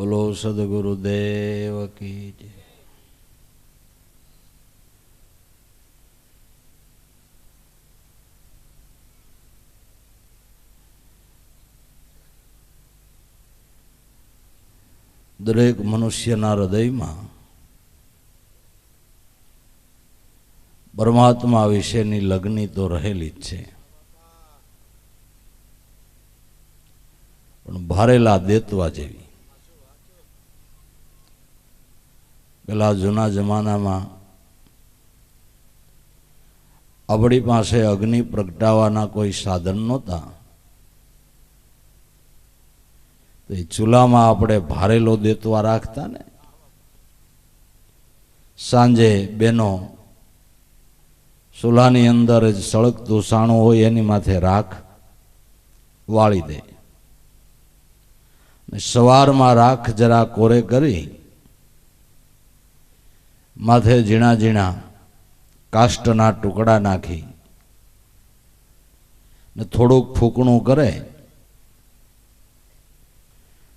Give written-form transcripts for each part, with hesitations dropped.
બોલો સદગુરુદેવ કી જય। દરેક મનુષ્યના હૃદયમાં પરમાત્મા વિશેની લગ્ની તો રહેલી જ છે, પણ ભારેલા દેતવા જેવી। પેલા જૂના જમાનામાં આપણી પાસે અગ્નિ પ્રગટાવવાના કોઈ સાધન નહોતા, તો એ ચૂલામાં આપણે ભારેલો દેતવા રાખતા ને। સાંજે બેનો ચૂલાની અંદર જ સળગતું સાણું હોય એની માથે રાખ વાળી દે, સવારમાં રાખ જરા કોરે કરી માથે ઝીણા ઝીણા કાષ્ટના ટુકડા નાખી ને થોડુંક ફૂંકણું કરે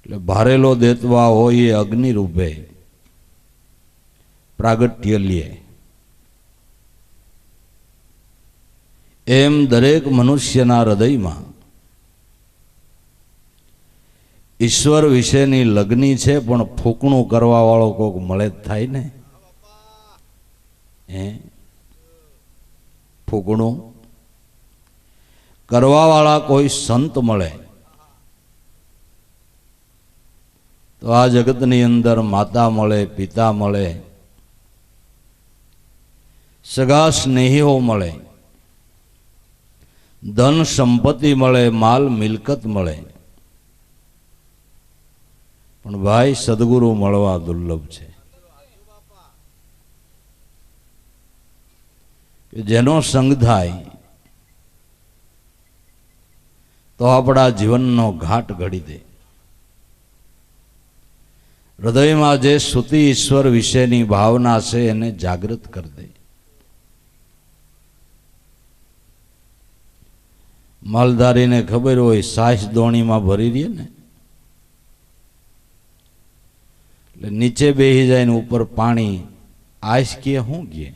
એટલે ભારેલો દેતવા હોય એ અગ્નિ રૂપે પ્રાગટ્ય લે। એમ દરેક મનુષ્યના હૃદયમાં ઈશ્વર વિશેની લગ્ની છે, પણ ફૂંકણું કરવા વાળો કોઈક મળે જ થાય ને। ફૂંકણું કરવા વાળા કોઈ સંત મળે તો આ જગતની અંદર માતા મળે, પિતા મળે, સગા સ્નેહીઓ મળે, ધન સંપત્તિ મળે, માલ મિલકત મળે, પણ ભાઈ સદગુરુ મળવા દુર્લભ છે। કે જેનો સંગ થાય તો આપણા જીવનનો ઘાટ ઘડી દે। હૃદયમાં જે સુતી ઈશ્વર વિશેની ભાવના છે એને જાગૃત કરી દે। માલધારીને ખબર હોય સાસ દોણીમાં ભરી દે ને એટલે નીચે બેસી જાય ને ઉપર પાણી આઈસ કે શું કે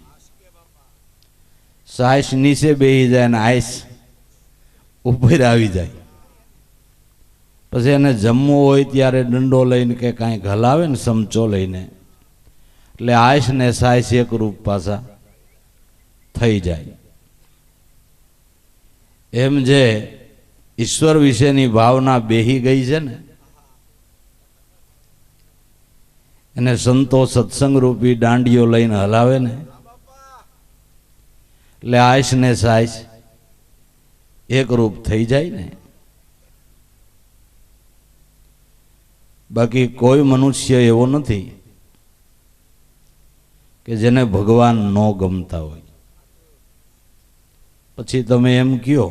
સાસ નીચે બેસી જાય ને આઈસ ઉપર આવી જાય। પછી એને જમવું હોય ત્યારે દંડો લઈને કે કાંઈક હલાવે ને સમચો લઈને એટલે આઈસ ને સાઈસ એક રૂપ પાછા થઈ જાય। એમ જે ઈશ્વર વિશેની ભાવના બેહી ગઈ છે ને એને સંતો સત્સંગ રૂપી દાંડીઓ લઈને હલાવે ને એટલે આઈસ ને સાઈસ એક રૂપ થઈ જાય ને। બાકી કોઈ મનુષ્ય એવો નથી કે જેને ભગવાન ન ગમતા હોય। પછી તમે એમ કહો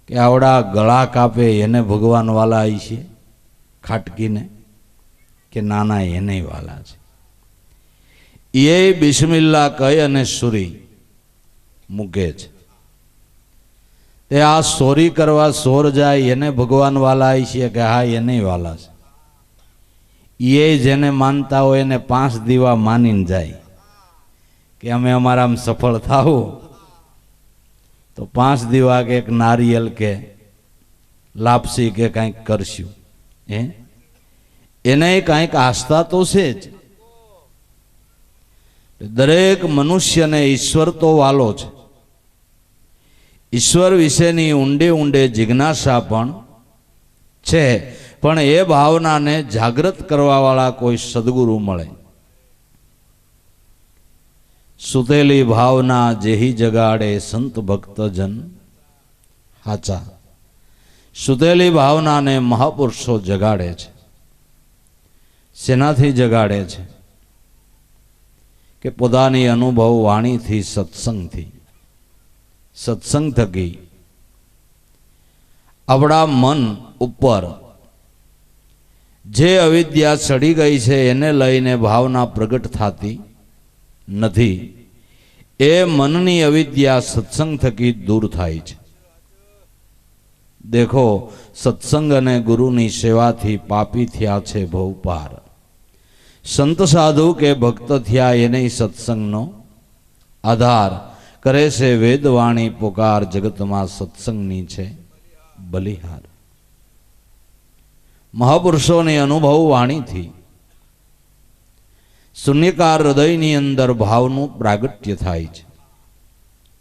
કે આવડા ગળા કાપે એને ભગવાન વાલા આવી છે ખાટકીને, કે નાના એને વાલા છે। એ બિસ્મિલ્લાહ કહી અને સુરી મૂકે છે, તે આ સોરી કરવા સોર જાય એને ભગવાન વાલા આવી છે કે હા એને વાલા છે। એ જેને માનતા હોય એને 5 દીવા માનીને જાય કે અમે અમારામાં સફળ થાવું તો 5 દીવા કે એક નારિયેલ કે લાપસી કે કંઈક કરશું, એને કંઈક આસ્થા તો છે જ। દરેક મનુષ્યને ઈશ્વર તો વાલો છે, ઈશ્વર વિશેની ઊંડે ઊંડે જિજ્ઞાસા પણ છે, પણ એ ભાવનાને જાગૃત કરવા વાળા કોઈ સદગુરુ મળે। સુતેલી ભાવના જેહી જગાડે સંત ભક્તજન હાચા। સુતેલી ભાવનાને મહાપુરુષો જગાડે છે। શેનાથી જગાડે છે? કે પોતાની અનુભવ વાણીથી, સત્સંગથી। સત્સંગ થકી આપણા મન ઉપર જે અવિદ્યા ચડી ગઈ છે એને લઈને ભાવના પ્રગટ થતી નથી। એ મનની અવિદ્યા સત્સંગ થકી દૂર થાય છે। દેખો સત્સંગ અને ગુરુની સેવાથી પાપી થયા છે ભવપાર. સંત સાધુ કે ભક્ત થયા એને સત્સંગનો આધાર. કરે છે વેદવાણી પુકાર, જગતમાં સત્સંગની છે બલિહાર. મહાપુરુષોની અનુભવ વાણીથી શૂન્યકાર હૃદયની અંદર ભાવનું પ્રાગટ્ય થાય છે.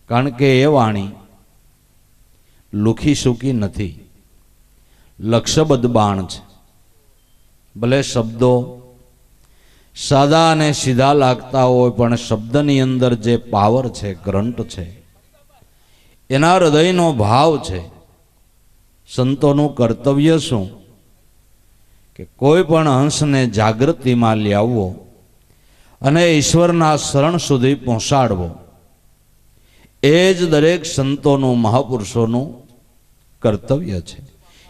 કારણ કે એ વાણી લુખી સૂકી નથી, લક્ષબદ્ધ બાણ છે. ભલે શબ્દો સાદા અને સીધા લાગતા હોય, પણ શબ્દની અંદર જે પાવર છે, કરંટ છે, એના હૃદયનો ભાવ છે. સંતોનું કર્તવ્ય શું કે કોઈ પણ હંસને જાગૃતિમાં લાવવો અને ઈશ્વરના શરણ સુધી પહોંચાડવો. એ જ દરેક સંતોનું, મહાપુરુષોનું કર્તવ્ય છે.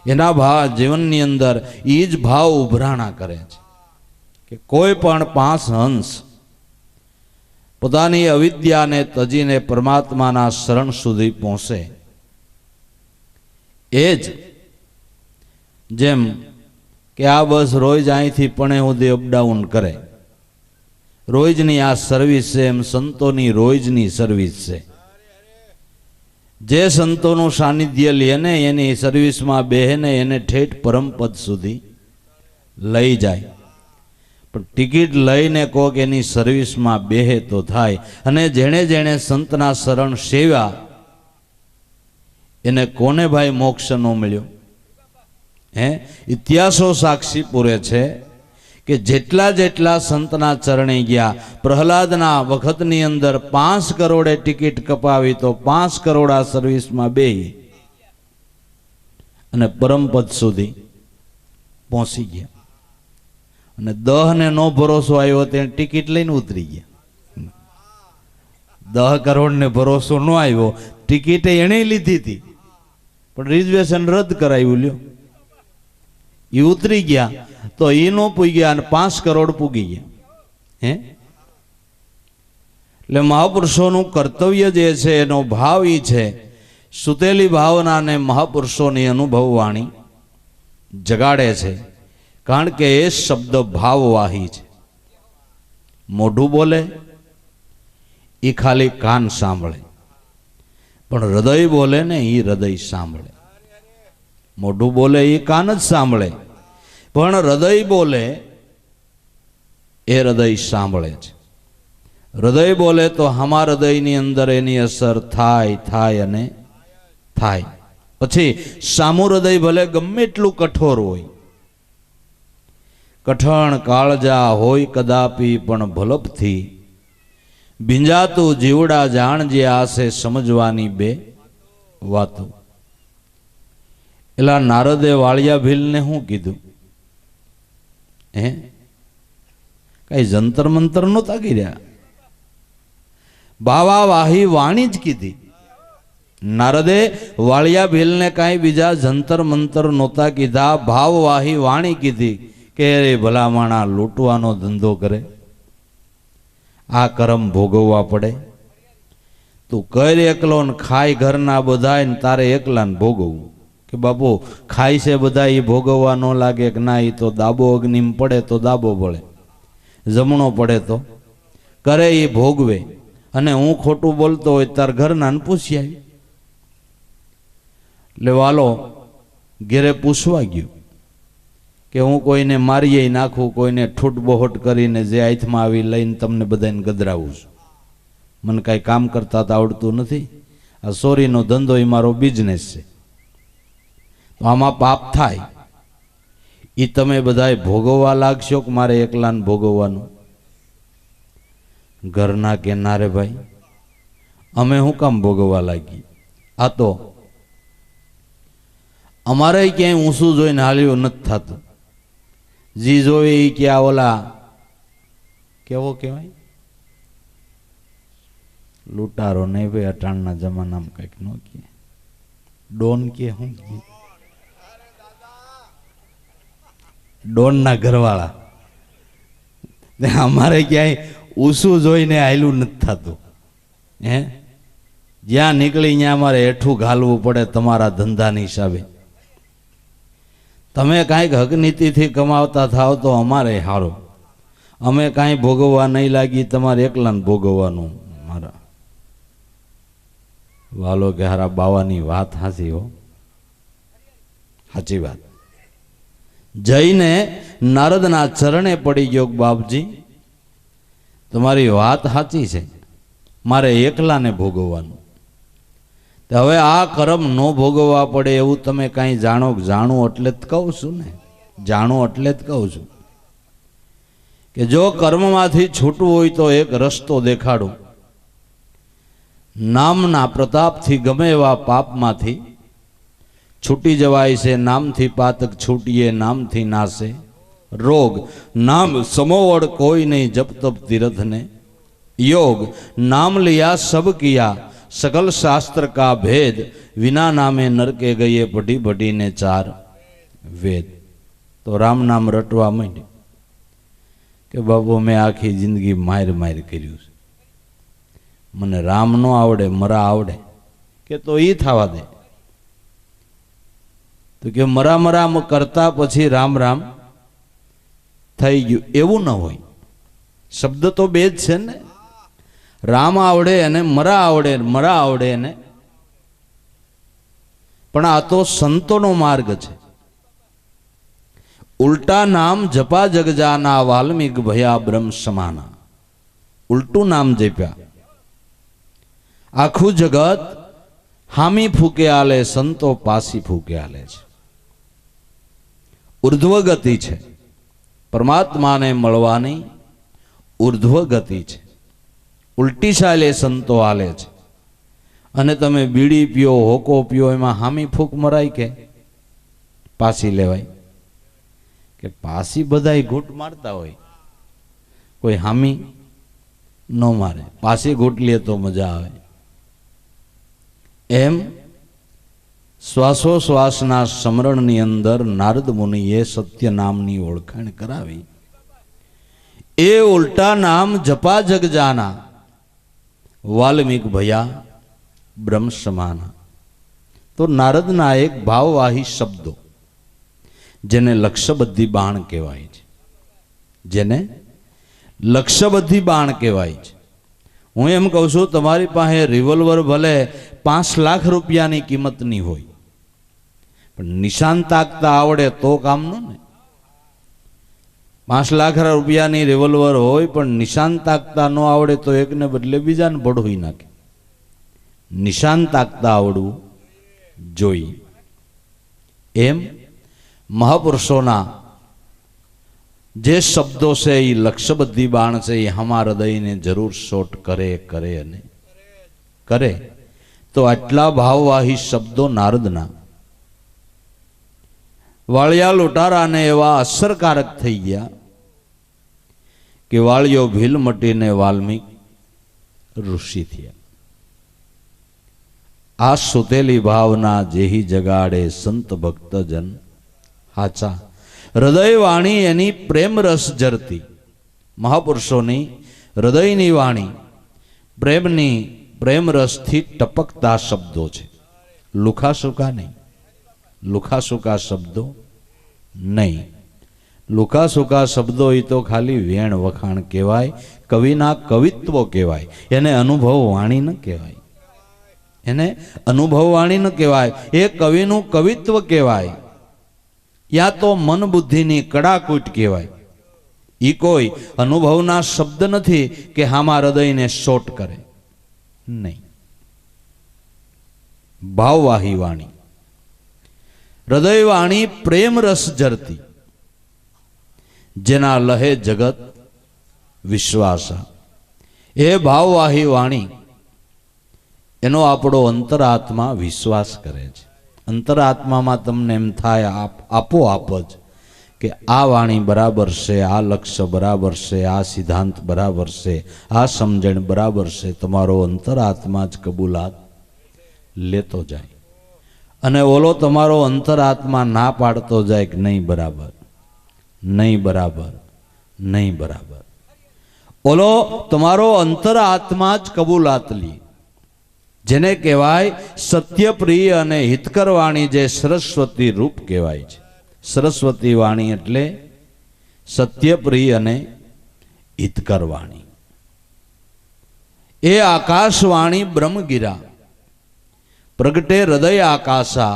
એના જીવનની અંદર એ જ ભાવ ઉભરાણા કરે છે કે કોઈ પણ 5 હંસ પોતાની અવિદ્યાને તજીને પરમાત્માના શરણ સુધી પહોંચે. એ જ જેમ કે આ બસ રોજ અહીંથી પણ સુધી અપડાઉન કરે, રોજની આ સર્વિસ છે, એમ સંતોની રોજની સર્વિસ છે. જે સંતોનું સાનિધ્ય લે ને એની સર્વિસમાં બેહે ને એને ઠેઠ પરમપદ સુધી લઈ જાય. પણ ટિકિટ લઈને કોક એની સર્વિસમાં બેહે તો થાય. અને જેણે જેણે સંતના શરણ સેવ્યા એને કોને ભાઈ મોક્ષ ન મળ્યો? ઇતિહાસો સાક્ષી પૂરે છે કે જેટલા જેટલા સંતના ચરણે ગયા, પ્રહલાદના વખતની અંદર 5 કરોડે ટિકિટ કપાવી તો 5 કરોડ આ સર્વિસમાં બેહી અને પરમપદ સુધી પહોંચી ગયા. અને 10 ને નો ભરોસો આવ્યો તે ટિકિટ લઈને ઉતરી ગયા. 10 કરોડ ને ભરોસો ન આવ્યો, ટિકિટ એને લીધી હતી પણ રિઝર્વેશન રદ કરાવ્યું. લ્યો, એ ઉતરી ગયા તો એ નો પૂગ્યા અને 5 કરોડ પૂગી ગયા. એટલે મહાપુરુષોનું કર્તવ્ય જે છે એનો ભાવ એ છે, સુતેલી ભાવનાને મહાપુરુષોની અનુભવવાણી જગાડે છે. કારણ કે એ શબ્દ ભાવવાહી છે. મોઢું બોલે એ ખાલી કાન સાંભળે, પણ હૃદય બોલે ને એ હૃદય સાંભળે. મોઢું બોલે એ કાન જ સાંભળે, પણ હૃદય બોલે એ હૃદય સાંભળે છે. હૃદય બોલે તો હમા હૃદયની અંદર એની અસર થાય અને થાય. પછી સામું હૃદય ભલે ગમે એટલું કઠોર હોય, કઠણ કાળજા હોય કદાપી, પણ ભલપથી ભીંજાતું જીવડા જાણજે આશે સમજવાની બે વાતો. એલા નારદે વાળિયા ભીલને શું કીધું? કઈ જંતર મંતર નહોતા કર્યા, બાવા વાહી વાણી જ કીધી. નારદે વાળિયા ભીલને કાંઈ બીજા જંતર મંતર નહોતા કીધા, ભાવવાહી વાણી કીધી કે રે ભલામણા લૂંટવાનો ધંધો કરે, આ કર્મ ભોગવવા પડે. તું કર એકલો ને ખાય ઘરના બધાય ને તારે એકલાને ભોગવવું. કે બાપુ ખાય છે બધા એ ભોગવવા ન લાગે કે ના, એ તો દાબો અગ્નિમાં પડે તો દાબો પડે, જમણો પડે તો કરે એ ભોગવે. અને હું ખોટું બોલતો હોય તાર ઘરના ને પૂછી આવી. એટલે વાલો ઘેરે પૂછવા ગયું કે હું કોઈને મારીએ નાખું, કોઈને ઠૂટ બહોટ કરીને જે હાથમાં આવી લઈને તમને બધાને ગદરાવું છું. મને કાંઈ કામ કરતા તો આવડતું નથી, આ ચોરીનો ધંધો એ મારો બિઝનેસ છે, તો આમાં પાપ થાય. એ તમે બધાએ ભોગવવા લાગશો કે મારે એકલાને ભોગવવાનું? ઘરના કે ના રે ભાઈ અમે શું કામ ભોગવવા લાગી? આ તો અમારે ક્યાંય ઊંચું જોઈને હાલ્યું નથી થતું. જી જોવે એ કે આ ઓલા કેવો કહેવાય લૂંટારો નહીં ભાઈ, અટાણના જમાનામાં કંઈક ન કે ડોન કે હું ડોનના ઘરવાળા. અમારે ક્યાંય ઊંચું જોઈને હાલ્યું નથી થતું. જ્યાં નીકળી ત્યાં અમારે હેઠું ઘાલવું પડે તમારા ધંધાની હિસાબે. તમે કાંઈક હકનીતિથી કમાવતા થાવ તો અમારે સારું, અમે કાંઈ ભોગવવા નહીં લાગી, તમારે એકલાને ભોગવવાનું. મારા વાલો કે હારા બાવાની વાત સાચી હો, સાચી વાત. જઈને નારદના ચરણે પડી ગયો, બાપજી તમારી વાત સાચી છે, મારે એકલાને ભોગવવાનું. હવે આ કર્મ ન ભોગવવા પડે એવું તમે કાંઈ જાણો? જાણું એટલે જ કહું છું ને, જાણું એટલે જ કહું છું કે જો કર્મમાંથી છૂટવું હોય તો એક રસ્તો દેખાડું. નામના પ્રતાપથી ગમે એવા પાપમાંથી છૂટી જવાય છે. નામથી પાતક છૂટીએ, નામથી નાશે રોગ. નામ સમોવડ કોઈ નહીં, જપ તપ તીર્થને योग. नाम लिया सब किया, सकल शास्त्र का भेद. विना नामे नरके गए, पढ़ी पढ़ी ने चार वेद. तो राम नाम रटवा માંડ્યો કે બાપુ મેં આખી જિંદગી માર માર કર્યું છે, મને રામ નો આવડે, મરા આવડે. કે તો ઈ થવા દે. તો કે મરા મરા કરતા પછી રામ રામ થઈ ગયું. એવું ન હોય, શબ્દ તો બે જ છે ને. રામ આવડે અને મરા આવડે, મરા આવડે એને. પણ આ તો સંતોનો માર્ગ છે. ઉલટા નામ જપા જગજાના, વાલ્મીક ભયા બ્રહ્મ સમાના. ઉલટું નામ જપ્યા, આખું જગત હામી ફૂકે આલે, સંતો પાસી ફૂકે આલે છે. ઉર્ધ્વ ગતિ છે, પરમાત્માને મળવાની ઉર્ધ્વ ગતિ છે. ઉલટી ચાલે સંતો આલે છે. અને તમે બીડી પીઓ, હોકો પીઓ, એમાં હામી ફૂક મરાય કે પાસી લેવાય? કે પાસી બધાય ઘૂંટ મારતા હોય, કોઈ હામી ન મારે. પાસી ઘૂંટ લે તો મજા આવે. એમ શ્વાસોશ્વાસના સ્મરણની અંદર નારદ મુનિએ સત્ય નામની ઓળખાણ કરાવી. એ ઉલટા નામ જપા જગ જાના, વાલ્મીક ભયા બ્રહ્મ સમાના. તો નારદના એક ભાવવાહી શબ્દો, જેને લક્ષબદ્ધી બાણ કહેવાય છે, જેને લક્ષબદ્ધી બાણ કહેવાય છે. હું એમ કહું છું, તમારી પાસે રિવોલ્વર ભલે 5 લાખ રૂપિયાની કિંમતની હોય, પણ નિશાન તાકતા આવડે તો કામનું ને. 5 લાખ રૂપિયાની રિવોલ્વર હોય પણ નિશાન તાકતા ન આવડે તો એકને બદલે બીજાને ભડોઈ નાખે. નિશાન તાકતા આવડવું જોઈએ. એમ મહાપુરુષોના જે શબ્દો છે એ લક્ષબદ્ધી બાણ છે, એ હમા હૃદયને જરૂર શોટ કરે કરે અને કરે. તો આટલા ભાવવાહી શબ્દો નારદના વાળિયા લોટારાને એવા અસરકારક થઈ ગયા કે વાળિયો ભીલ મટીને વાલ્મીક ઋષિ થયા. આ સુતેલી ભાવના જેહી જગાડે સંત ભક્તજન હાચા. હૃદય વાણી એની પ્રેમ રસ જરતી. મહાપુરુષોની હૃદયની વાણી પ્રેમની, પ્રેમ રસથી ટપકતા શબ્દો છે. લુખાસુકા નહીં, લુખાસુકા શબ્દો નહીં. લુખાસુકા શબ્દો એ તો ખાલી વેણ વખાણ કહેવાય, કવિના કવિત્વ કહેવાય. એને અનુભવ વાણી ન કહેવાય, એને અનુભવ વાણી ન કહેવાય. એ કવિનું કવિત્વ કહેવાય, યા તો મન બુદ્ધિની કડાકૂટ કહેવાય. એ કોઈ અનુભવના શબ્દ નથી કે હામા હૃદયને શોટ કરે, નહીં. ભાવવાહી વાણી, હૃદય વાણી પ્રેમ રસ જરતી, જેના લહે જગત વિશ્વાસા. એ ભાવવાહી વાણી, એનો આપણો અંતરાત્મા વિશ્વાસ કરે છે. અંતરાત્મામાં તમને એમ થાય આપોઆપ જ કે આ વાણી બરાબર છે, આ લક્ષ્ય બરાબર છે, આ સિદ્ધાંત બરાબર છે, આ સમજણ બરાબર છે. તમારો અંતરાત્મા જ કબૂલાત લેતો જાય. અને ઓલો તમારો અંતરાત્મા ના પાડતો જાય કે નહીં બરાબર, નહીં બરાબર, નહીં બરાબર. ઓલો તમારો અંતરાત્મા જ કબૂલાત લે, જેને કહેવાય સત્યપ્રિય અને હિતકર વાણી, જે સરસ્વતી રૂપ કહેવાય છે. સરસ્વતી વાણી એટલે સત્યપ્રિય અને હિતકર વાણી. એ આકાશવાણી બ્રહ્મગીરા પ્રગટે હૃદય આકાશા,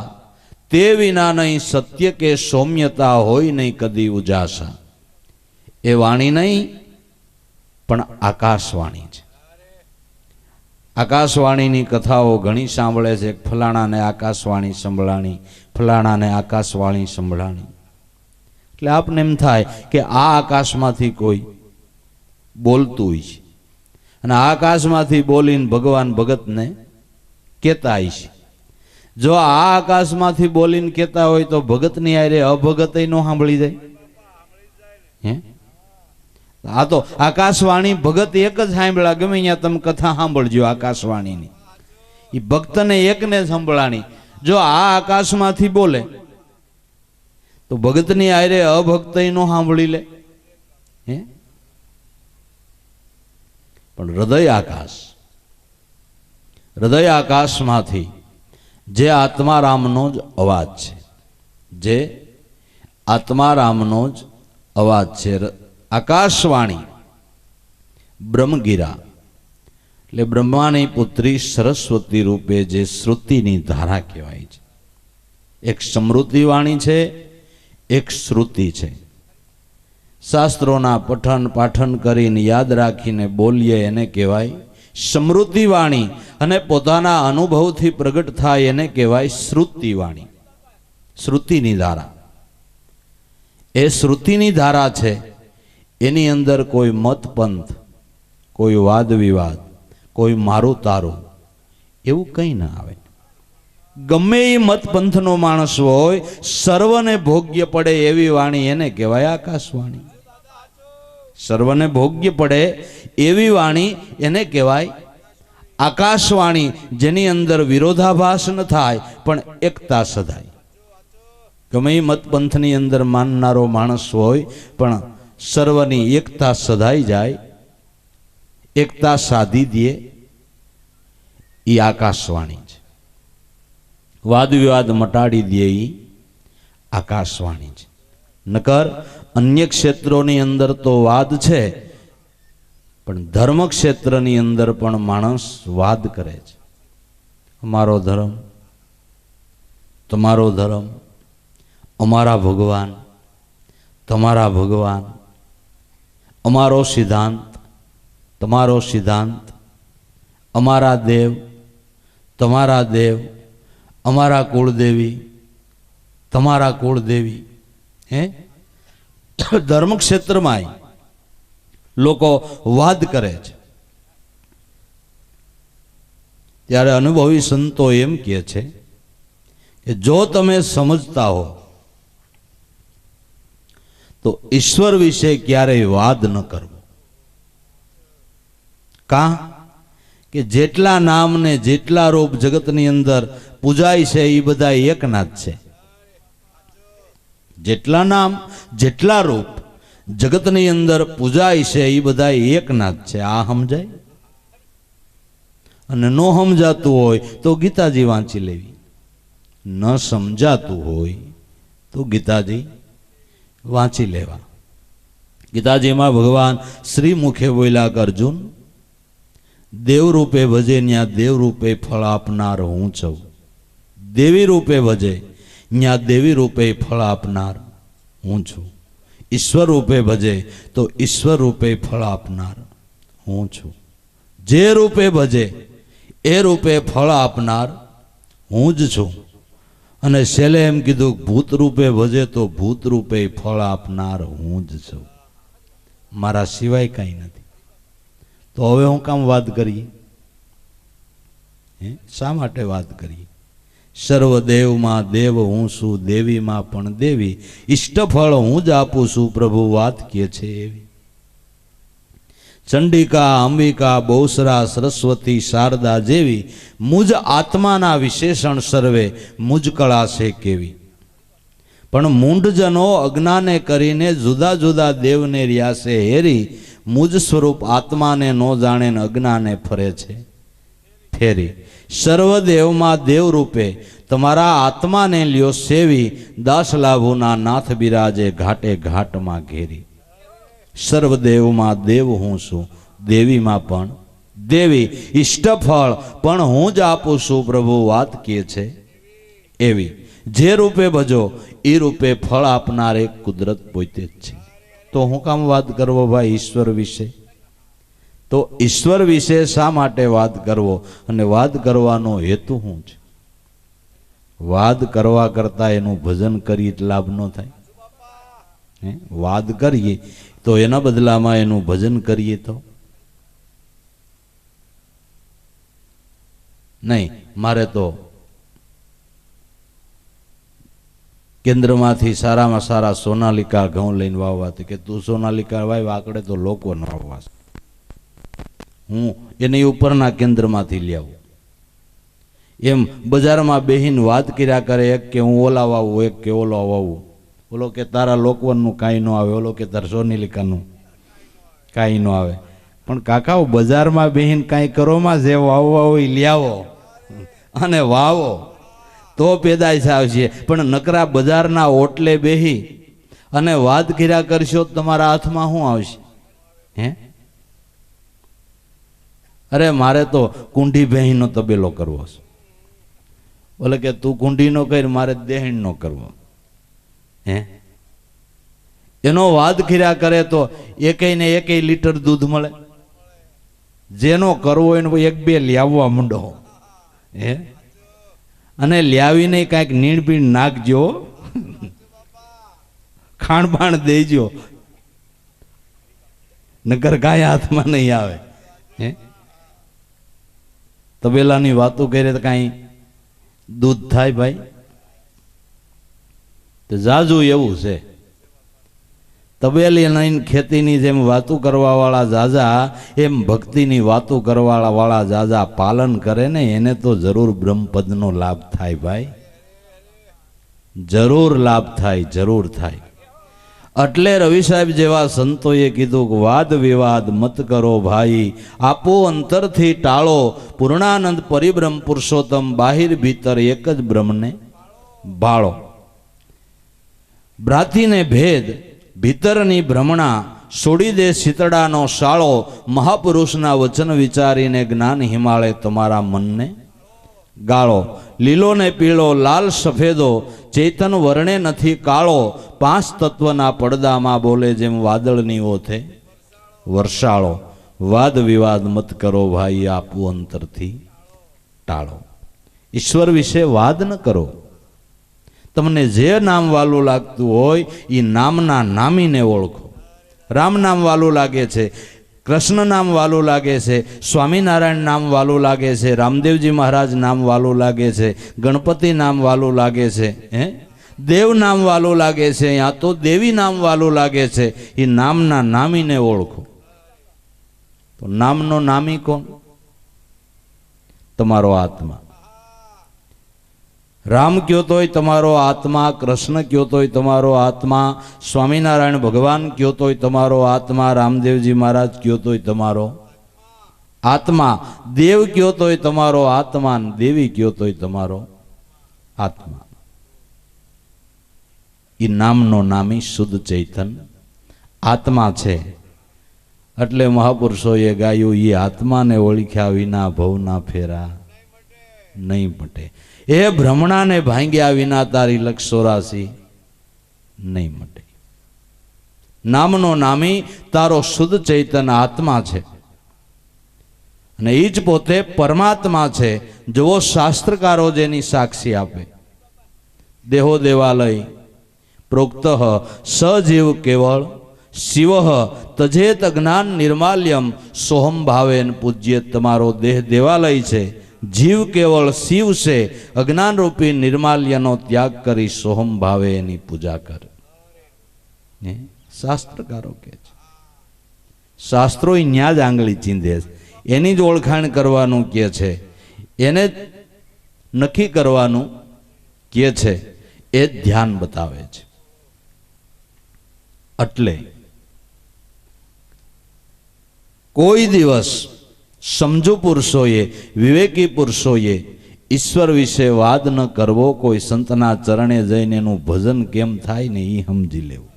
તે વિના નહીં સત્ય કે સૌમ્યતા હોય નહીં કદી ઉજાસા. એ વાણી નહીં પણ આકાશવાણી છે. આકાશવાણીની કથાઓ ઘણી સાંભળે છે. ફલાણાને આકાશવાણી સંભળાણી, ફલાણાને આકાશવાણી સંભળાણી. એટલે આપને એમ થાય કે આ આકાશમાંથી કોઈ બોલતું હોય છે અને આ આકાશમાંથી બોલીને ભગવાન ભગતને કહેતા હોય છે. જો આ આકાશમાંથી બોલીને કહેતા હોય તો ભગતની આરે અભગત ન સાંભળી જાય? હે, આ તો આકાશવાણી ભગત એક જ સાંભળ્યા. ગમે અહીંયા તમે કથા સાંભળજો આકાશવાણીની, એ ભક્તને એકને સંભળાણી. જો આ આકાશમાંથી બોલે તો ભગતની આરે અભક્ત નો સાંભળી લે. હે, પણ હૃદય આકાશમાંથી જે આત્મારામનો જ અવાજ છે, જે આત્મારામનો જ અવાજ છે. આકાશવાણી બ્રહ્મગીરા એટલે બ્રહ્માની પુત્રી સરસ્વતી રૂપે જે શ્રુતિની ધારા કહેવાય છે. એક સમૃદ્ધિ વાણી છે, એક શ્રુતિ છે. શાસ્ત્રોના પઠન પાઠન કરીને યાદ રાખીને બોલીએ એને કહેવાય સમૃદ્ધિ વાણી, અને પોતાના અનુભવથી પ્રગટ થાય એને કહેવાય શ્રુતિ વાણી, શ્રુતિની ધારા. એ શ્રુતિની ધારા છે, એની અંદર કોઈ મતપંથ, કોઈ વાદ વિવાદ, કોઈ મારું તારું એવું કંઈ ના આવે. ગમે એ મતપંથનો માણસ હોય, સર્વને ભોગ્ય પડે એવી વાણી એને કહેવાય આકાશવાણી. સર્વને ભોગ્ય પડે એવી વાણી એને કહેવાય આકાશવાણી, જેની અંદર વિરોધાભાસ ન થાય પણ એકતા સધાય. ગમે એ મતપંથની અંદર માનનારો માણસ હોય પણ સર્વની એકતા સધાઈ જાય, એકતા સાધી દે, એ આકાશવાણી છે. વાદ વિવાદ મટાડી દે એ આકાશવાણી છે. નકર અન્ય ક્ષેત્રોની અંદર તો વાદ છે, પણ ધર્મ ક્ષેત્રની અંદર પણ માણસ વાદ કરે છે. અમારો ધર્મ, તમારો ધર્મ, અમારા ભગવાન, તમારા ભગવાન, અમારો સિદ્ધાંત, તમારો સિદ્ધાંત, અમારા દેવ, તમારા દેવ, અમારા કુળદેવી, તમારા કુળદેવી. હે, ધર્મ ક્ષેત્રમાં લોકો વાદ કરે છે. ત્યારે અનુભવી સંતો એમ કહે છે કે જો તમે સમજતા હો તો ઈશ્વર વિશે ક્યારેય વાદ ન કરવો. કા કે જેટલા નામ ને જેટલા રૂપ જગતની અંદર પૂજાય છે એ બધા એકના જ છે. જેટલા નામ જેટલા રૂપ જગતની અંદર પૂજાય છે એ બધા એકના જ છે. આ સમજાય? અને ન સમજાતું હોય તો ગીતાજી વાંચી લેવી. ન સમજાતું હોય તો ગીતાજી વાંચી લેવા. ગીતાજીમાં ભગવાન શ્રી મુખે બોલ્યા કે અર્જુન, દેવ રૂપે ભજે ન્યા દેવ રૂપે ફળ આપનાર હું છું. દેવી રૂપે ભજે ન્યા દેવી રૂપે ફળ આપનાર હું છું. ઈશ્વર રૂપે ભજે તો ઈશ્વર રૂપે ફળ આપનાર હું છું. જે રૂપે ભજે એ રૂપે ફળ આપનાર હું જ છું. અને છેલ્લે એમ કીધું ભૂત રૂપે ભજે તો ભૂત રૂપે ફળ આપનાર હું જ છું. મારા સિવાય કાંઈ નથી. તો હવે હું કામ વાત કરીએ? શા માટે વાત કરીએ? સર્વદેવમાં દેવ હું છું, દેવીમાં પણ દેવી, ઇષ્ટફળ હું જ આપું છું, પ્રભુ વાત કે છે એવી. ચંડિકા, અંબિકા, બહુસરા, સરસ્વતી, શારદા જેવી મુજ આત્માના વિશેષણ સર્વે મુજ કળા છે કેવી. પણ મૂંઢજનો અજ્ઞાને કરીને જુદા જુદા દેવને ર્યાસે હેરી, મુજ સ્વરૂપ આત્માને નો જાણે અજ્ઞાને ફરે છે ફેરી. સર્વદેવમાં દેવ રૂપે તમારા આત્માને લ્યો સેવી, દાસ લાભુના નાથ બિરાજે ઘાટે ઘાટમાં ઘેરી. સર્વદેવમાં દેવ હું છું, દેવીમાં પણ દેવી, ઇષ્ટફળ પણ હું જ આપું છું, પ્રભુ વાત કહે છે એવી. જે રૂપે ભજો એ રૂપે ફળ આપનાર એક કુદરત પોતે જ છે. તો હું કામ વાત કરવો ભાઈ ઈશ્વર વિશે? તો ઈશ્વર વિશે શા માટે વાત કરવો અને વાત કરવાનો હેતુ શું છે? વાદ કરવા કરતા એનું ભજન કરીએ લાભ ન થાય? વાદ કરીએ તો એના બદલામાં એનું ભજન કરીએ તો નહીં. મારે તો કેન્દ્રમાંથી સારામાં સારા સોનાલિકા ઘઉં લઈને વાવવા, કે તું સોનાલિકા વાવ, આકડે તો લોકો ન વાવવા. હું એની ઉપરના કેન્દ્રમાંથી લઈ આવું. એમ બજારમાં બેહીને વાત કર્યા કરે, એક કે હું ઓલા વાવું, એક કે ઓલો વાવું. ઓલો કે તારા લોકવનનું કાંઈ ન આવે, ઓલો કે તારા સોનાલિકાનું કાંઈ ન આવે. પણ કાકાઓ બજારમાં બેહીને કાંઈ કરોમાં જે વાવવા હોય લઈ આવો અને વાવો તો પેદાશ આવશે. પણ નકરા બજારના ઓટલે બેહી અને વાત કર્યા કરશો તમારા હાથમાં શું આવશે? હે? અરે મારે તો કુંઢી ભેહીનો તબેલો કરવો છે. બોલે કે તું કુંઢીનો કરી, મારે દેહીણનો કરવો. હે? એનો વાદ કર્યા કરે તો એકેય ને એકેય લીટર દૂધ મળે. જેનો કરવો એને એક બે લાવવા માંડો. હે? અને લાવીને કાંઈક નીણપીણ નાખજો, ખાણબાણ દેજો, નકર કાંઈ હાથમાં નહીં આવે. હે? તબેલાની વાતો કરે તો કાંઈ દૂધ થાય ભાઈ? તો જાજુ એવું છે. તબેલી લઈને ખેતીની જેમ વાતો કરવા વાળા જાજા, એમ ભક્તિની વાતો કરવા વાળા જાજા પાલન કરે ને એને તો જરૂર બ્રહ્મપદનો લાભ થાય ભાઈ. જરૂર લાભ થાય, જરૂર થાય. એટલે રવિ સાહેબ જેવા સંતોએ કીધું કે વાદ વિવાદ મત કરો ભાઈ, આપો અંતરથી ટાળો, પૂર્ણાનંદ પરિબ્રહ્મ પુરુષોત્તમ બાહિર ભીતર એક જ બ્રહ્મને ભાળો. ભ્રાતિને ભેદ ભીતરની ભ્રમણા, છોડી દે શીતળાનો શાળો, મહાપુરુષના વચન વિચારીને જ્ઞાન હિમાળે તમારા મનને ગાળો. લીલો ને પીળો લાલ સફેદો, ચેતન વર્ણે નથી કાળો, પાંચ તત્વના પડદામાં બોલે જેમ વાદળની ઓથે વર્ષાળો. વાદ વિવાદ મત કરો ભાઈ, આપવું અંતરથી ટાળો. ઈશ્વર વિશે વાદ ન કરો. તમને જે નામ વાલું લાગતું હોય એ નામના નામીને ઓળખો. રામ નામ વાલું લાગે છે, કૃષ્ણ નામ વાલું લાગે છે, સ્વામિનારાયણ નામ વાલું લાગે છે, રામદેવજી મહારાજ નામ વાલું લાગે છે, ગણપતિ નામ વાલું લાગે છે, હે, દેવ નામ વાલું લાગે છે, યા તો દેવી નામ વાલું લાગે છે. એ નામના નામીને ઓળખો. તો નામનો નામી કોણ? તમારો આત્મા. રામ કયો તોય તમારો આત્મા, કૃષ્ણ કયો તોય તમારો આત્મા, સ્વામિનારાયણ ભગવાન કયો તોય તમારો આત્મા, રામદેવજી મહારાજ કયો તોય તમારો આત્મા, દેવ કયો તોય તમારો આત્મા, દેવી કયો તોય તમારો આત્મા. એ નામનો નામી શુદ્ધ ચૈતન આત્મા છે. એટલે મહાપુરુષોએ ગાયું, એ આત્માને ઓળખ્યા વિના ભવના ફેરા નહીં મટે. એ ભ્રમણાને ભાંગ્યા વિના તારી લક્ષ 84 નહીં મટે. નામનો નામી તારો શુદ્ધ ચૈતન આત્મા છે અને એ જ પોતે પરમાત્મા છે. જેવો શાસ્ત્રકારો જેની સાક્ષી આપે. દેહો દેવાલય પ્રોક્ત સજીવ કેવળ શિવ તજેત જ્ઞાન નિર્માલ્યમ, સોહમ ભાવેન પૂજ્ય. તમારો દેહ દેવાલય છે, જીવ કેવળ શિવ છે. અજ્ઞાન રૂપી નિર્માલ્યનો ત્યાગ કરી સોહમ ભાવે એની પૂજા કર. શાસ્ત્રકારો કે છે. શાસ્ત્રો ન્યા જ આંગળી ચીંધે, એની જ ઓળખાણ કરવાનું કે છે, એને નક્કી કરવાનું કે છે, એ ધ્યાન બતાવે છે. એટલે કોઈ દિવસ સમજુ પુરુષોએ, વિવેકી પુરુષોએ ઈશ્વર વિશે વાદ ન કરવો, કોઈ સંતના ચરણે જઈને એનું ભજન કેમ થાય ને એ સમજી લેવું.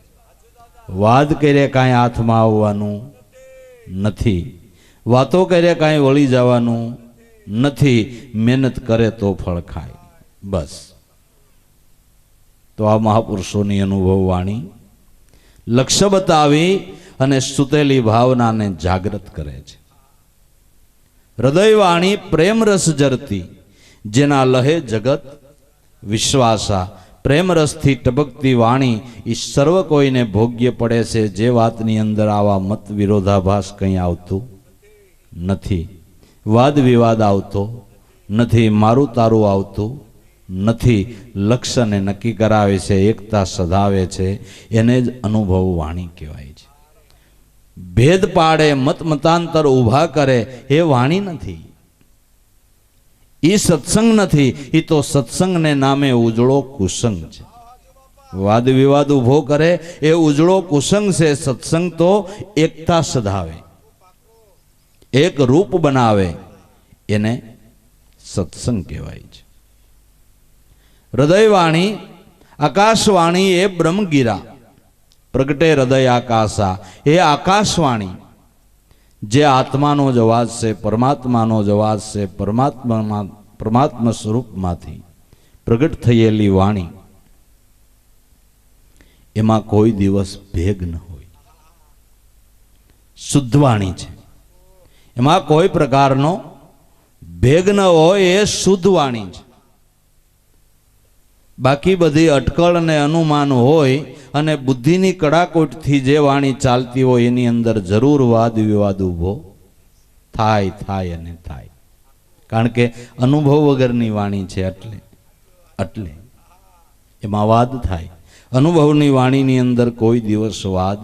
વાદ કરે કાંઈ હાથમાં આવવાનું નથી, વાતો કરે કાંઈ વળી જવાનું નથી, મહેનત કરે તો ફળ ખાય. બસ. તો આ મહાપુરુષોની અનુભવ વાણી લક્ષ્ય બતાવી અને સુતેલી ભાવનાને જાગૃત કરે છે. હૃદયવાણી પ્રેમ રસ જરતી, જેના લહે જગત વિશ્વાસા. પ્રેમ રસથી ટબકતી વાણી એ સર્વ કોઈને ભોગ્ય પડે છે. જે વાતની અંદર આવા મત વિરોધાભાસ કંઈ આવતું નથી, વાદ વિવાદ આવતો નથી, મારું તારું આવતું નથી, લક્ષ્યને નક્કી કરાવે છે, એકતા સધાવે છે, એને જ અનુભવ વાણી કહેવાય છે. ભેદ પાડે, મત મતાંતર ઊભા કરે એ વાણી નથી, એ સત્સંગ નથી. એ તો સત્સંગને નામે ઉજળો કુસંગ છે. વાદ વિવાદ ઊભો કરે એ ઉજળો કુસંગ છે. સત્સંગ તો એકતા સધાવે, એક રૂપ બનાવે, એને સત્સંગ કહેવાય છે. હૃદયવાણી આકાશવાણી એ બ્રહ્મગીરા, પ્રગટે હૃદય આકાશા. એ આકાશવાણી જે આત્માનો જ અવાજ છે, પરમાત્માનો જ અવાજ છે, પરમાત્મા સ્વરૂપમાંથી પ્રગટ થયેલી વાણી, એમાં કોઈ દિવસ ભેગ ન હોય. શુદ્ધ વાણી છે, એમાં કોઈ પ્રકારનો ભેગ ન હોય, એ શુદ્ધ વાણી છે. બાકી બધી અટકળ અને અનુમાન હોય અને બુદ્ધિની કડાકોટથી જે વાણી ચાલતી હોય એની અંદર જરૂર વાદ વિવાદ ઊભો થાય અને થાય. કારણ કે અનુભવ વગરની વાણી છે, એટલે એમાં વાદ થાય. અનુભવની વાણીની અંદર કોઈ દિવસ વાદ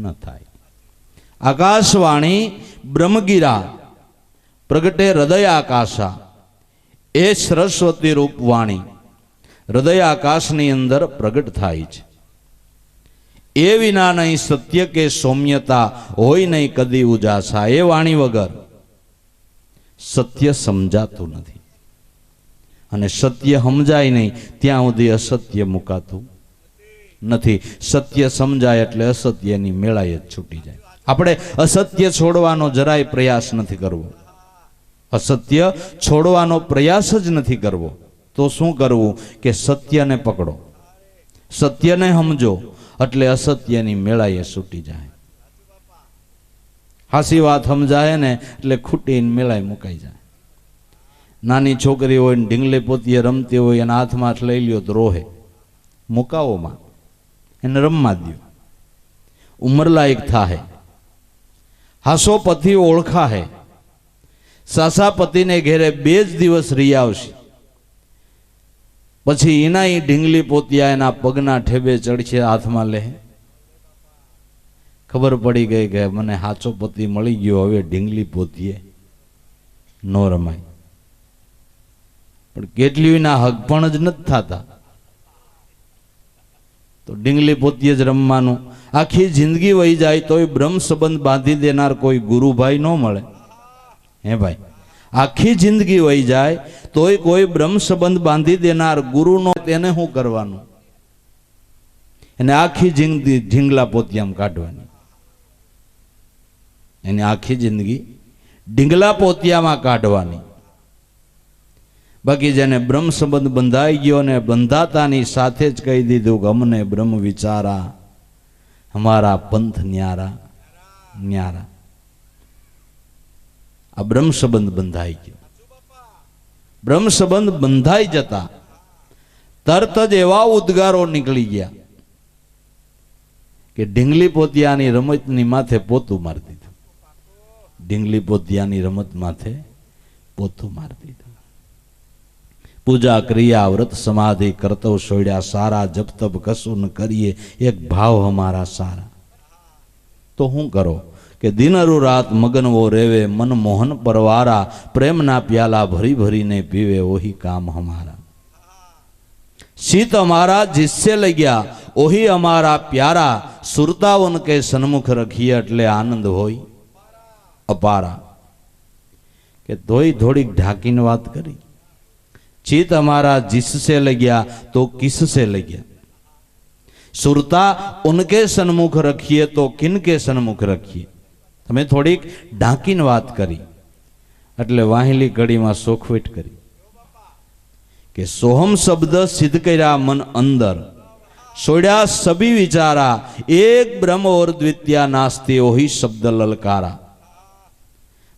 ન થાય. આકાશવાણી બ્રહ્મગીરા, પ્રગટે હૃદય આકાશા. એ સરસ્વતી રૂપ વાણી હૃદય આકાશની અંદર પ્રગટ થાય છે. એ વિના નહીં સત્ય કે સૌમ્યતા, હોય નહીં કદી ઉજાસા. એ વાણી વગર સત્ય સમજાતું નથી, અને સત્ય સમજાય નહીં ત્યાં સુધી અસત્ય મુકાતું નથી. સત્ય સમજાય એટલે અસત્યની મેળાએ જ છૂટી જાય. આપણે અસત્ય છોડવાનો જરાય પ્રયાસ નથી કરવો, અસત્ય છોડવાનો પ્રયાસ જ નથી કરવો. તો શું કરવું કે સત્યને પકડો, સત્યને સમજો, એટલે અસત્યની મેળાએ છૂટી જાય. હાસી વાત સમજાય ને એટલે ખૂટીને મેળાએ મુકાઈ જાય. નાની છોકરી હોય ને ઢીંગલી પોતીએ રમતી હોય, એના હાથમાં લઈ લ્યો તો રોહે, મુકાવોમાં એને રમવા દો. ઉંમરલાયક થાહે, હાસો પતિ ઓળખાહે, સાસા પતિને ઘેરે 2 જ દિવસ રહી આવશે, પછી એના ઢીંગલી પોતિયા એના પગના ઠેબે ચડશે, હાથમાં લે. ખબર પડી ગઈ કે મને હાચો પતિ મળી ગયો, હવે ઢીંગલી પોતીએ ન રમાય. પણ કેટલીના હક પણ જ નથી થતા, તો ઢીંગલી પોતીએ જ રમવાનું. આખી જિંદગી વહી જાય તોય બ્રહ્મ સંબંધ બાંધી દેનાર કોઈ ગુરુભાઈ ન મળે. હે ભાઈ, આખી જિંદગી વહી જાય તોય કોઈ બ્રહ્મ સંબંધ બાંધી દેનાર ગુરુનો તેને શું કરવાનું? એને આખી જિંદગી ઢીંગલા પોતિયામાં કાઢવાની, એને આખી જિંદગી ઢીંગલા પોતિયામાં કાઢવાની. બાકી જેને બ્રહ્મ સંબંધ બંધાઈ ગયો ને બંધાતાની સાથે જ કહી દીધું કે અમને બ્રહ્મ વિચારા, હમારા પંથ ન્યારા ન્યારા. આ બ્રહ્મ સંબંધ બંધાઈ ગયો. બ્રહ્મ સંબંધ બંધાઈ જતા તરત જ એવા ઉદ્ગારો નીકળી ગયા કે ઢીંગલી પોતિયાની રમતની માથે પોતું મારી દીધું. ઢીંગલી પોતિયાની રમત માથે પોતું મારી દીધું. પૂજા ક્રિયા વ્રત સમાધિ કરતો છોડ્યા સારા, જપ તપ કશું ન કરીએ, એક ભાવ હમારા સારા. તો શું કરો કે દિનરુ રાત મગનવો રેવે, મન મોહન પરવારા, પ્રેમના પ્યાલા ભરી ભરીને પીવે, ઓહી કામ હમારા. शीत हमारा जिससे लग्या ओही हमारा प्यारा, सुरता उनके सन्मुख रखिए એટલે આનંદ હોય અપારા. કે ધોઈ થોડીક ઢાંકીને વાત કરી, चित हमारा जिससे लग्या तो किससे लग्या। सुरता उनके सन्मुख रखिए तो किनके सन्मुख रखिए। તમે થોડીક ઢાંકીને વાત કરી એટલે વાહેલી કડીમાં સોખવેટ કરી કે સોહમ શબ્દ સિદ્ધ કર્યા મન અંદર, सोड़ा सभी विचारा, एक ब्रह्म और द्वितीय नास्ती वही शब्द ललकारा।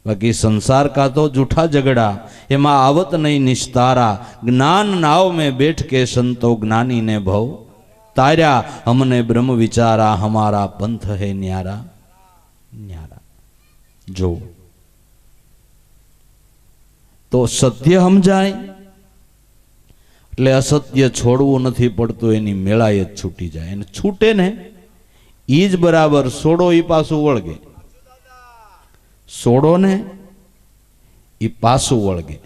बाकी संसार का तो झूठा झगड़ा, एमा आवत नहीं निस्तारा। ज्ञान नाव में बैठ के संतो ज्ञानी ने भव तार्या, हमने ब्रह्म विचारा, हमारा पंथ है न्यारा न्यारा। जो तो सत्य समझाय એટલે અસત્ય છોડવું નથી પડતું, એની મેળાએ જ છૂટી જાય. અને છૂટે ને ઈ જ બરાબર, સોડો ઈ પાછું વળગે, સોડો ને ઈ પાછું વળગે.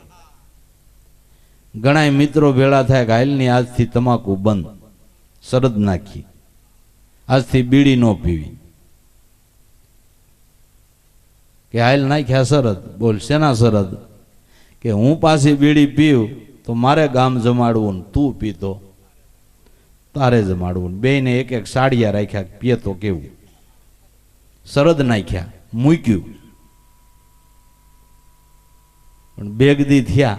ઘણા મિત્રો ભેળા થાય કે હાલની આજથી તમાકુ બંધ, શરદ નાખી, આજથી બીડી નો પીવી. કે હાલ નાખ્યા શરદ, બોલ શેના શરદ? કે હું પાછી બીડી પીવું તો મારે ગામ જમાડવું ને તું પીતો તારે જમાડવું. બેને એક એક સાડિયા રાખ્યા, પીએ તો કેવું? શરદ નાખ્યા, મૂક્યું. પણ બેગદી થયા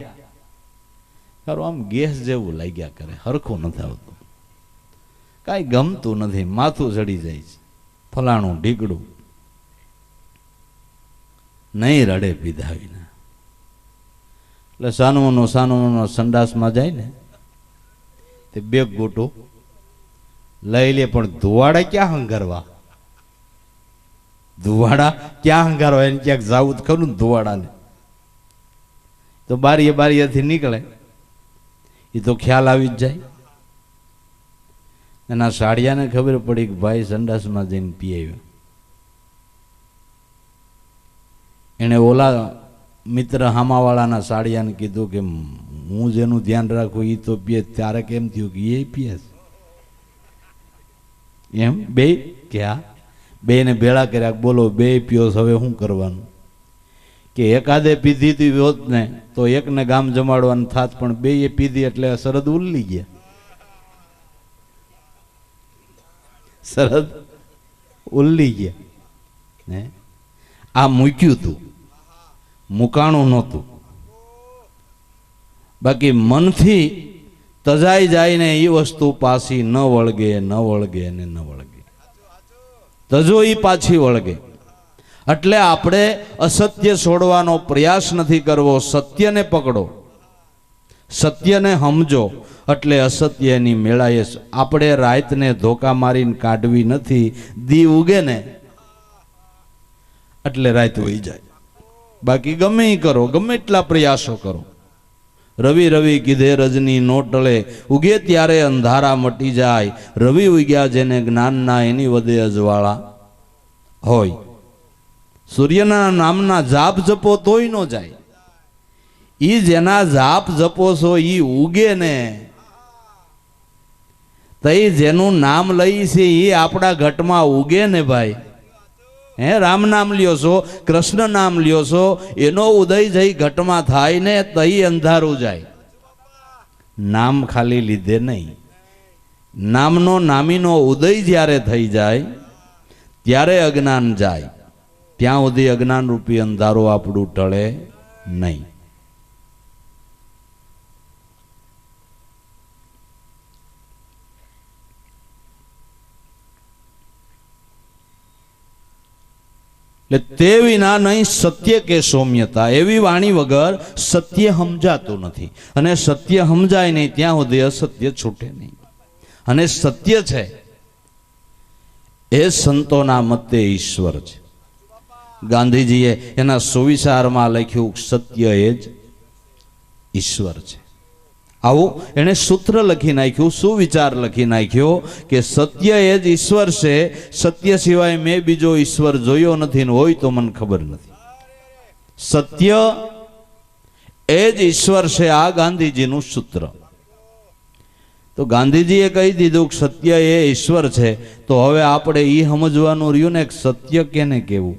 તારું આમ ગેસ જેવું લાગ્યા કરે, હરખું નથી આવતું, કાંઈ ગમતું નથી, માથું ચડી જાય છે, ફલાણું ઢીકડું. નહીં રડે પીધા વિના. એટલે સાનવાનો સંડાસમાં જાય ને તે બે ગોટો લઈ લે, પણ ધુવાડા ક્યાં હંગારવા? ધુવાડા ક્યાં હંગારવા? એને ક્યાંક જાવું જ ખરું ને ધુવાડાને. તો બારીએ બારીએથી નીકળે એ તો ખ્યાલ આવી જ જાય. એના સાડિયાને ખબર પડી કે ભાઈ સંડાસમાં જઈને પી આવ્યો. એને ઓલા મિત્ર હામાવાળાના સાડિયાને કીધું કે હું જેનું ધ્યાન રાખું એ તો પીએ. ત્યારે કેમ થયું કે એ પીએ એમ? બે ક્યાં બે ને ભેળા કર્યા, બોલો બે પીઓ, હવે શું કરવાનું? કે એકાદે પીધી હતી હોત ને તો એકને ગામ જમાડવાનું થાત, પણ બે એ પીધી એટલે શરદ ઉલ્લી ગયા. શરદ ઉલ્લી ગયા ને આ મૂક્યું તું, મુકાણું નહોતું. બાકી મનથી તજાઈ જાય ને એ વસ્તુ પાછી ન વળગે, ન વળગે ને ન વળગે. તજો એ પાછી વળગે. એટલે આપણે અસત્ય છોડવાનો પ્રયાસ નથી કરવો, સત્યને પકડો, સત્યને સમજો. એટલે અસત્યની મેળાએ આપણે રાતને ધોકા મારીને કાઢવી નથી. દી ઉગે ને એટલે રાત વહી જાય. બાકી ગમે કરો, ગમે એટલા પ્રયાસો કરો. રવિ રવિ કીધે રજની નો ટળે, ઉગે ત્યારે અંધારા મટી જાય. રવિ ઉગ્યા જેને જ્ઞાનના એની વધે અજવાળા હોય. સૂર્યના નામના જાપ જપો તોય નો જાય. ઈ જેના જાપ જપો છો ઈ ઉગે ને, તઈ જેનું નામ લઈ છે એ આપણા ઘટમાં ઉગે ને ભાઈ. હે, રામ નામ લ્યો છો, કૃષ્ણ નામ લ્યો છો, એનો ઉદય જઈ ઘટમાં થાય ને તઈ અંધારું જાય. નામ ખાલી લીધે નહીં, નામનો નામીનો ઉદય જ્યારે થઈ જાય ત્યારે અજ્ઞાન જાય. ત્યાં સુધી અજ્ઞાન રૂપી અંધારો આપણું ટળે નહીં. એટલે તે વિના નહીં સત્ય કે સૌમ્યતા. એવી વાણી વગર સત્ય સમજાતું નથી, અને સત્ય સમજાય નહીં ત્યાં સુધી અસત્ય છૂટે નહીં. અને સત્ય છે એ સંતોના મતે ઈશ્વર છે. ગાંધીજીએ એના સુવિચારમાં લખ્યું સત્ય એ જ ઈશ્વર છે. આવું એને સૂત્ર લખી નાખ્યું, સુવિચાર લખી નાખ્યો કે સત્ય એ જ ઈશ્વર છે. સત્ય સિવાય મેં બીજો ઈશ્વર જોયો નથી ને હોય તો મને ખબર નથી. સત્ય એ જ ઈશ્વર છે, આ ગાંધીજીનું સૂત્ર. તો ગાંધીજીએ કહી દીધું કે સત્ય એ ઈશ્વર છે, તો હવે આપણે એ સમજવાનું રહ્યું ને કે સત્ય કેને કેવું.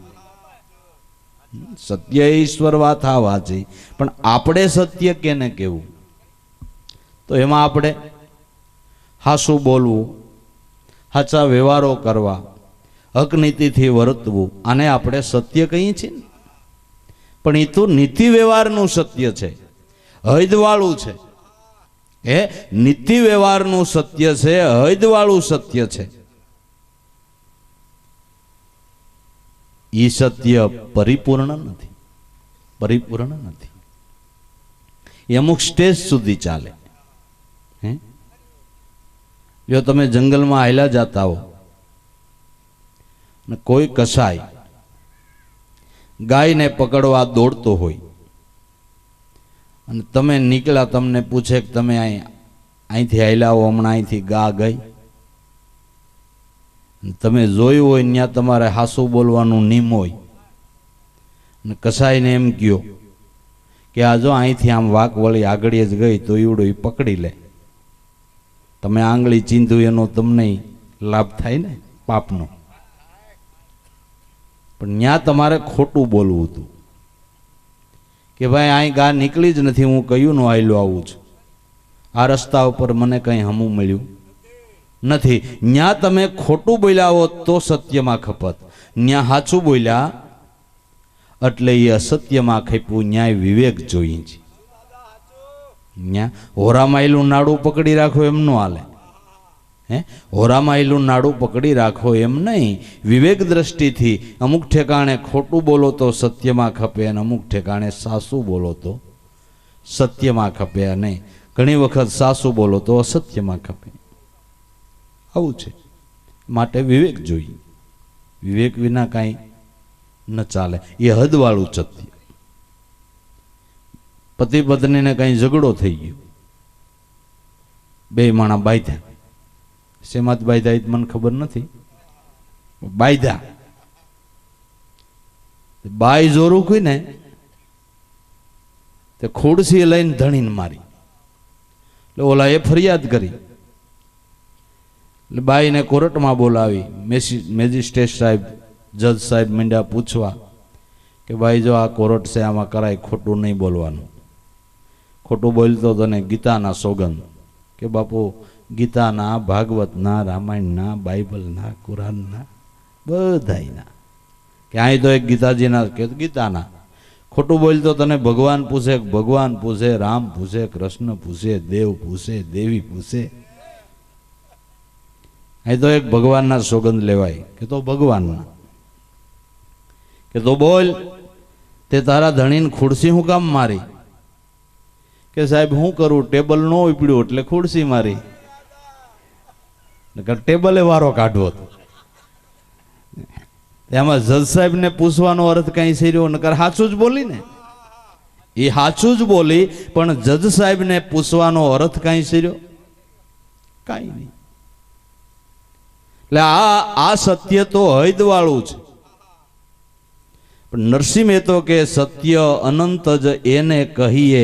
સત્ય એ ઈશ્વર વાત આ વાંચી, પણ આપણે સત્ય કેને કેવું? તો એમાં આપણે હાસું બોલવું, સાચા વ્યવહારો કરવા, હકનીતિથી વર્તવું, આને આપણે સત્ય કહીએ છીએ ને. પણ એ તો નીતિ વ્યવહારનું સત્ય છે, હૈદવાળું છે. નીતિ વ્યવહારનું સત્ય છે, હૈદવાળું સત્ય છે. એ સત્ય પરિપૂર્ણ નથી, પરિપૂર્ણ નથી. એ અમુક સ્ટેજ સુધી ચાલે. જો તમે જંગલમાં હાલ્યા જતા હો ને કોઈ કસાય ગાયને પકડવા દોડતો હોય અને તમે નીકળ્યા, તમને પૂછે કે તમે અહીંથી હાલ્યા હો, હમણાં અહીંથી ગા ગઈ, તમે જોયું હોય ત્યાં તમારે હાસું બોલવાનું નિયમ હોય ને કસાઈને એમ કયો કે આ જો અહીંથી આમ વાક વળી આગળ જ ગઈ તો ઈવડો એ પકડી લે, તમે આંગળી ચીંધું એનો તમને લાભ થાય ને પાપનો. પણ ત્યાં તમારે ખોટું બોલવું હતું કે ભાઈ અહીં ગા નીકળી જ નથી, હું કયું નો આયલો આવું છું, આ રસ્તા ઉપર મને કંઈ હમું મળ્યું નથી. ત્યાં તમે ખોટું બોલ્યા હો તો સત્યમાં ખપત, ત્યાં સાચું બોલ્યા એટલે એ અસત્યમાં ખપ્યું. ન્યાય વિવેક જોઈએ છે. ત્યાં હોરામાયલું નાડું પકડી રાખો એમ ન હાલે. હોરામાયલું નાડું પકડી રાખો એમ નહીં. વિવેક દ્રષ્ટિથી અમુક ઠેકાણે ખોટું બોલો તો સત્યમાં ખપે, અને અમુક ઠેકાણે સાસું બોલો તો સત્યમાં ખપે, અને ઘણી વખત સાસું બોલો તો અસત્યમાં ખપે. આવું છે. માટે વિવેક જોઈએ. વિવેક વિના કાંઈ ન ચાલે. એ હદવાળું સત્ય. પતિ પત્નીને કઈ ઝઘડો થઈ ગયો, બે માણા બાંધ્યા, શેમાં બાંધ્યા મને ખબર નથી, બાંધ્યા. બાઈ જોરું કોઈ ને તે ખોડસી લઈને ધણીને મારી. એટલે ઓલા એ ફરિયાદ કરી. એટલે બાઈને કોર્ટમાં બોલાવી. મેજિસ્ટ્રેટ સાહેબ, જજ સાહેબ મીંડા પૂછવા કે ભાઈ જો આ કોર્ટ છે, આમાં કરાય, ખોટું નહીં બોલવાનું. ખોટું બોલતો તને ગીતાના સોગંદ કે બાપુ ગીતાના, ભાગવતના, રામાયણના, બાઇબલના, કુરાનના, બધાયના, કે અહીં તો એક ગીતાજીના કે ગીતાના. ખોટું બોલતો તને ભગવાન પૂછે, ભગવાન પૂછે, રામ પૂછે, કૃષ્ણ પૂછે, દેવ પૂછે, દેવી પૂછે. અહીં તો એક ભગવાનના સોગંદ લેવાય કે તો ભગવાનના. કે તો બોલ, તે તારા ધણીને ખુરશી હું કામ મારી? કે સાહેબ હું કરું, ટેબલ ન ઉપડ્યું એટલે ખુરશી મારી. ટેબલે વારો કાઢવો હતો. એમાં જજ સાહેબ ને પૂછવાનો અર્થ કઈ સર્યો નકર સાચું જ બોલી ને. એ સાચું જ બોલી, પણ જજ સાહેબ ને પૂછવાનો અર્થ કઈ સર્યો? કઈ નહીં. એટલે આ સત્ય તો હૈદવાળું છે. પણ નરસિંહ મહેતો કે સત્ય અનંત જ એને કહીએ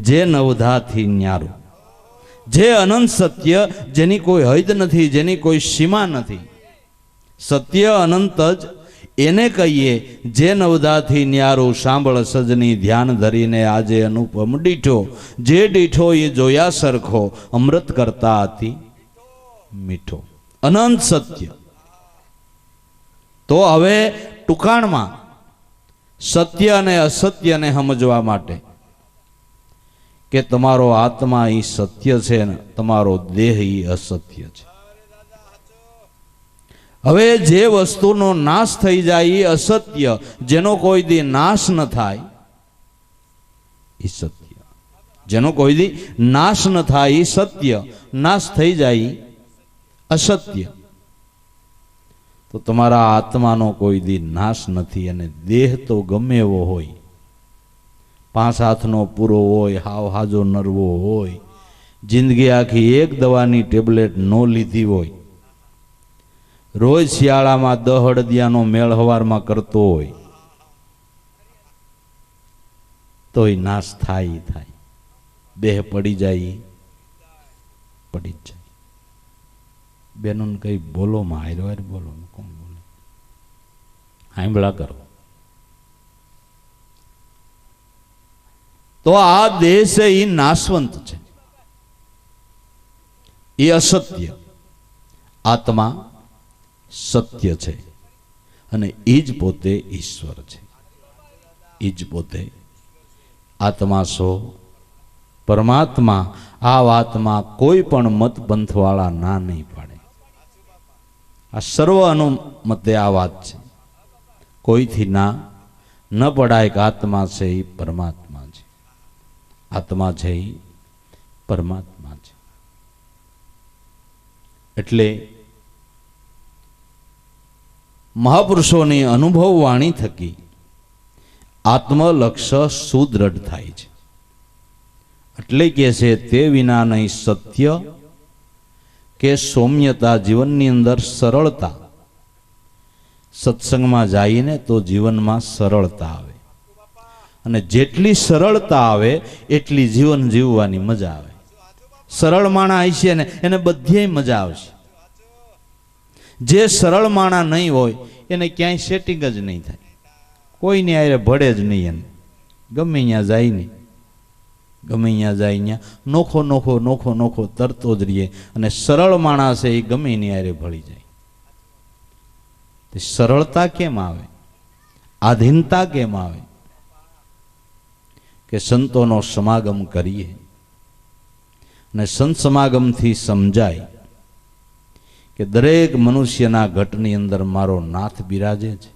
જે નવધાથી ન્યારું. જે અનંત સત્ય, જેની કોઈ હૈદ નથી, જેની કોઈ સીમા નથી, સત્ય અનંત જ એને કહીએ જે નવધાથી ન્યારું. સાંભળ સજની ધ્યાન ધરીને આજે અનુપમ ડીઠો, જે ડીઠો એ જોયા સરખો, અમૃત કરતા અતિ મીઠો. અનંત સત્ય. તો હવે ટૂંકાણમાં સત્ય અને અસત્યને સમજવા માટે કે તમારો આત્મા એ સત્ય છે ને તમારો દેહ એ અસત્ય છે. હવે જે વસ્તુનો નાશ થઈ જાય એ અસત્ય, જેનો કોઈ દી નાશ ન થાય એ સત્ય. જેનો કોઈ દી નાશ ન થાય એ સત્ય, નાશ થઈ જાય અસત્ય. તો તમારા આત્માનો કોઈ દી નાશ નથી. અને દેહ તો ગમે એવો હોય, 5 હાથનો પૂરો હોય, હાવ હાજો નરવો હોય, જિંદગી આખી એક દવાની ટેબ્લેટ ન લીધી હોય, રોજ શિયાળામાં 10 અડદિયાનો મેળ હવારમાં કરતો હોય, તોય નાશ થાય થાય. દેહ પડી જાય, પડી જ જાય. બેનો કઈ બોલો માં હાર બોલો, કોણ બોલે? સાંભળા કરો. તો આ દેહ છે એ નાશવંત છે. એ અસત્ય, આત્મા સત્ય છે અને એ જ પોતે ઈશ્વર છે. એ જ પોતે આત્મા સો પરમાત્મા. આ વાતમાં કોઈ પણ મત પંથવાળા ના નહીં પાડે. આ સર્વ અનુમતે આ વાત છે, કોઈથી ના ન પડાય કે આત્મા છે એ પરમાત્મા છે, આત્મા છે એ પરમાત્મા છે. એટલે મહાપુરુષોની અનુભવ વાણી થકી આત્મલક્ષ્ય સુદ્રઢ થાય છે. એટલે કે છે તે વિના નહીં સત્ય કે સૌમ્યતા, જીવનની અંદર સરળતા. સત્સંગમાં જઈને તો જીવનમાં સરળતા આવે, અને જેટલી સરળતા આવે એટલી જીવન જીવવાની મજા આવે. સરળ માણા હશે ને એને બધે મજા આવશે. જે સરળ માણા નહીં હોય એને ક્યાંય સેટિંગ જ નહીં થાય, કોઈને આરે ભળે જ નહીં. એને ગમે ત્યાં જાય નહીં, ગમે ત્યાં જાય ત્યાં નોખો નોખો નોખો નોખો તરતો જ રહીએ. અને સરળ માણસ છે એ ગમે એની આરે ભળી જાય. સરળતા કેમ આવે, આધીનતા કેમ આવે? કે સંતોનો સમાગમ કરીએ અને સંત સમાગમથી સમજાય કે દરેક મનુષ્યના ઘટની અંદર મારો નાથ બિરાજે છે.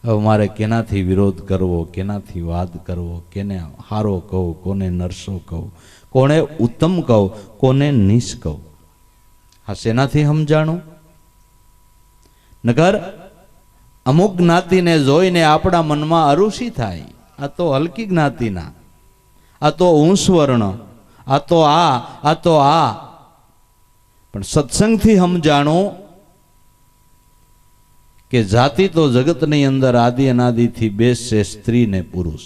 હવે મારે કેનાથી વિરોધ કરવો, કેનાથી વાદ કરવો, કેને હારો કહું, કોને નરસો કહું, કોને ઉત્તમ કહું, કોને નીચ કહું? આ શેનાથી સમજાણું? નગર અમુક જ્ઞાતિને જોઈને આપણા મનમાં અરુષિ થાય. આ તો હલકી જ્ઞાતિના, આ તો ઊંચ વર્ણ, આ તો આ તો આ. પણ સત્સંગથી સમજાણું કે જાતિ તો જગતની અંદર આદિ અનાદિથી બે છે, સ્ત્રી ને પુરુષ.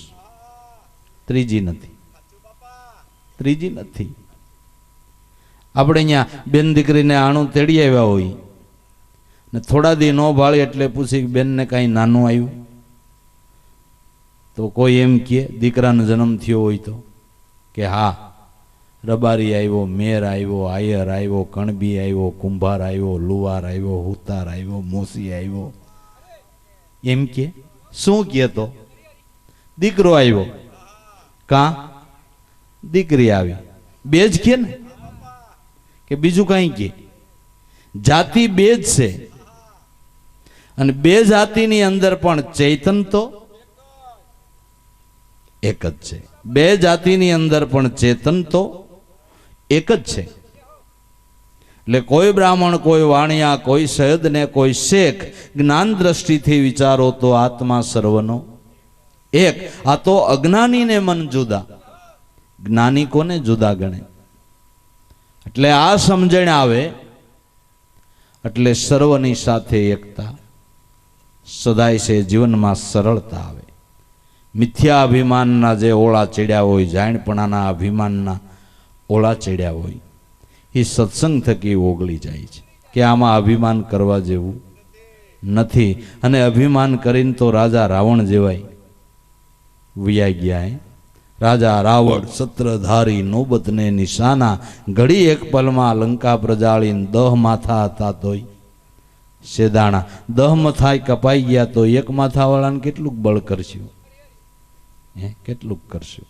ત્રીજી નથી, ત્રીજી નથી. આપણે અહીંયા બેન દીકરીને આણું તેડી આવ્યા હોય ને થોડા દી નો ભાળી એટલે પૂછી કે બેનને કાંઈ નાનું આવ્યું? તો કોઈ એમ કહે, દીકરાનો જન્મ થયો હોય તો કે હા રબારી આવ્યો, મેર આવ્યો, આયર આવ્યો, કણબી આવ્યો, કુંભાર આવ્યો, લુવાર આવ્યો, હુતાર આવ્યો, મોસી આવ્યો. એમ કે શું કહે? તો દીકરો આવ્યો, કા દીકરી આવી. બે જ કે ને, કે બીજું કઈ કે? જાતિ બે જ છે, અને બે જાતિની અંદર પણ ચૈતન તો એક જ છે. બે જાતિની અંદર પણ ચેતન તો એક જ છે. એટલે કોઈ બ્રાહ્મણ, કોઈ વાણિયા, કોઈ સૈયદ ને કોઈ શેખ, જ્ઞાન દ્રષ્ટિથી વિચારો તો આત્મા સર્વનો એક. આ તો અજ્ઞાનીને મન જુદા, જ્ઞાની કોને જુદા ગણે? એટલે આ સમજણ આવે એટલે સર્વની સાથે એકતા સદાય છે, જીવનમાં સરળતા આવે. મિથ્યા અભિમાનના જે ઓળા ચડ્યા હોય, જાણપણાના અભિમાનના ઓળા ચડ્યા હોય, એ સત્સંગ થકી ઓગળી જાય છે કે આમાં અભિમાન કરવા જેવું નથી. અને અભિમાન કરીને તો રાજા રાવણ જેવાય વિયા ગયા. રાજા રાવણ સત્રધારી, નોબતને નિશાના, ઘડી એક પલમાં લંકા પ્રજાળીને 10 માથા હતા તોય સેદાણા. 10 મથાય કપાઈ ગયા તો એક માથાવાળાને કેટલું બળ કરશું? કેટલું કરશું?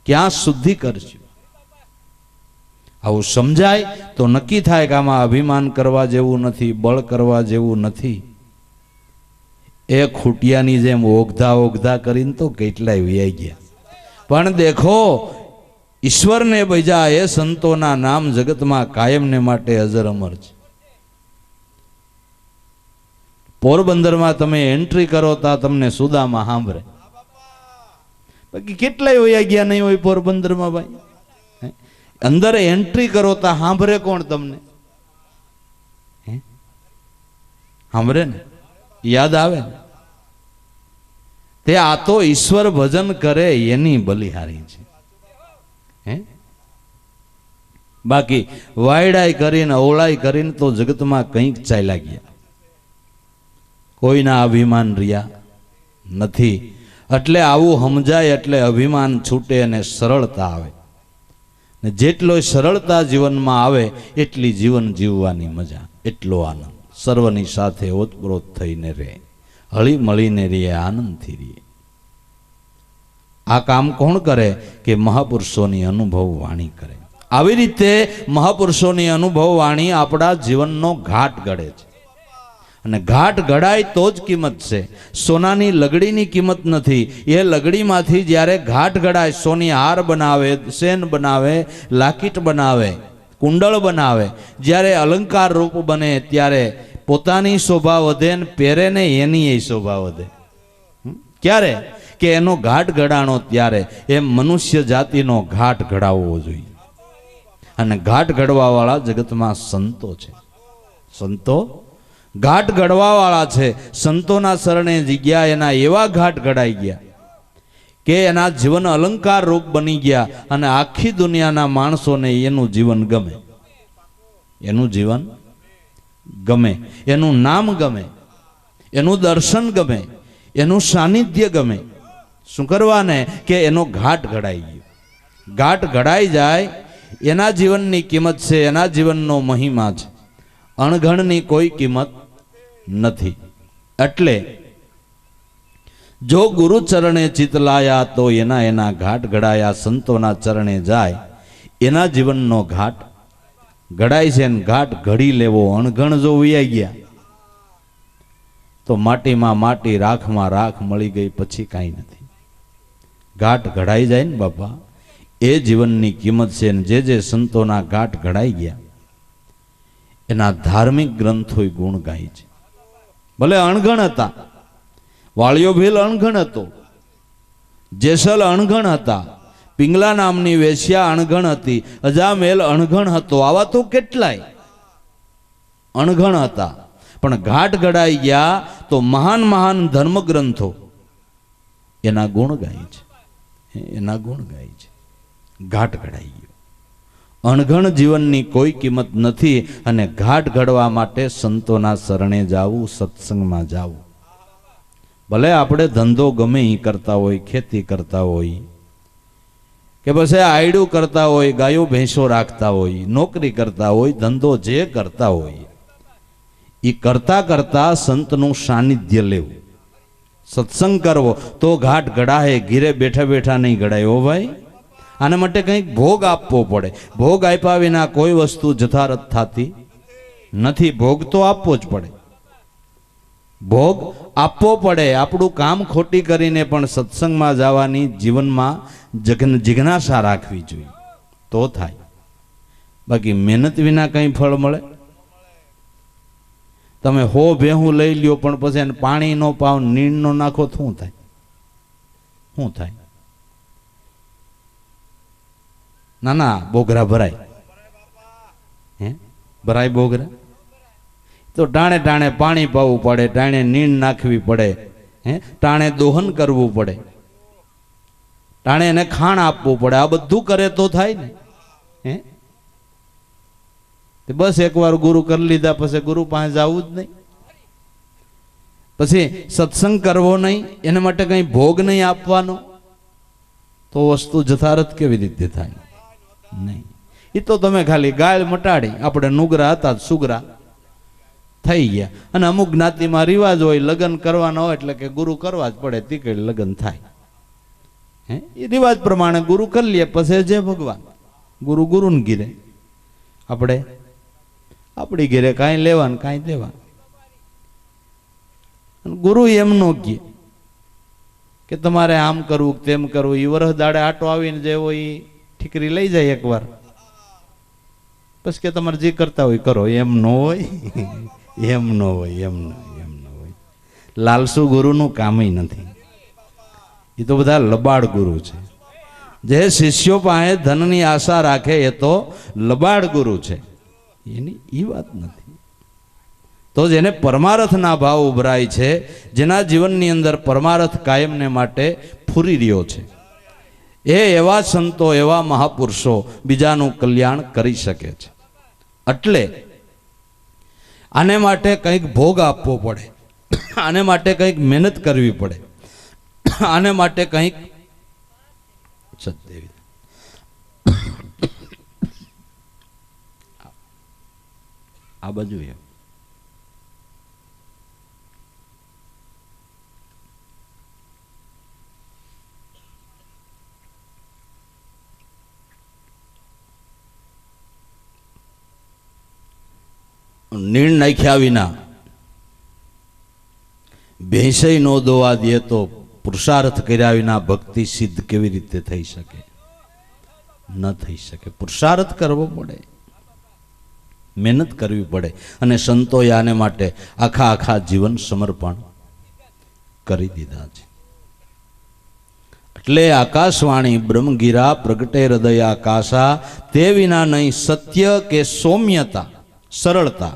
ક્યાં શુદ્ધિ કરશું? આવું સમજાય તો નક્કી થાય કે આમાં અભિમાન કરવા જેવું નથી, બળ કરવા જેવું નથી. એ ખૂટિયાની જેમ ઓગધા ઓગધા કરીને તો કેટલાય વ્યાઈ ગયા. પણ દેખો ઈશ્વરને બજા એ સંતોના નામ જગતમાં કાયમને માટે અજર અમર છે. પોરબંદરમાં તમે એન્ટ્રી કરો તા તમને સુદામાં સાંભળે, બાકી કેટલાય વયા ગયા નહીં હોય પોરબંદરમાં ભાઈ. અંદર એન્ટ્રી કરો તા સાંભળે કોણ તમને? સાંભળે ને, યાદ આવે ને. તે આ તો ઈશ્વર ભજન કરે એની બલિહારી છે. બાકી વાયડાઈ કરીને ઓળાઈ કરીને તો જગતમાં કંઈક ચાલ્યા ગયા, કોઈના અભિમાન રહ્યા નથી. એટલે આવું સમજાય એટલે અભિમાન છૂટે અને સરળતા આવે. ને જેટલો સરળતા જીવનમાં આવે એટલી જીવન જીવવાની મજા, એટલો આનંદ. સર્વની સાથે ઓતપ્રોત થઈને રહે, હળી મળીને રહે, આનંદથી રહે. આ કામ કોણ કરે? કે મહાપુરુષોની અનુભવ વાણી કરે. આવી રીતે મહાપુરુષોની અનુભવ વાણી આપણા જીવનનો ઘાટ ઘડે છે. અને ઘાટ ઘડાય તો જ કિંમત છે. સોનાની લગડીની કિંમત નથી. એ લગડીમાંથી જ્યારે ઘાટ ઘડાય, સોની હાર બનાવે, સેન બનાવે, લાકીટ બનાવે, કુંડળ બનાવે, જ્યારે અલંકાર રૂપ બને ત્યારે પોતાની શોભા વધે ને પહેરે ને એની એ શોભા વધે. ક્યારે? કે એનો ઘાટ ઘડાણો ત્યારે. એમ મનુષ્ય જાતિનો ઘાટ ઘડાવવો જોઈએ. અને ઘાટ ઘડવા વાળા જગતમાં સંતો છે. સંતો ઘાટ ઘડવા વાળા છે. સંતોના શરણે જગ્યા એના એવા ઘાટ ઘડાઈ ગયા કે એના જીવન અલંકાર રૂપ બની ગયા. અને આખી દુનિયાના માણસોને એનું જીવન ગમે, એનું જીવન ગમે, એનું નામ ગમે, એનું દર્શન ગમે, એનું સાનિધ્ય ગમે. શું કરવાને? કે એનો ઘાટ ઘડાઈ ગયો. ઘાટ ઘડાઈ જાય એના જીવનની કિંમત છે, એના જીવનનો મહિમા છે. અણઘણની કોઈ કિંમત નથી. એટલે જો ગુરુ ચરણે ચિત લાયા તો એના ઘાટ ઘડાયા. સંતોના ચરણે જાય એના જીવનનો ઘાટ ઘડાય છે. ને ઘાટ ઘડી લેવો. અણઘણ જો વૈયા ગયા તો માટીમાં માટી, રાખમાં રાખ મળી ગઈ, પછી કાંઈ નથી. ઘાટ ઘડાઈ જાય ને બાપા, એ જીવનની કિંમત છે. જે જે સંતોના ઘાટ ઘડાઈ ગયા એના ધાર્મિક ગ્રંથો ગુણ ગાય છે. ભલે અણઘણ હતા, વાળિયો ભીલ અણઘણ હતો, જેસલ અણઘણ હતા, પિંગલા નામની વેશ્યા અણઘણ હતી, અજામેલ અણઘણ હતો. આવા તો કેટલાય અણઘણ હતા. પણ ઘાટ ઘડાઈ ગયા તો મહાન મહાન ધર્મ ગ્રંથો એના ગુણ ગાય છે, એના ગુણ ગાય છે. ઘાટ ઘડાઈ ગયો. અણઘણ જીવનની કોઈ કિંમત નથી. અને ઘાટ ઘડવા માટે સંતોના શરણે જાવું, સત્સંગમાં જાવું. ભલે આપણે ધંધો ગમે એ કરતા હોય, ખેતી કરતા હોય, કે પછી આયડું કરતા હોય, ગાયો ભેંસો રાખતા હોય, નોકરી કરતા હોય, ધંધો જે કરતા હોય, એ કરતા કરતા સંતનું સાનિધ્ય લેવું, સત્સંગ કરવો તો ઘાટ ઘડાય. ઘીરે બેઠા બેઠા નહીં ઘડાય હો ભાઈ. આના માટે કંઈક ભોગ આપવો પડે. ભોગ આપ્યા વિના કોઈ વસ્તુ જથારત થતી નથી. ભોગ તો આપવો જ પડે, ભોગ આપવો પડે. આપણું કામ ખોટી કરીને પણ સત્સંગમાં જવાની જીવનમાં જિજ્ઞાસા રાખવી જોઈએ તો થાય. બાકી મહેનત વિના કંઈ ફળ મળે? તમે હો ભેહું લઈ લ્યો પણ પછી એને પાણી નો પાવ, નીણ નો નાખો, શું થાય? શું થાય? ના ના, બોગરા ભરાય. હે ભરાય બોગરા? તો ટાણે ટાણે પાણી પાવું પડે, ટાણે નીણ નાખવી પડે, હે ટાણે દોહન કરવું પડે, ટાણે એને ખાણ આપવું પડે. આ બધું કરે તો થાય ને. હે બસ એકવાર ગુરુ કરી લીધા પછી ગુરુ પાસે જવું જ નહીં, પછી સત્સંગ કરવો નહીં, એના માટે કંઈ ભોગ નહીં આપવાનો, તો વસ્તુ જથારત કેવી રીતે થાય? નહીં. એ તો તમે ખાલી ગાળ મટાડી. આપણે નુગરા હતા, સુગરા થઈ ગયા. અને અમુક જ્ઞાતિમાં રિવાજ હોય, લગ્ન કરવાના હોય એટલે કે ગુરુ કરવા જ પડે, તીકડે લગ્ન થાય. હે એ રિવાજ પ્રમાણે ગુરુ કરી લે, પછી જે ભગવાન. ગુરુ ગુરુને ગીરે, આપણે આપણી ઘેરે કાંઈ લેવાનું કાંઈ દેવાનું. ગુરુ એમ નો કહે કે તમારે આમ કરવું તેમ કરવું. એ વરસ દાડે આટો આવીને જેવો એ ઠીકરી લઈ જાય એકવાર, પછી કે તમારે જે કરતા હોય કરો. એમ ન હોય, એમ ન હોય, એમ ન હોય. લાલસુ ગુરુનું કામ નથી. એ તો બધા લબાડ ગુરુ છે. જે શિષ્યો પાસે ધનની આશા રાખે એ તો લબાડ ગુરુ છે. એની એ વાત નથી. તો જેને પરમાર્થના ભાવ ઉભરાય છે, જેના જીવનની અંદર પરમાર્થ કાયમને માટે ફૂરી રહ્યો છે, એ એવા સંતો, એવા મહાપુરુષો બીજાનું કલ્યાણ કરી શકે છે. એટલે આને માટે કંઈક ભોગ આપવો પડે, આને માટે કંઈક મહેનત કરવી પડે, આને માટે કંઈક સત્દેવી આ બાજુ એમ નીણ નાખ્યા વિના ભેંસય નો દોવા દે તો પુરુષાર્થ કર્યા વિના ભક્તિ સિદ્ધ કેવી રીતે થઈ શકે? ન થઈ શકે. પુરુષાર્થ કરવો પડે, મહેનત કરવી પડે. અને સંતોએ આને માટે આખા જીવન સમર્પણ કરી દીધા છે. એટલે આકાશવાણી બ્રહ્મગીરા પ્રગટે હૃદય આકાશા, તે વિના નહીં સત્ય કે સૌમ્યતા સરળતા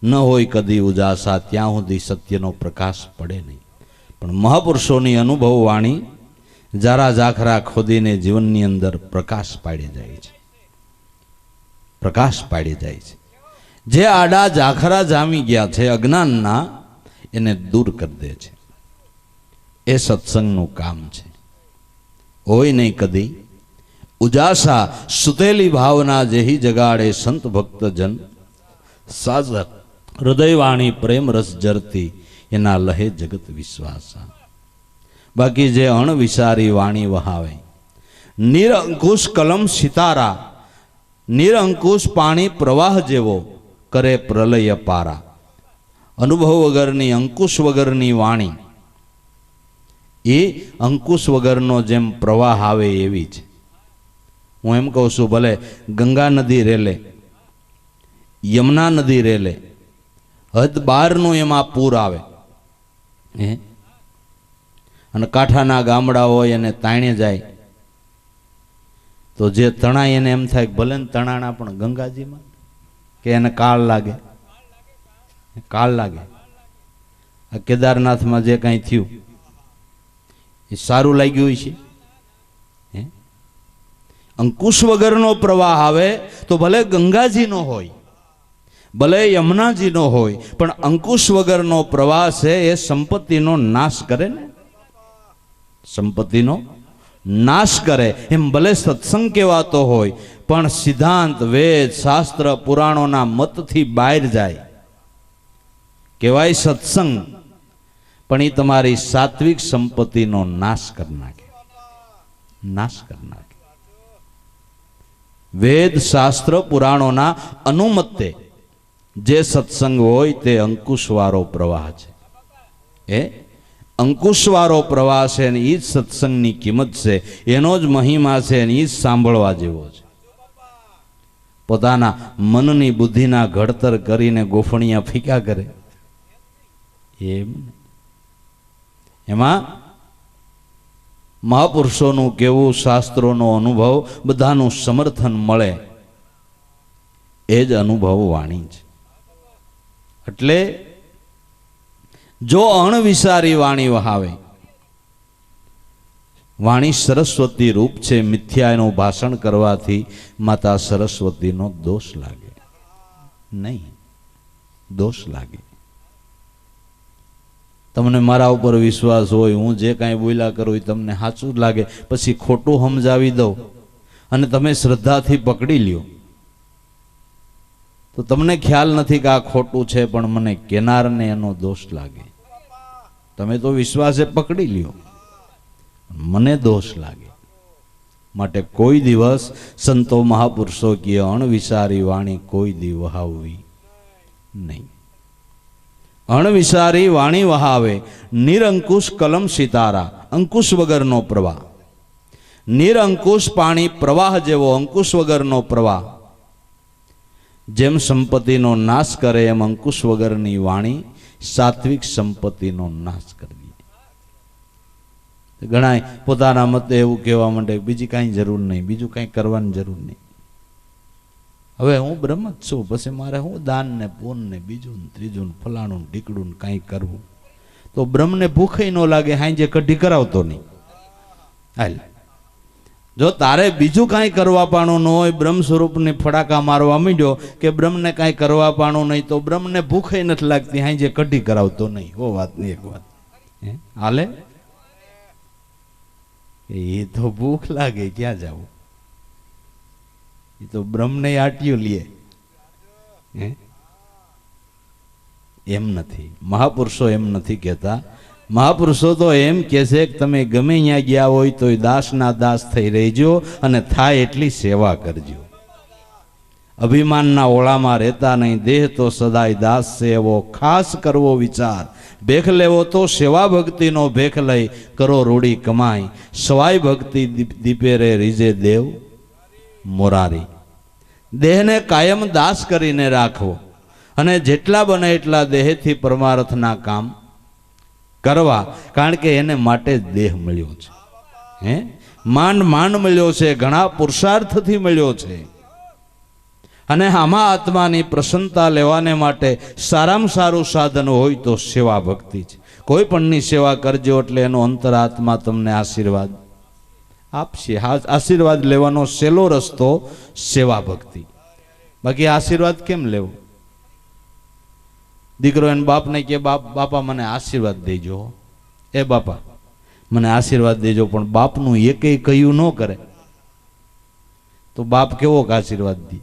ન હોય કદી ઉજાસા, ત્યાં સુધી સત્યનો પ્રકાશ પડે નહીં. પણ મહાપુરુષોની અનુભવ વાણી જારા જાખરા ખોદીને જીવનની અંદર પ્રકાશ પાડી જાય છે, પ્રકાશ પાડી જાય છે. જે આડા જાખરા જામી ગયા છે અજ્ઞાનના, એને દૂર કરી દે છે. એ સત્સંગનું કામ છે. હોય નહીં કદી ઉજાસા, સુતેલી ભાવના જેહી જગાડે સંત ભક્ત જન સાજક, હૃદયવાણી પ્રેમ રસ જરતી, એના લહે જગત વિશ્વાસા. બાકી જે અણવિચારી વાણી વહાવે, નિરંકુશ કલમ સિતારા, નિરંકુશ પાણી પ્રવાહ જેવો કરે પ્રલય પારા. અનુભવ વગરની અંકુશ વગરની વાણી એ અંકુશ વગરનો જેમ પ્રવાહ આવે એવી છે. હું એમ કહું છું, ભલે ગંગા નદી રેલે, યમુના નદી રેલે, હદ બારનું એમાં પૂર આવે અને કાંઠાના ગામડા હોય અને તાણે જાય તો જે તણાય એને એમ થાય કે ભલે ને તણાણા પણ ગંગાજીમાં, કે એને કાળ લાગે, કાળ લાગે. આ કેદારનાથમાં જે કાંઈ થયું એ સારું લાગ્યું છે. અંકુશ વગરનો પ્રવાહ આવે તો ભલે ગંગાજીનો હોય, ભલે યમુનાજીનો હોય, પણ અંકુશ વગરનો પ્રવાહ છે એ સંપત્તિનો નાશ કરે ને, સંપત્તિનો નાશ કરે. એમ ભલે સત્સંગ કહેવાતો હોય પણ સિદ્ધાંત વેદ શાસ્ત્ર પુરાણોના મતથી બહાર જાય, કહેવાય સત્સંગ, પણ એ તમારી સાત્વિક સંપત્તિનો નાશ કરી નાખે, નાશ કરી નાખે. વેદ શાસ્ત્ર પુરાણોના અનુમતે જે સત્સંગ હોય તે અંકુશવાળો પ્રવાહ છે. એ અંકુશવાળો પ્રવાહ છે અને એ જ સત્સંગની કિંમત છે, એનો જ મહિમા છે અને એ જ સાંભળવા જેવો છે. પોતાના મનની બુદ્ધિના ઘડતર કરીને ગોફણિયા ફીકા કરે એમ. એમાં મહાપુરુષોનું કેવું, શાસ્ત્રોનો અનુભવ, બધાનું સમર્થન મળે, એ જ અનુભવ વાણી છે. એટલે જો અણવિચારી વાણી વહાવે, વાણી સરસ્વતી રૂપ છે, મિથ્યાનું ભાષણ કરવાથી માતા સરસ્વતીનો દોષ લાગે નહીં, દોષ લાગે. તમને મારા ઉપર વિશ્વાસ હોય, હું જે કાંઈ બોલ્યા કરું એ તમને સાચું જ લાગે, પછી ખોટું સમજાવી દઉં અને તમે શ્રદ્ધાથી પકડી લ્યો તો તમને ખ્યાલ નથી કે આ ખોટું છે, પણ મને કેનારને એનો દોષ લાગે. તમે તો વિશ્વાસે પકડી લ્યો, મને દોષ લાગે. માટે કોઈ દિવસ સંતો મહાપુરુષો કહે અણવિચારી વાણી કોઈ દી વહાવવી નહીં. અણવિચારી વાણી વહાવે, નિરંકુશ કલમ સિતારા, અંકુશ વગરનો પ્રવાહ, નિરંકુશ પાણી પ્રવાહ જેવો અંકુશ વગરનો પ્રવાહ. જેમ સંપત્તિનો નાશ કરે એમ અંકુશ વગરની વાણી સાત્વિક સંપત્તિનો નાશ કરી દે. ઘણા પોતાના મતે એવું કહેવા માંડે બીજી કાંઈ જરૂર નહીં, બીજું કાંઈ કરવાની જરૂર નહીં. હવે હું બ્રહ્મ જ છું, પછી મારે હું દાન ને પૂન ને બીજું ને ત્રીજું ને ફલાણું ને ઢીકડું ને કાંઈ કરવું? તો બ્રહ્મને ભૂખે ન લાગે, હાંજે કઢી કરાવતો નહીં. હાલ, જો તારે બીજું કાંઈ કરવા પાણું ન હોય, બ્રહ્મ સ્વરૂપને ફડાકા મારવા માંડ્યો કે બ્રહ્મને કાંઈ કરવા પાણું નહીં, તો બ્રહ્મને ભૂખે નથી લાગતી, હાંજે કઢી કરાવતો નહીં. ઓ વાત નહીં, એક વાત હાલે. એ તો ભૂખ લાગે, ક્યાં જવું? એ તો બ્રહ્મને આટ્યું લે. એમ નથી. મહાપુરુષો એમ નથી કહેતા. મહાપુરુષો તો એમ કહે છે કે તમે ગમે ત્યાં ગયા હોય તો દાસના દાસ થઈ રહેજો અને થાય એટલી સેવા કરજો. અભિમાનના ઓળામાં રહેતા નહીં. દેહ તો સદાય દાસ છે એવો ખાસ કરવો વિચાર. ભેખ લેવો તો સેવા ભક્તિનો ભેખ લઈ કરો રૂડી કમાઈ. સવાય ભક્તિ દીપે રે રીજે દેવ મોરારી. દેહને કાયમ દાસ કરીને રાખવો અને જેટલા બને એટલા દેહથી પરમાર્થના કામ કરવા. કારણ કે એને માટે જ દેહ મળ્યો છે. માંડ માંડ મળ્યો છે, ઘણા પુરુષાર્થથી મળ્યો છે. અને આમાં આત્માની પ્રસન્નતા લેવાને માટે સારામાં સારું સાધન હોય તો સેવા ભક્તિ છે. કોઈ પણની સેવા કરજો એટલે એનો અંતરાત્મા તમને આશીર્વાદ આપશે. આશીર્વાદ લેવાનો સહેલો રસ્તો સેવા ભક્તિ. બાકી આશીર્વાદ કેમ લેવો? દીકરો એને બાપને કે બાપા મને આશીર્વાદ દેજો, એ બાપા મને આશીર્વાદ દેજો, પણ બાપનું એકેય કહ્યું ન કરે તો બાપ કેવો આશીર્વાદ દે?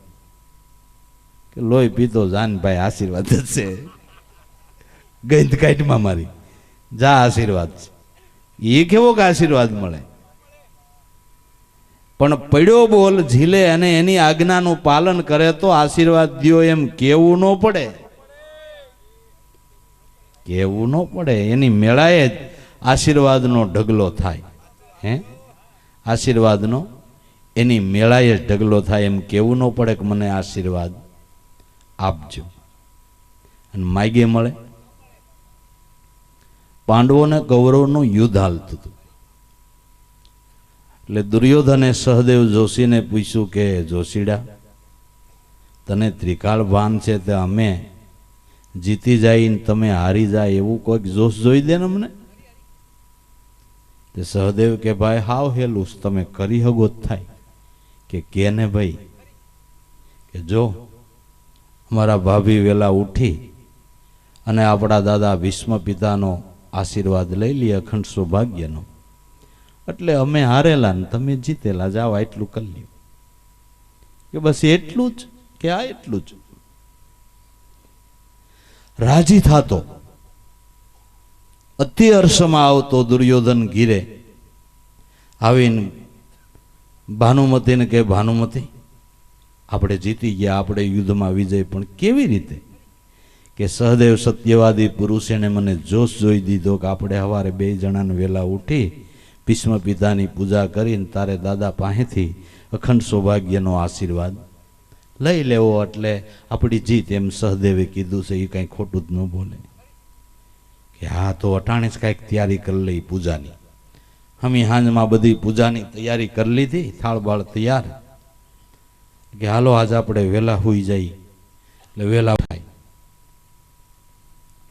કે લોહી પીતો જાન ભાઈ આશીર્વાદ જ છે, ગંધ કાઢમાં મારી જા આશીર્વાદ છે. એ કેવો આશીર્વાદ મળે? પણ પડ્યો બોલ ઝીલે અને એની આજ્ઞાનું પાલન કરે તો આશીર્વાદ દ્યો એમ કેવું ન પડે. કેવું ન પડે. એની મેળાએ જ આશીર્વાદનો ઢગલો થાય. આશીર્વાદનો એની મેળાએ જ ઢગલો થાય. એમ કેવું ન પડે કે મને આશીર્વાદ આપજો અને માગે મળે. પાંડવોને કૌરવનું યુદ્ધ હાલતું હતું. એટલે દુર્યોધને સહદેવ જોશીને પૂછ્યું કે જોશીડા તને ત્રિકાળ ભાન છે તે અમે જીતી જાય ને તમે હારી જાય એવું કોઈક જોશ જોઈ દે ને અમને. તે સહદેવ કે ભાઈ હાવ હેલું તમે કરી હગો જ થાય. કે ને ભાઈ કે જો અમારા ભાભી વેલા ઉઠી અને આપણા દાદા ભીષ્મ પિતાનો આશીર્વાદ લઈ લઈએ અખંડ સૌભાગ્યનો, એટલે અમે હારેલા ને તમે જીતેલા, જાઓ એટલું કરી લ્યો. કે બસ એટલું જ? કે આ એટલું જ. રાજી થાતો અતિ હર્ષમાં આવતો દુર્યોધન ઘીરે આવીને ભાનુમતીને કે ભાનુમતી આપણે જીતી ગયા, આપણે યુદ્ધમાં વિજય. પણ કેવી રીતે? કે સહદેવ સત્યવાદી પુરુષ એને મને જોશ જોઈ દીધો કે આપણે સવારે 2 જણાને વેલા ઉઠી ભીષ્મ પિતાની પૂજા કરીને તારે દાદા પાસેથી અખંડ સૌભાગ્યનો આશીર્વાદ લઈ લેવો એટલે આપણી જીત. એમ સહદેવે કીધું છે. એ કાંઈ ખોટું જ ન બોલે. કે હા તો અટાણે જ કાંઈક તૈયારી કરી લઈ પૂજાની. હમી હાંજમાં બધી પૂજાની તૈયારી કરી લીધી, થાળ બાળ તૈયાર. કે હાલો આજ આપણે વહેલા હુઈ જઈએ. એટલે વહેલા થાય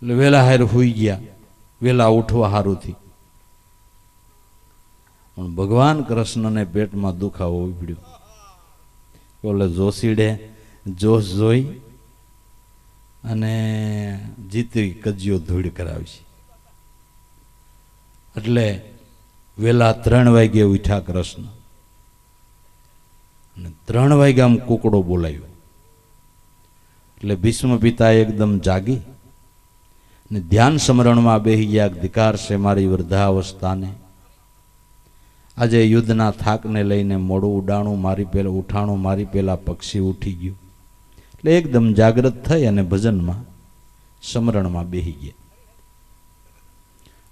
એટલે વહેલા હાર હુઈ ગયા, વહેલા ઉઠવા સારુંથી. પણ ભગવાન કૃષ્ણને પેટમાં દુખાવો ઉપડ્યો. ઓલે જોશીડે જોશ જોઈ અને જીતી કજિયો ધૂળ કરાવી. એટલે વેલા 3 વાગે ઉઠ્યા કૃષ્ણ અને 3 વાગ્યામાં કુકડો બોલાવ્યો. એટલે ભીષ્મ પિતા એકદમ જાગી ને ધ્યાન સ્મરણમાં બેહી ગયા. ધિકાર છે મારી વૃદ્ધાવસ્થાને, આજે યુદ્ધના થાકને લઈને મોડું ઉડાણું મારી પહેલા ઉઠાણું મારી પહેલા પક્ષી ઉઠી ગયું. એટલે એકદમ જાગૃત થઈ અને ભજનમાં સ્મરણમાં બેહી ગયા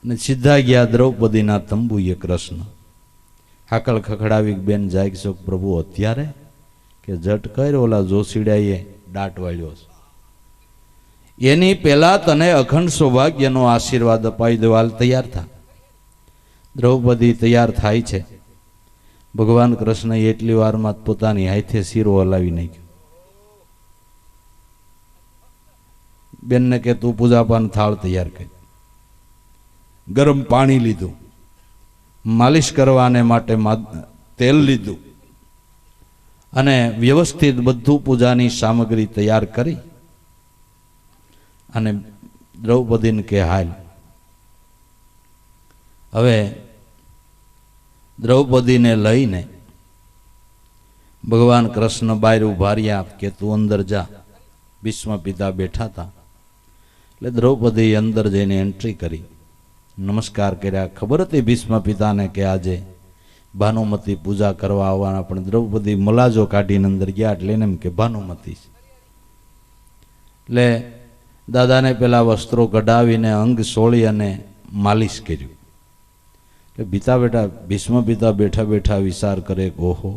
અને સીધા ગયા દ્રૌપદીના તંબુએ. કૃષ્ણ હાકલ ખખડાવી બેન જાગશો પ્રભુ અત્યારે? કે જટ કર ઓલા જોશીડાએ દાટ વાળ્યો છે, એની પહેલા તને અખંડ સૌભાગ્યનો આશીર્વાદ અપાઈ દેવાલ તૈયાર થા. દ્રૌપદી તૈયાર થાય છે. ભગવાન કૃષ્ણએ એટલી વારમાં પોતાની હાથે શીરો હલાવી નાખ્યો. બેનને કે તું પૂજાપાન થાળ તૈયાર કરી. ગરમ પાણી લીધું, માલિશ કરવાને માટે તેલ લીધું અને વ્યવસ્થિત બધું પૂજાની સામગ્રી તૈયાર કરી અને દ્રૌપદીને કે હાલ. હવે દ્રૌપદીને લઈને ભગવાન કૃષ્ણ બહાર ઉભા રહ્યા કે તું અંદર જા. ભીષ્મ પિતા બેઠા હતા એટલે દ્રૌપદી અંદર જઈને એન્ટ્રી કરી, નમસ્કાર કર્યા. ખબર હતી ભીષ્મ પિતાને કે આજે ભાનુમતી પૂજા કરવા આવવાના, પણ દ્રૌપદી મલાજો કાઢીને અંદર ગયા એટલે એને એમ કે ભાનુમતી છે. એટલે દાદાને પેલા વસ્ત્રો કઢાવીને અંગ સોળી અને માલિશ કર્યું. એટલે ભીષ્મ પિતા બેઠા બેઠા વિચાર કરે કે ઓહો,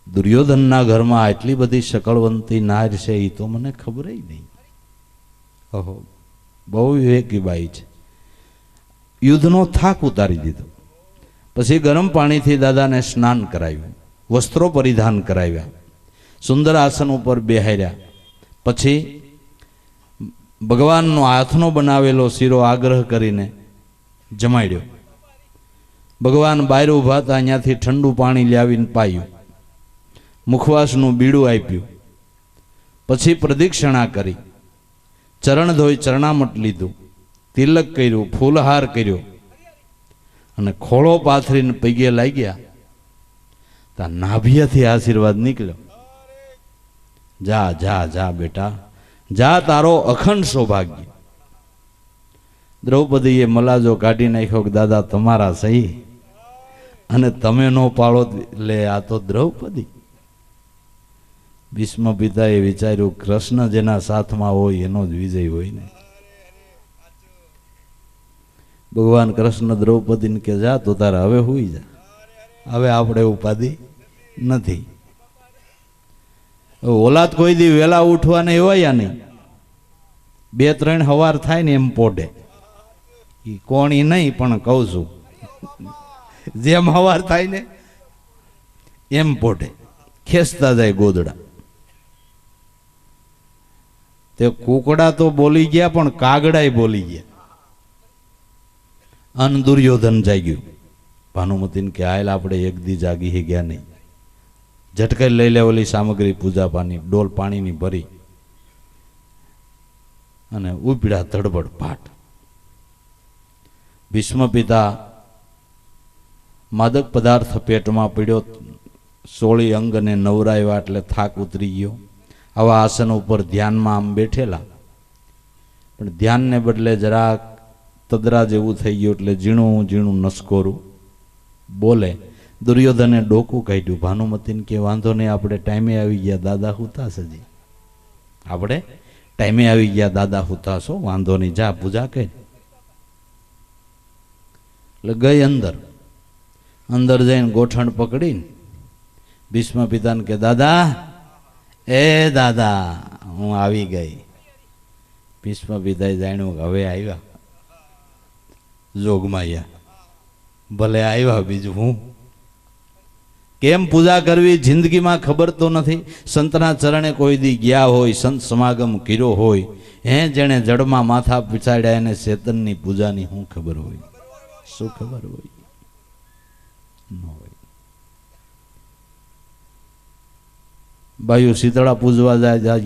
દુર્યોધનના ઘરમાં આટલી બધી શકળવંતી નાર છે, એ તો મને ખબર નહીં. ઓહો, બહુ વિવેકી બાઈ છે. યુદ્ધનો થાક ઉતારી દીધો. પછી ગરમ પાણીથી દાદાને સ્નાન કરાવ્યું, વસ્ત્રો પરિધાન કરાવ્યા, સુંદર આસન ઉપર બેહાર્યા. પછી ભગવાનનો હાથનો બનાવેલો શીરો આગ્રહ કરીને જમાડ્યો. ભગવાન બહાર ઊભા હતા, અહીંયાથી ઠંડુ પાણી લાવીને પાયું, મુખવાસનું બીડું આપ્યું. પછી પ્રદક્ષિણા કરી, ચરણ ધોઈ ચરણામટ લીધું, તિલક કર્યું, ફૂલહાર કર્યો અને ખોળો પાથરીને પગે લાગ્યા. તા નાભિયાથી આશીર્વાદ નીકળ્યો, જા જા જા બેટા જા, તારો અખંડ સૌભાગ્ય. દ્રૌપદીએ મલાજો કાઢી નાખ્યો કે દાદા તમારા સહી, અને તમે નો પાળો લે આ તો દ્રૌપદી. ભીષ્મ પિતાએ વિચાર્યું, કૃષ્ણ જેના સાથમાં હોય એનો જ વિજય હોય ને. ભગવાન કૃષ્ણ દ્રૌપદીને કે જા તો તારે હવે હુઈ જા, હવે આપણે ઉપાધિ નથી. ઓલાદ કોઈ દી વેલા ઉઠવાને એવાયા નહીં, 2-3 હવાર થાય ને એમ પોઢે. એ કોણી નહીં પણ કહું છું, જેમ હવાર થાય ને એમ પોઢે, ખેંચતા જાય ગોદડા. તે કુકડા તો બોલી ગયા પણ કાગડાય બોલી ગયા. અન દુર્યોધન જાગ્યું. ભાનુમતીને કે આયલ આપણે એક દી જાગી ગયા નહીં. ઝટકાઈ લઈ લેવલી સામગ્રી પૂજા પાની, ડોલ પાણીની ભરી અને ઉપડ્યા ધડબડ પાટ. ભીષ્મ પિતા માદક પદાર્થ પેટમાં પડ્યો, સોળી અંગને નવરાવ્યા એટલે થાક ઉતરી ગયો. આવા આસન ઉપર ધ્યાનમાં આમ બેઠેલા, પણ ધ્યાનને બદલે જરાક તદરા જેવું થઈ ગયું એટલે ઝીણું ઝીણું નસકોરું બોલે. દુર્યોધને ડોકું કાઢ્યું. ભાનુમતીને કે વાંધો નહીં, આપણે ટાઈમે આવી ગયા, દાદા હુતાશ, હજી આપણે ટાઈમે આવી ગયા, દાદા હુતાશો, વાંધો નહીં, જા પૂજા કર. એટલે ગઈ અંદર જઈને ગોઠણ પકડીને ભીષ્મ પિતાને કે દાદા, એ દાદા હું આવી ગઈ. ભીષ્મ પિતાએ જાણ્યું કે હવે આવ્યા જોગમાયા, ભલે આવ્યા, બીજું હું. કેમ પૂજા કરવી જિંદગીમાં ખબર તો નથી. સંતના ચરણે કોઈ દી ગયા હોય, સંત સમાગમ કર્યો હોય, જેણે જડમાં માથા પીછાડ્યા એને ચેતનની પૂજાની શું ખબર હોય? શું ખબર હોય? ન હોય. બાયુ શીતળા પૂજવા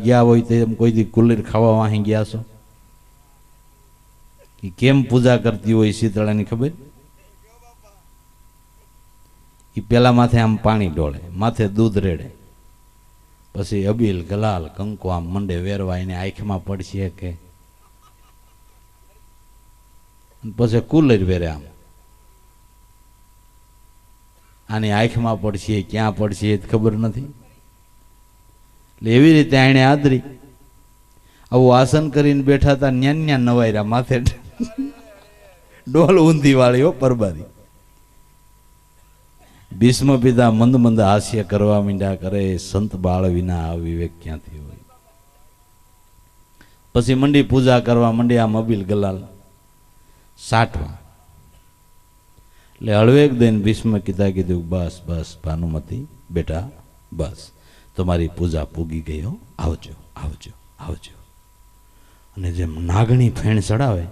ગયા હોય તે કોઈ દી કુલીર ખાવા વાહી ગયા છો? કેમ પૂજા કરતી હોય શીતળાની ખબર? એ પેલા માથે આમ પાણી ડોળે, માથે દૂધ રેડે, પછી અબીલ ગલાલ કંકુ આમ મંડે વેરવા, એને આંખમાં પડશે કે પછી કુલર વેરે, આમ આની આંખમાં પડશે, ક્યાં પડશે એ ખબર નથી. એટલે એવી રીતે આણે આદરી આવું આસન કરીને બેઠા હતા, ન્યા નવાયરા માથે ડોલ ઊંધી વાળી પરબારી. ભીષ્મ પિતા મંદ મંદ હાસ્ય કરવા માંડ્યા કરે, સંત બાળ વિના આ વિવેક ક્યાંથી હોય? પછી મંડી પૂજા કરવા માંડી, આમ અબીલ ગલાલ સાટવા. એટલે હળવેક દઈને ભીષ્મ પિતા કીધું, બસ બસ ભાનુમતી બેટા, બસ તમારી પૂજા પૂગી ગઈ હો, આવજો આવજો આવજો. અને જેમ નાગણી ફેણ ચડાવે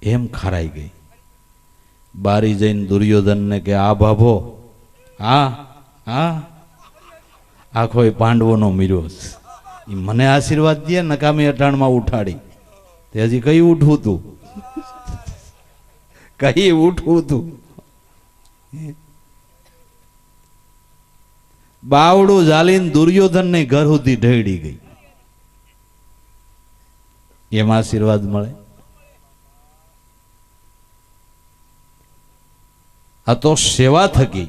એમ ખારાઈ ગઈ. બારી જઈને દુર્યોધનને કે આ ભાભો, હા હા, આખો પાંડવોનો મીરો, એ મને આશીર્વાદ દે, નકામી અટાણમાં ઉઠાડી. તે હજી કઈ ઉઠવું તું, કઈ ઉઠવું તું? બાવડું ઝાલીને દુર્યોધનને ઘર સુધી ઢળી ગઈ. એમાં આશીર્વાદ મળે? આ તો સેવા થકી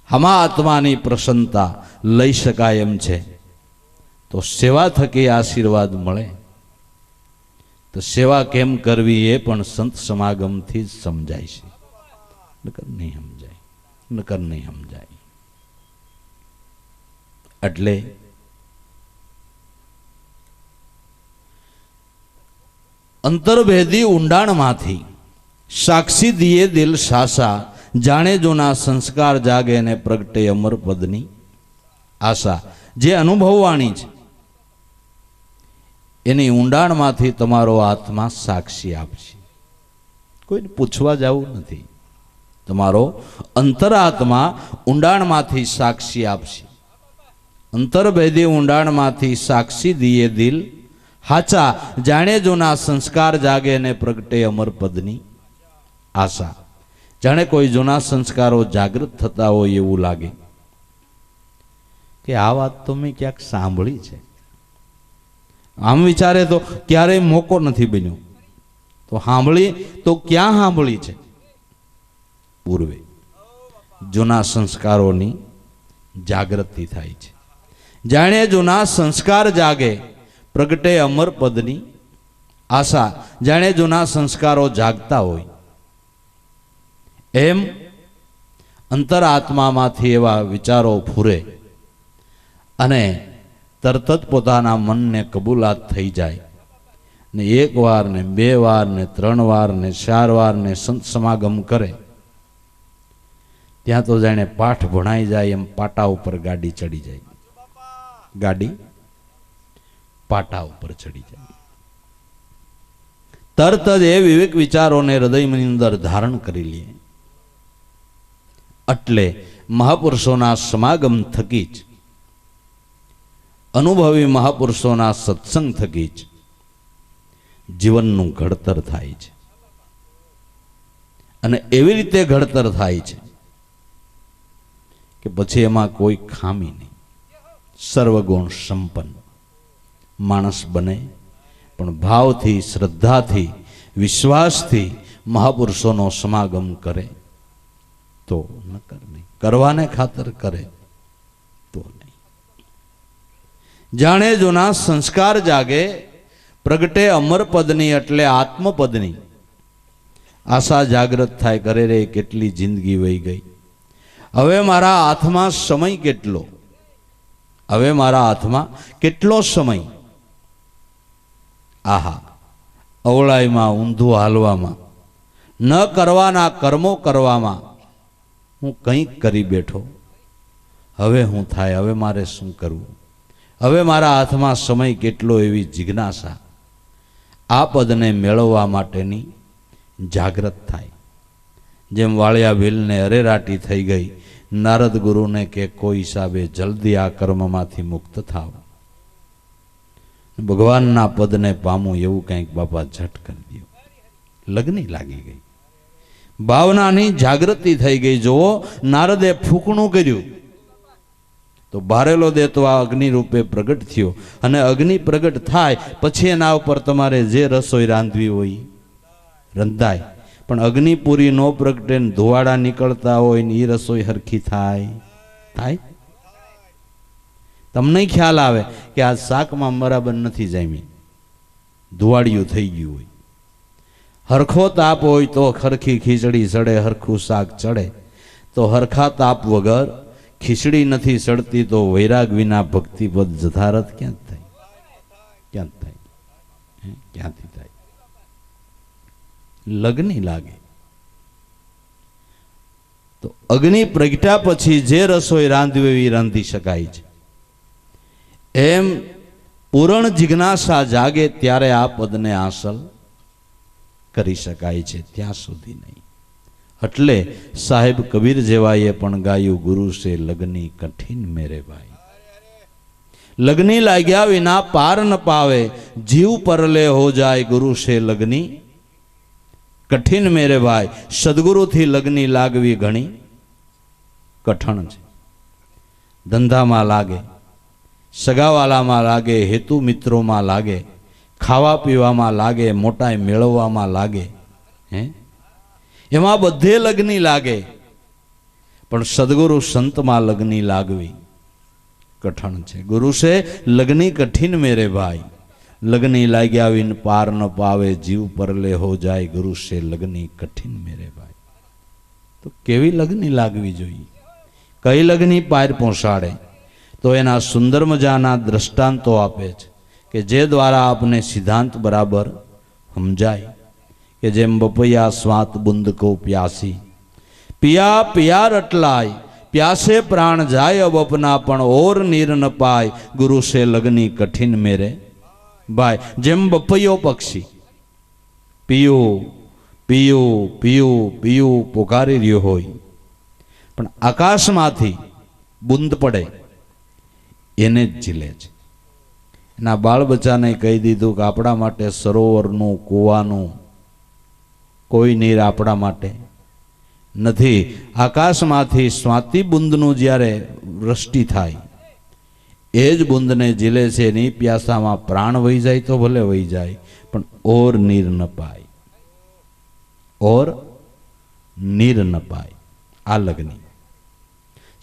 હમા આત્માની પ્રસન્નતા લઈ શકાય એમ છે. તો સેવા થકી આશીર્વાદ મળે. તો સેવા કેમ કરવી એ પણ સંત સમાગમથી જ સમજાય છે. નકર નહીં સમજાય, નકર નહીં સમજાય. એટલે અંતર્ભેદી ઊંડાણમાંથી સાક્ષી દિયે દિલ સાસા, જાણે જોના સંસ્કાર જાગે ને પ્રગટે અમર પદની આશા. જે અનુભવવાણી છે એની ઊંડાણમાંથી તમારો આત્મા સાક્ષી આપશે. કોઈને પૂછવા જવું નથી. તમારો અંતરાત્મા ઊંડાણમાંથી સાક્ષી આપશે. અંતર્ભેદી ઊંડાણમાંથી સાક્ષી દિયે દિલ હાચા, જાણે જોના સંસ્કાર જાગે ને પ્રગટે અમર પદની આશા. જાણે કોઈ જૂના સંસ્કારો જાગૃત થતા હોય એવું લાગે કે આ વાત તો મેં ક્યાંક સાંભળી છે. આમ વિચારે તો ક્યારેય મોકો નથી બન્યો. તો સાંભળી તો ક્યાં સાંભળી છે? પૂર્વે જૂના સંસ્કારોની જાગૃતિ થાય છે. જાણે જૂના સંસ્કાર જાગે પ્રગટે અમર પદની આશા. જાણે જૂના સંસ્કારો જાગતા હોય એમ અંતરાત્મામાંથી એવા વિચારો ફૂરે અને તરત જ પોતાના મનને કબૂલાત થઈ જાય. ને એક વાર ને બે વાર ને ત્રણ વાર ને ચાર વાર ને સંત સમાગમ કરે ત્યાં તો જાણે પાઠ ભણાઈ જાય એમ પાટા ઉપર ગાડી ચડી જાય. ગાડી પાટા ઉપર ચડી જાય. તરત જ એ વિવેક વિચારોને હૃદયની અંદર ધારણ કરી લે. એટલે મહાપુરુષોના સમાગમ થકી જ, અનુભવી મહાપુરુષોના સત્સંગ થકી જ જીવનનું ઘડતર થાય છે. અને એવી રીતે ઘડતર થાય છે કે પછી એમાં કોઈ ખામી નહીં. સર્વગુણ સંપન્ન માણસ બને, પણ ભાવથી, શ્રદ્ધાથી, વિશ્વાસથી મહાપુરુષોનો સમાગમ કરે તો નકર નહીં. કરવાને ખાતર કરે તો નહીં. જાણે જોના સંસ્કાર જાગે પ્રગટે અમર પદની એટલે આત્મપદની આશા જાગૃત થાય. કરે રે કેટલી જિંદગી વહી ગઈ, હવે મારા હાથમાં સમય કેટલો, હવે મારા હાથમાં કેટલો સમય. આહા, અવળાઈમાં ઊંધું હાલવામાં, ન કરવાના કર્મો કરવામાં હું કંઈક કરી બેઠો. હવે હું થાય, હવે મારે શું કરવું, હવે મારા હાથમાં સમય કેટલો, એવી જિજ્ઞાસા આ પદને મેળવવા માટેની જાગૃત થાય. જેમ વાળિયા ભીલને અરેરાટી થઈ ગઈ, નારદ ગુરુને કે કોઈ હિસાબે જલ્દી આ કર્મમાંથી મુક્ત થાવ, ભગવાનના પદને પામું, એવું કંઈક બાપા ઝટ કરી દો. લગ્ની લાગી ગઈ, ભાવનાની જાગૃતિ થઈ ગઈ. જુઓ, નારદે ફૂંકણું કર્યું તો બારેલો દેતો આ અગ્નિ રૂપે પ્રગટ થયો. અને અગ્નિ પ્રગટ થાય પછી એના ઉપર તમારે જે રસોઈ રાંધવી હોય રંધાય. પણ અગ્નિ પૂરી નો પ્રગટે ધુવાડા નીકળતા હોય ને એ રસોઈ હરખી થાય? તમને ખ્યાલ આવે કે આ શાકમાં બરાબર નથી જામી, ધુવાડિયું થઈ ગયું હોય. હરખો તાપ હોય તો હરખી ખીચડી ચડે, હરખું શાક ચડે. તો હરખા તાપ વગર ખીચડી નથી ચડતી તો વૈરાગ વિના ભક્તિપદ જથારત ક્યાં થાય? ક્યાં થાય? ક્યાંથી થાય? લગ્ની લાગે. તો અગ્નિ પ્રગટ્યા પછી જે રસોઈ રાંધવી એવી રાંધી શકાય છે. એમ પૂર્ણ જિજ્ઞાસા જાગે ત્યારે આ પદને હાંસલ કરી શકાય છે, ત્યાં સુધી નહીં. એટલે સાહેબ કબીર જેવાએ પણ ગાયું, ગુરુ સે લગની કઠિન મેરે ભાઈ. લગની લાગ્યા વિના પાર ન પાવે, જીવ પરલે હો જાય ગુરુ સે લગની કઠિન મેરે ભાઈ. સદગુરુથી લગની લાગવી ઘણી કઠણ છે. ધંધામાં લાગે, સગાવાલામાં લાગે, હેતુ મિત્રોમાં લાગે, ખાવા પીવામાં લાગે, મોટાઈ મેળવવામાં લાગે, હે એમાં બધે લગ્ની લાગે, પણ સદગુરુ સંતમાં લગ્ની લાગવી કઠણ છે. ગુરુ છે લગ્ની કઠિન મેરે ભાઈ, લગ્ની લાગ્યા વિન પાર ન પાવે, જીવ પરલે હો જાય, ગુરુ છે લગ્ની કઠિન મેરે ભાઈ. તો કેવી લગ્ની લાગવી જોઈએ, કઈ લગ્ની પાર પહોંચાડે? તો એના સુંદર મજાના દ્રષ્ટાંતો આપે છે કે જે દ્વારા આપને સિદ્ધાંત બરાબર સમજાય. કે જેમ બપૈયા સ્વાત બુંદ કો પ્યાસી, પિયા પિયા રટલાય, પ્યાસે પ્રાણ જાય અબ અપના, પણ ઓર નીર ન પાય, ગુરુ સે લગની કઠિન મેરે ભાઈ. જેમ બપૈયો પક્ષી પીયું પીયું પીયું પીયું પોકારી રહ્યો હોય, પણ આકાશમાંથી બુંદ પડે એને જ ઝીલે છે. એના બાળ બચ્ચાને કહી દીધું કે આપણા માટે સરોવરનું, કૂવાનું કોઈ નીર આપણા માટે નથી. આકાશમાંથી સ્વાતિ બુંદનું જ્યારે વૃષ્ટિ થાય એ જ બુંદને ઝીલે છે. એની પ્યાસામાં પ્રાણ વહી જાય તો ભલે વહી જાય, પણ ઓર નીર ન પાય, ઓર નીર ન પાય. આ લગ્ની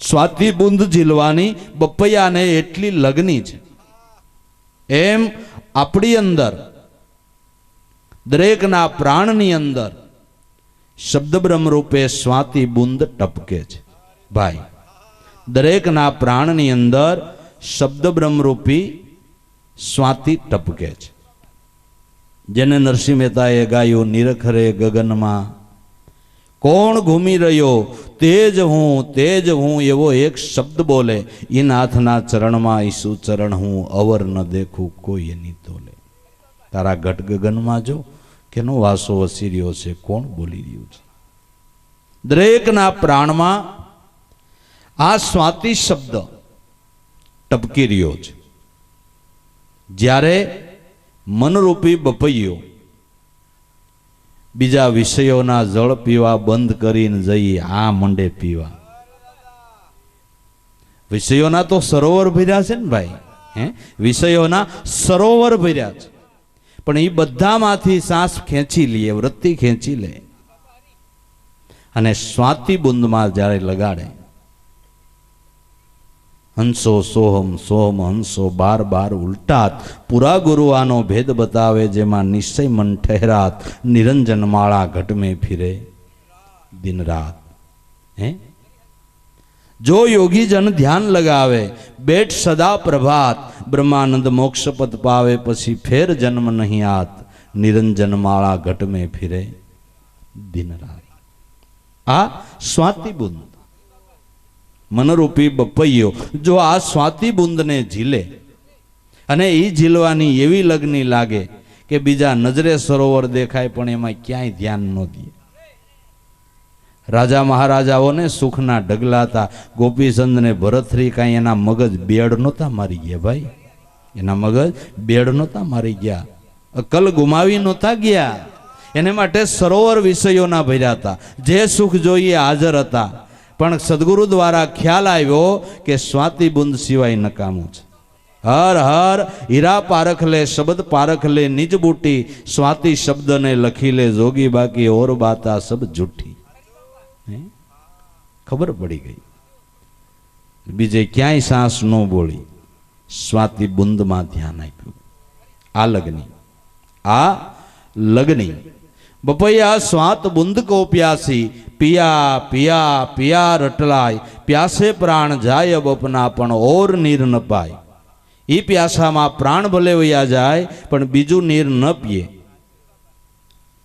સ્વાતિ બુંદ ઝીલવાની બપૈયાને એટલી લગ્ની છે. એમ આપણી અંદર, દરેકના પ્રાણની અંદર શબ્દ બ્રહ્મ રૂપે સ્વાતિ બુંદ ટપકે છે ભાઈ. દરેકના પ્રાણની અંદર શબ્દ બ્રહ્મરૂપી સ્વાતિ ટપકે છે. જેને નરસિંહ મહેતાએ ગાયું, નિરખરે ગગનમાં કોણ ઘૂમી રહ્યો, તેજ હું, એવો એક શબ્દ બોલે, એ નાથના ચરણમાં ઈસુ ચરણ હું, અવર ન દેખું કોઈ એની તોલે. તારા ઘટ ગગનમાં જો કેનો વાસો વસી રહ્યો છે, કોણ બોલી રહ્યું છે? દરેકના પ્રાણમાં આ સ્વાતિ શબ્દ ટપકી રહ્યો છે. જ્યારે મનરૂપી બપૈયો બીજા વિષયોના જળ પીવા બંધ કરીને જઈએ, આ મંડે પીવા. વિષયોના તો સરોવર ભર્યા છે ને ભાઈ, હે વિષયોના સરોવર ભર્યા છે, પણ એ બધામાંથી સાસ ખેંચી લે, વૃત્તિ ખેંચી લે, અને સ્વાતિ બુંદમાં જ્યારે લગાડે, હંસો સોહમ સોહમ હંસો બાર બાર ઉલટાત, પૂરા ગુરુ આનો ભેદ બતાવે, જેમાં નિશ્ચય મન ઠહેરાત, નિરંજન માળા ઘટ में ફિરે દિન રાત. હે જો યોગી જન ધ્યાન લગાવે, બેઠ સદા પ્રભાત, બ્રહ્માનંદ મોક્ષ પદ પાવે, પછી ફેર જન્મ નહીં આત, નિરંજન માળા ઘટ में ફિરે દિન રાત. આ સ્વાતિ બુંદ, મનરૂપી બપૈયો જો આ સ્વાતિ બુંદને ઝીલે, અને એ ઝીલવાની એવી લગ્ની લાગે કે બીજા નજરે સરોવર દેખાય પણ એમાં ક્યાંય ધ્યાન ન દે. રાજા મહારાજાઓને સુખના ઢગલા હતા. ગોપીચંદને ભરતરી કાંઈ એના મગજ બેડ નહોતા મારી ગયા ભાઈ, એના મગજ બેડ નહોતા મારી ગયા, અકલ ગુમાવી નહોતા ગયા. એને માટે સરોવર વિષયોના ભર્યા હતા. જે સુખ જોઈએ હાજર હતા, પણ સદગુરુ દ્વારા ખ્યાલ આવ્યો કે સ્વાતિ બુંદ સિવાય નકામું છે. હર હર હીરા પારખ લે, શબ્દ પારખ લે, નિજ બૂટી, સ્વાતિ શબ્દને લખી લે, જોગી બાકી ઓર બાતા સબ જૂઠી. ખબર પડી ગઈ, બીજે ક્યાંય સાંસ ન બોલી, સ્વાતિ બુંદમાં ધ્યાન આપ્યું. આ લગ્ની, આ લગ્ની બપૈયા સ્વાત બુંદ કો પ્યાસી, પિયા પિયા પિયા રટલાય, પ્યાસે પ્રાણ જાય અબ અપના, પણ ઓર નીર ન પાય. એ પ્યાસામાં પ્રાણ ભલે વયા જાય પણ બીજું નીર ન પીએ.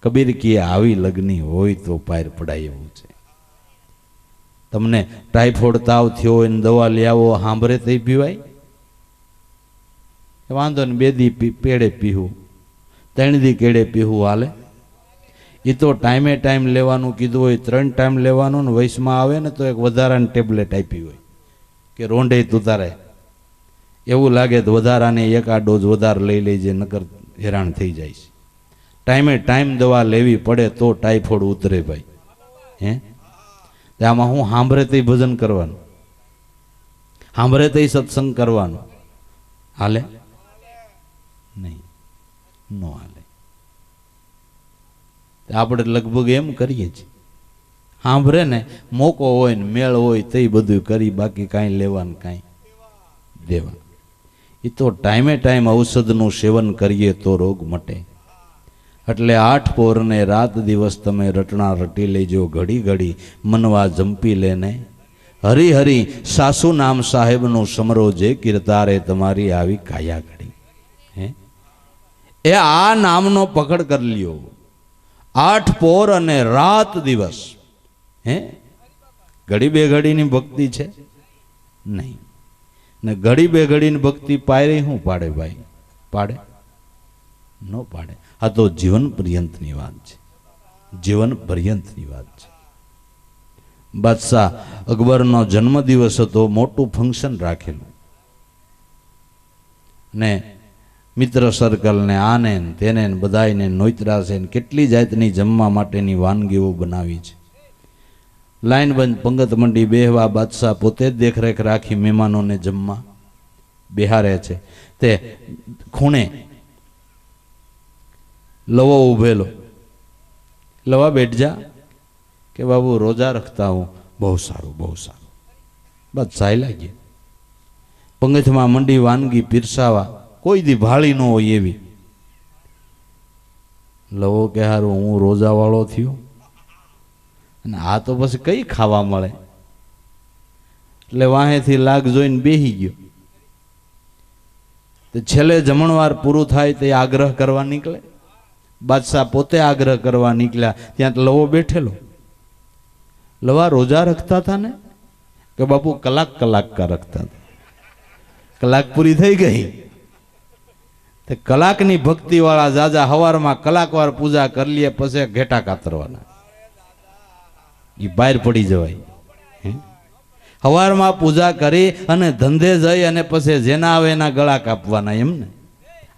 કબીર કહે આવી લગ્ની હોય તો પાર પડાય એવું છે. તમને ટાઈફોઇડ તાવ થયો હોય ને દવા લઈ આવો, સાંભળે તો પીવાય? વાંધો ને, 2 દી પેડે પીવું, 3 દી કેડે પીવું હાલે? એ તો ટાઈમે ટાઈમ લેવાનું કીધું હોય, 3 ટાઈમ લેવાનું, ને વયસમાં આવે ને તો એક વધારાની ટેબ્લેટ આપી હોય કે રોંઢે તુતારે, એવું લાગે તો વધારાને 1 ડોઝ વધારે લઈ લેજે, નકર હેરાન થઈ જાય છે. ટાઈમે ટાઈમ દવા લેવી પડે તો ટાઈફોઇડ ઉતરે ભાઈ. હે આમાં હું સાંભળે તે ભજન કરવાનું, સાંભળે તે સત્સંગ કરવાનો, હાલે નહીં? ન હાલે. આપણે લગભગ એમ કરીએ છીએ, સાંભળે ને મોકો હોય ને મેળ હોય તો બધું કરી, બાકી કાંઈ લેવાનું કાંઈ દેવા. એ તો ટાઈમે ટાઈમ ઔષધનું સેવન કરીએ તો રોગ મટે. એટલે 8 પોરને રાત દિવસ તમે રટણા રટી લેજો, ઘડી ઘડી મનવા જંપી લેને. હરી હરી સાસુ નામ સાહેબનું સમરો જે કીર્તારે તમારી આવી કાયા ઘડી. હે એ આ નામનો પકડ કરી લ્યો. 8 પોર અને રાત દિવસ. હે ઘડી બે ઘડીની ભક્તિ છે નહીં. ને ઘડી બે ઘડીની ભક્તિ પાયરે શું પાડે ભાઈ? પાડે ન પાડે. આ તો જીવન પર્યંતની વાત છે, જીવન પર્યંતની વાત છે. બાદશાહ અકબરનો જન્મદિવસ હતો, મોટું ફંક્શન રાખેલું ને મિત્ર સર્કલ ને આને તેને બધાને નોતરા છે ને કેટલી જાતની જમવા માટેની વાનગીઓ બનાવી છે. લાઈન બંધ પંગત મંડી બેહવા બાદશાહ પોતે જ દેખરેખ રાખી મહેમાનોને જમવા બેહારે છે. તે ખૂણે લવો ઉભેલો. લવા બેઠ જા કે બાબુ રોજા રખતા હું. બહુ સારું બહુ સારું. બાદશાહ લાગ્યા. પંગતમાં મંડી વાનગી પીરસાવા, કોઈ દી ભાળી ન હોય એવી. લવો કે હારું હું રોજા વાળો થયો અને આ તો પછી કઈ ખાવા મળે. એટલે વાહેથી લાગ જોઈને બેહી ગયો. તો છેલ્લે જમણવાર પૂરું થાય તે આગ્રહ કરવા નીકળે. બાદશાહ પોતે આગ્રહ કરવા નીકળ્યા, ત્યાં લવો બેઠેલો. લવા રોજા રખતા હતા ને? કે બાપુ કલાક કા રખતા હતા. કલાક પૂરી થઈ ગઈ. તે કલાકની ભક્તિ વાળા જાજા હવારમાં કલાકવાર પૂજા કરી લે, પછી ઘેટા કાતરવાના. એ બહાર પડી જવાય. હવારમાં પૂજા કરી અને ધંધે જઈ અને પછી જેના આવે એના ગળા કાપવાના. એમ ને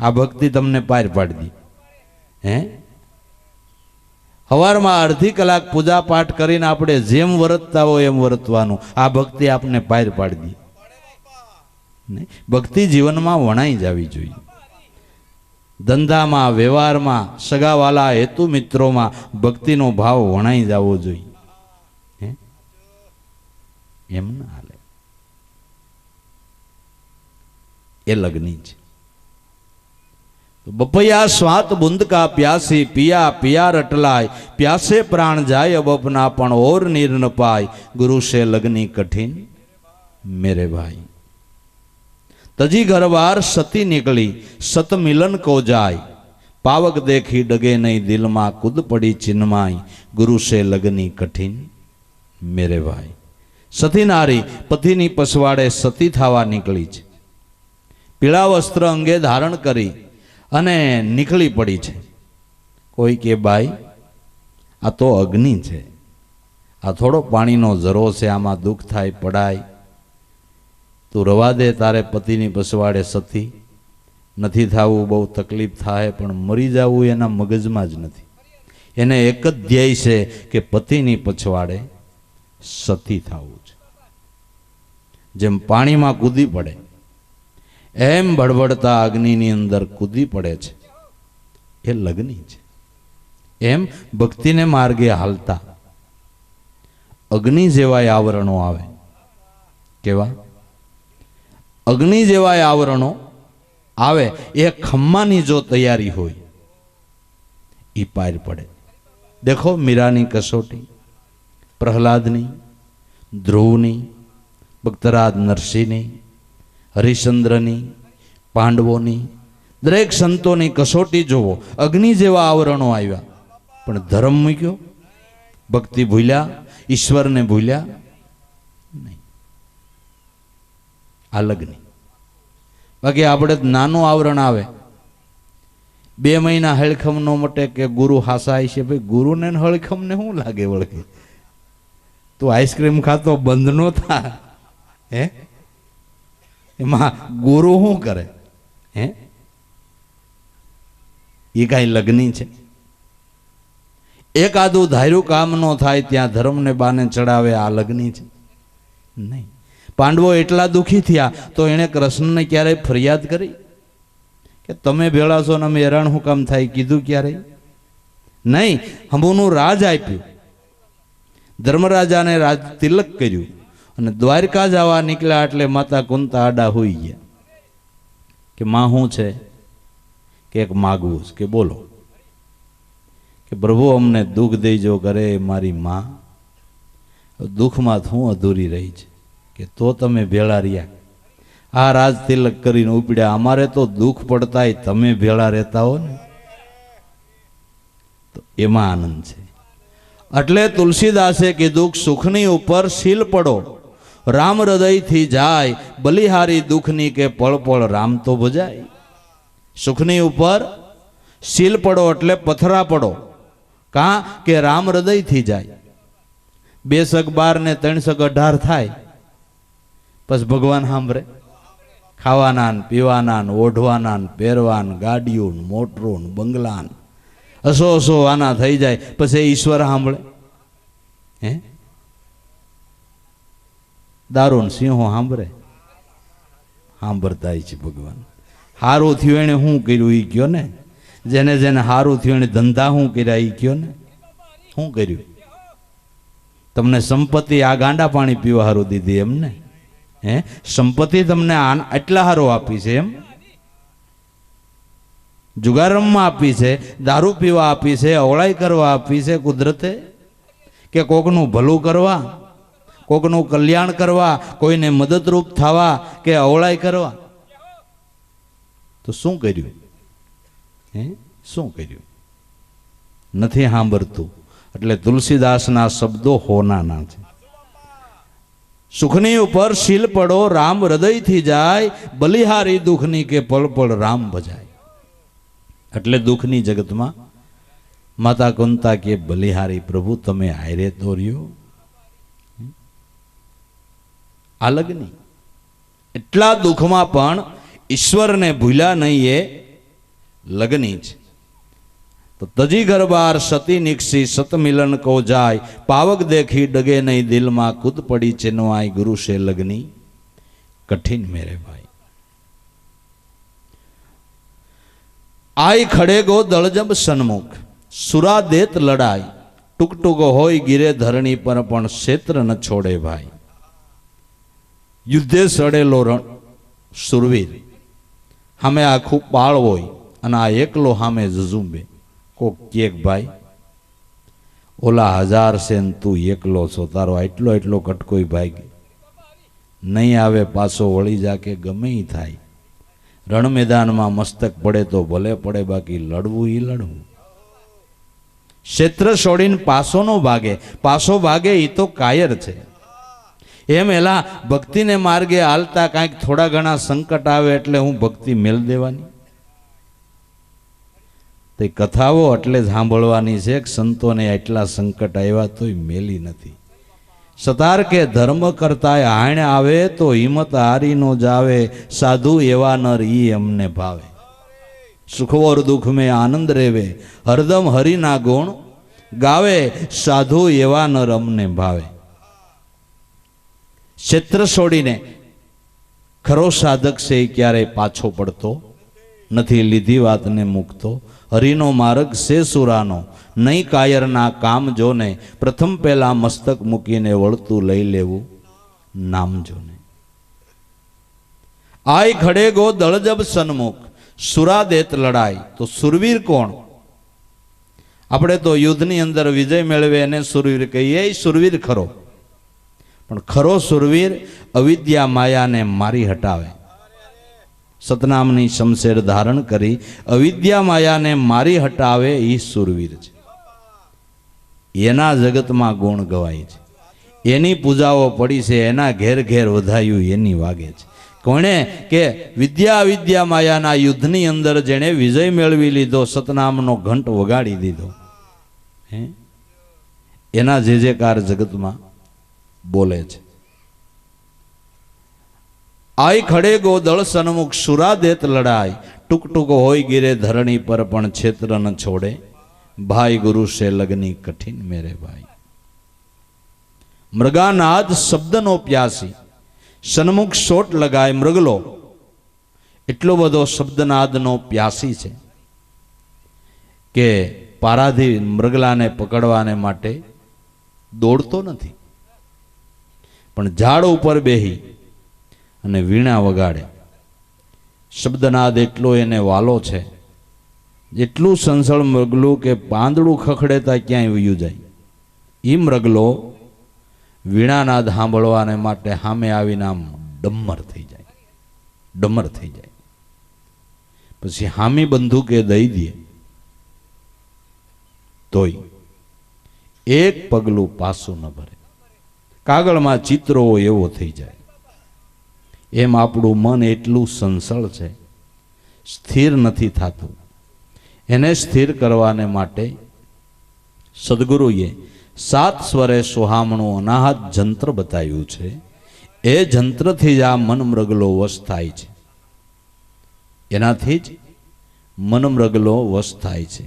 આ ભક્તિ તમને પાર પાડી દી. હે હવારમાં અડધી કલાક પૂજા પાઠ કરીને આપણે જેમ વર્તતા હોય એમ વર્તવાનું. આ ભક્તિ આપને પાર પાડી દી. ભક્તિ જીવનમાં વણાઈ જવી જોઈએ. ધંધામાં, વ્યવહારમાં, સગાવાલા, હેતુ મિત્રોમાં ભક્તિનો ભાવ વણાઈ જવો જોઈએ. એમ ના હાલે. એ લગ્ની છે. બપૈયા સ્વાત બુંદ કા પ્યાસી, પિયા પિયા રટલાય, પ્યાસે પ્રાણ જાય અબ अपना પણ ઓર નીર ન પાય, ગુરુ સે લગની કઠિન મેરે ભાઈ. તજી ઘરવાર સતી નીકળી, સત મિલન કો જાય, પાવક દેખી ડગે નહીં દિલમાં, કુદ પડી ચિન્માય, ગુરુ સે લગની કઠિન મેરે ભાઈ. સતી નારી પતિની પસવાડે સતી થવા નીકળી છે. પીળા વસ્ત્ર અંગે ધારણ કરી અને નીકળી પડી છે. કોઈ કે ભાઈ આ તો અગ્નિ છે, આ થોડો પાણીનો ઝરો છે, આમાં દુઃખ થાય પડાય, તું રવા દે. તારે પતિની પસવાડે સતી નથી થવું, બહુ તકલીફ થાય, પણ મરી જવું એના મગજમાં જ નથી. એને એક જ ધ્યેય છે કે પતિની પછવાડે સતી થવું છે. જેમ પાણીમાં કૂદી પડે એમ બળબડતા અગ્નિની અંદર કૂદી પડે છે, એ લગ્ની છે. એમ ભક્તિને માર્ગે હાલતા અગ્નિ જેવા આવરણો આવે. કેવા? અગ્નિ જેવા આવરણો આવે. એ ખમ્માની જો તૈયારી હોય એ પાર પડે. દેખો મીરાની કસોટી, પ્રહલાદની, ધ્રુવની, ભક્તરાજ નરસિંહની, હરિશ્ચંદ્રની, પાંડવોની, દરેક સંતોની કસોટી જોવો. અગ્નિ જેવા આવરણો આવ્યા, પણ ધર્મ મૂક્યો, ભક્તિ ભૂલ્યા, ઈશ્વરને ભૂલ્યા નહીં. આ લગ્ન. બાકી આપણે નાનું આવરણ આવે, 2 મહિના હળખમ નો મટે કે ગુરુ હાસાય છે. ભાઈ ગુરુને હળખમને શું લાગે વળગે? તું આઈસ્ક્રીમ ખાતો બંધ નો થા. હે એમાં ગુરુ શું કરે? હે એ કાંઈ લગ્ની છે? એકાદું ધાર્યું કામ ન થાય ત્યાં ધર્મને બાને ચડાવે, આ લગ્ની છે નહીં. પાંડવો એટલા દુઃખી થયા તો એણે કૃષ્ણને ક્યારેય ફરિયાદ કરી કે તમે ભેળા છો ને અમે હેરાન હું કામ થાય? કીધું ક્યારે? નહીં, હંબુનું રાજ આપ્યું, ધર્મરાજાને રાજ તિલક કર્યું અને દ્વારકા જવા નીકળ્યા એટલે માતા કુંતા આડા હોઈ ગયા કે માં શું છે? કે એક માગવું છે. કે બોલો. કે પ્રભુ અમને દુઃખ દેજો કરે મારી માં, દુઃખમાં હું અધૂરી રહી છે. કે તો તમે ભેળા રહ્યા, આ રાજ તિલક કરીને ઉપડ્યા, અમારે તો દુઃખ પડતાય તમે ભેળા રહેતા હો ને, તો એમાં આનંદ છે. એટલે તુલસીદાસે કીધું સુખની ઉપર શીલ પડો, રામ હૃદયથી જાય, બલિહારી દુઃખની કે પળ પળ રામ તો ભજાય. સુખની ઉપર શીલ પડો એટલે પથરા પડો, કાં કે રામ હૃદયથી જાય. 2 સગ 12 ને 3 સગ 18 થાય પછી ભગવાન સાંભળે. ખાવાના ને પીવાના ને ઓઢવાના ને પહેરવાન, ગાડીઓ ને મોટરો ને બંગલા ને અસો અસો આના થઈ જાય પછી ઈશ્વર સાંભળે? હે? દારૂ ને સિંહો સાંભળે? સાંભળતા છે ભગવાન. હારું થયું એને શું કર્યું એ કયો ને, જેને જેને હારું થયું એને ધંધા શું કર્યા એ કયો ને, શું કર્યું? તમને સંપત્તિ આ ગાંડા પાણી પીવા હારું દીધી એમને? હે? સંપત્તિ તમને એટલા હારું આપી છે એમ? જુગાર રમવા આપી છે, દારૂ પીવા આપી છે, અવળાઈ કરવા આપી છે કુદરતે? કે કોકનું ભલું કરવા, કોકનું કલ્યાણ કરવા, કોઈને મદદરૂપ થવા કે અવળાઈ કરવા? તો શું કર્યું? હે? શું કર્યું? નથી સાંભળતું. એટલે તુલસીદાસના શબ્દો હોનાના છે. સુખની ઉપર શીલ પડો, રામ હૃદયથી જાય, બલિહારી દુઃખની કે પળ પળ રામ ભજાય. એટલે દુઃખની જગતમાં માતા કુંતા કે બલિહારી પ્રભુ તમે હારે તો રહ્યો. આલગની એટલા દુઃખમાં પણ ઈશ્વરને ભૂલ્યા નહીં, એ લગની છે. તો તજી ગરબાર સતી નિક્ષી સત મિલન કો જાય, પાવક દેખી ડગે નહીં દિલમાં, કૂદ પડી ચેનવાય ગુરુ સે લગની કઠિન મેરે ભાઈ. આય ખડે ગો દળજબ સન્મુખ, સુરા દેત લડાઈ, ટૂક ટૂકો હોય ગીરે ધરણી પર પણ ક્ષેત્ર ન છોડે ભાઈ. યુદ્ધે સડેલો સુરવીર, સામે આખું પાળ હોય અને આ એકલો સામે ઝઝુંબે. કોક કેક ભાઈ ઓલા 1000 છે ને તું એકલો છો, તારો એટલો એટલો કટકોઈ ભાઈ નહીં આવે પાછો વળી જા કે ગમે ઈ થાય. રણ મેદાનમાં મસ્તક પડે તો ભલે પડે, બાકી લડવું ઈ લડવું. ક્ષેત્ર છોડીને પાસો નો ભાગે, પાસો ભાગે ઈ તો કાયર છે. એમ એલા ભક્તિને માર્ગે હાલતા કાંઈક થોડા ઘણા સંકટ આવે એટલે હું ભક્તિ મેલ દેવાની? તે કથાઓ એટલે જ સાંભળવાની છે કે સંતોને એટલા સંકટ આવ્યા તોય મેલી નથી. સતાર કે ધર્મ કરતા હાણ આવે તો હિંમત હારી નો જાવે, સાધુ એવા નર ઈ અમને ભાવે. સુખવર દુઃખ મેં આનંદ રેવે, હરદમ હરિના ગુણ ગાવે, સાધુ એવા નર અમને ભાવે. ક્ષેત્ર છોડીને ખરો સાધક છે એ ક્યારેય પાછો પડતો નથી, લીધી વાતને મૂકતો. હરિનો માર્ગ છે સુરાનો, નહીં કાયરના કામ જોને, પ્રથમ પહેલા મસ્તક મૂકીને વળતું લઈ લેવું નામ જોને. આય ખડે ગો દળજબ સન્મુખ, સુરા દેત લડાઈ. તો સુરવીર કોણ? આપણે તો યુદ્ધની અંદર વિજય મેળવે એને સુરવીર કહીએ, એ સુરવીર ખરો. પણ ખરો સુરવીર અવિદ્યા માયાને મારી હટાવે. સતનામની શમશેર ધારણ કરી અવિદ્યા માયાને મારી હટાવે એ સુરવીર છે. એના જગતમાં ગુણ ગવાય છે, એની પૂજાઓ પડી છે, એના ઘેર ઘેર વધાયું એની વાગે છે. કોણે? કે વિદ્યા અવિદ્યા માયાના યુદ્ધની અંદર જેણે વિજય મેળવી લીધો, સતનામનો ઘંટ વગાડી દીધો, હે એના જે જેકાર જગતમાં બોલે છે. આય ખડે ગો દળ સન્મુખ, સુરા દેત લડાઈ, ટૂક ટૂક હોય ગીરે ધરણી પર પણ ક્ષેત્ર ન છોડે, ભાઈ ગુરુ સે લગની કઠિન મેરે ભાઈ. મૃગાનાદ શબ્દનો પ્યાસી, સન્મુખ સોટ લગાય મૃગલો, એટલો બધો શબ્દનાદનો પ્યાસી છે કે પારાધી મૃગલાને પકડવાને માટે દોડતો નથી, પણ ઝાડ ઉપર બેહી અને વીણા વગાડે. શબ્દનાદ એટલો એને વાલો છે, એટલું સંસળ મૃગલું કે પાંદડું ખખડેતા ક્યાંય વયું જાય. એ મૃગલો વીણાનાદ સાંભળવાને માટે સામે આવીને આમ ડમર થઈ જાય, ડમર થઈ જાય. પછી હામી બંદૂકે દઈ દે તોય એક પગલું પાછું ન ભરે, કાગળમાં ચિત્રો એવો થઈ જાય. એમ આપણું મન એટલું સંસળ છે, સ્થિર નથી થતું. એને સ્થિર કરવાને માટે સદગુરુએ 7 સ્વરે સોહામણું અનાહત જંત્ર બતાવ્યું છે. એ જંત્રથી જ આ મન મૃગલો વશ થાય છે, એનાથી જ મન મૃગલો વશ થાય છે.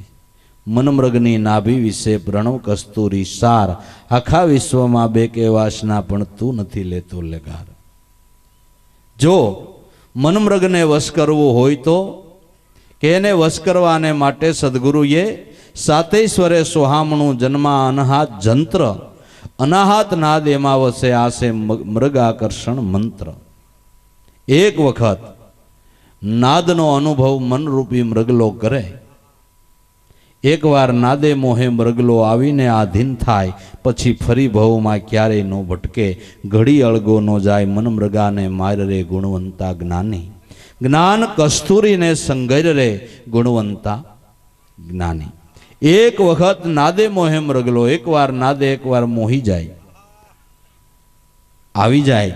મનમૃગની નાભી વિશે પ્રણવ કસ્તુરી સાર, આખા વિશ્વમાં 2 કે વાસના પણ તું નથી લેતો લેગાર. જો મનમૃગને વશ કરવું હોય તો કે એને વશ કરવાને માટે સદગુરુએ 7 સ્વરે સોહામણું જન્મા અનાહત જંત્ર, અનાહત નાદ એમાં વસે આસે મૃગ આકર્ષણ મંત્ર. એક વખત નાદનો અનુભવ મનરૂપી મૃગલો કરે, એકવાર નાદે મોહે મૃગલો આવીને આધીન થાય, પછી ફરી ભવમાં ક્યારેય ન ભટકે, ઘડી અળગો ન જાય. મન મૃગાને માર રે ગુણવંતા જ્ઞાની, જ્ઞાન કસ્તુરીને સંગર રે ગુણવંતા જ્ઞાની. એક વખત નાદે મોહે મૃગલો, એકવાર નાદે એકવાર મોહી જાય, આવી જાય,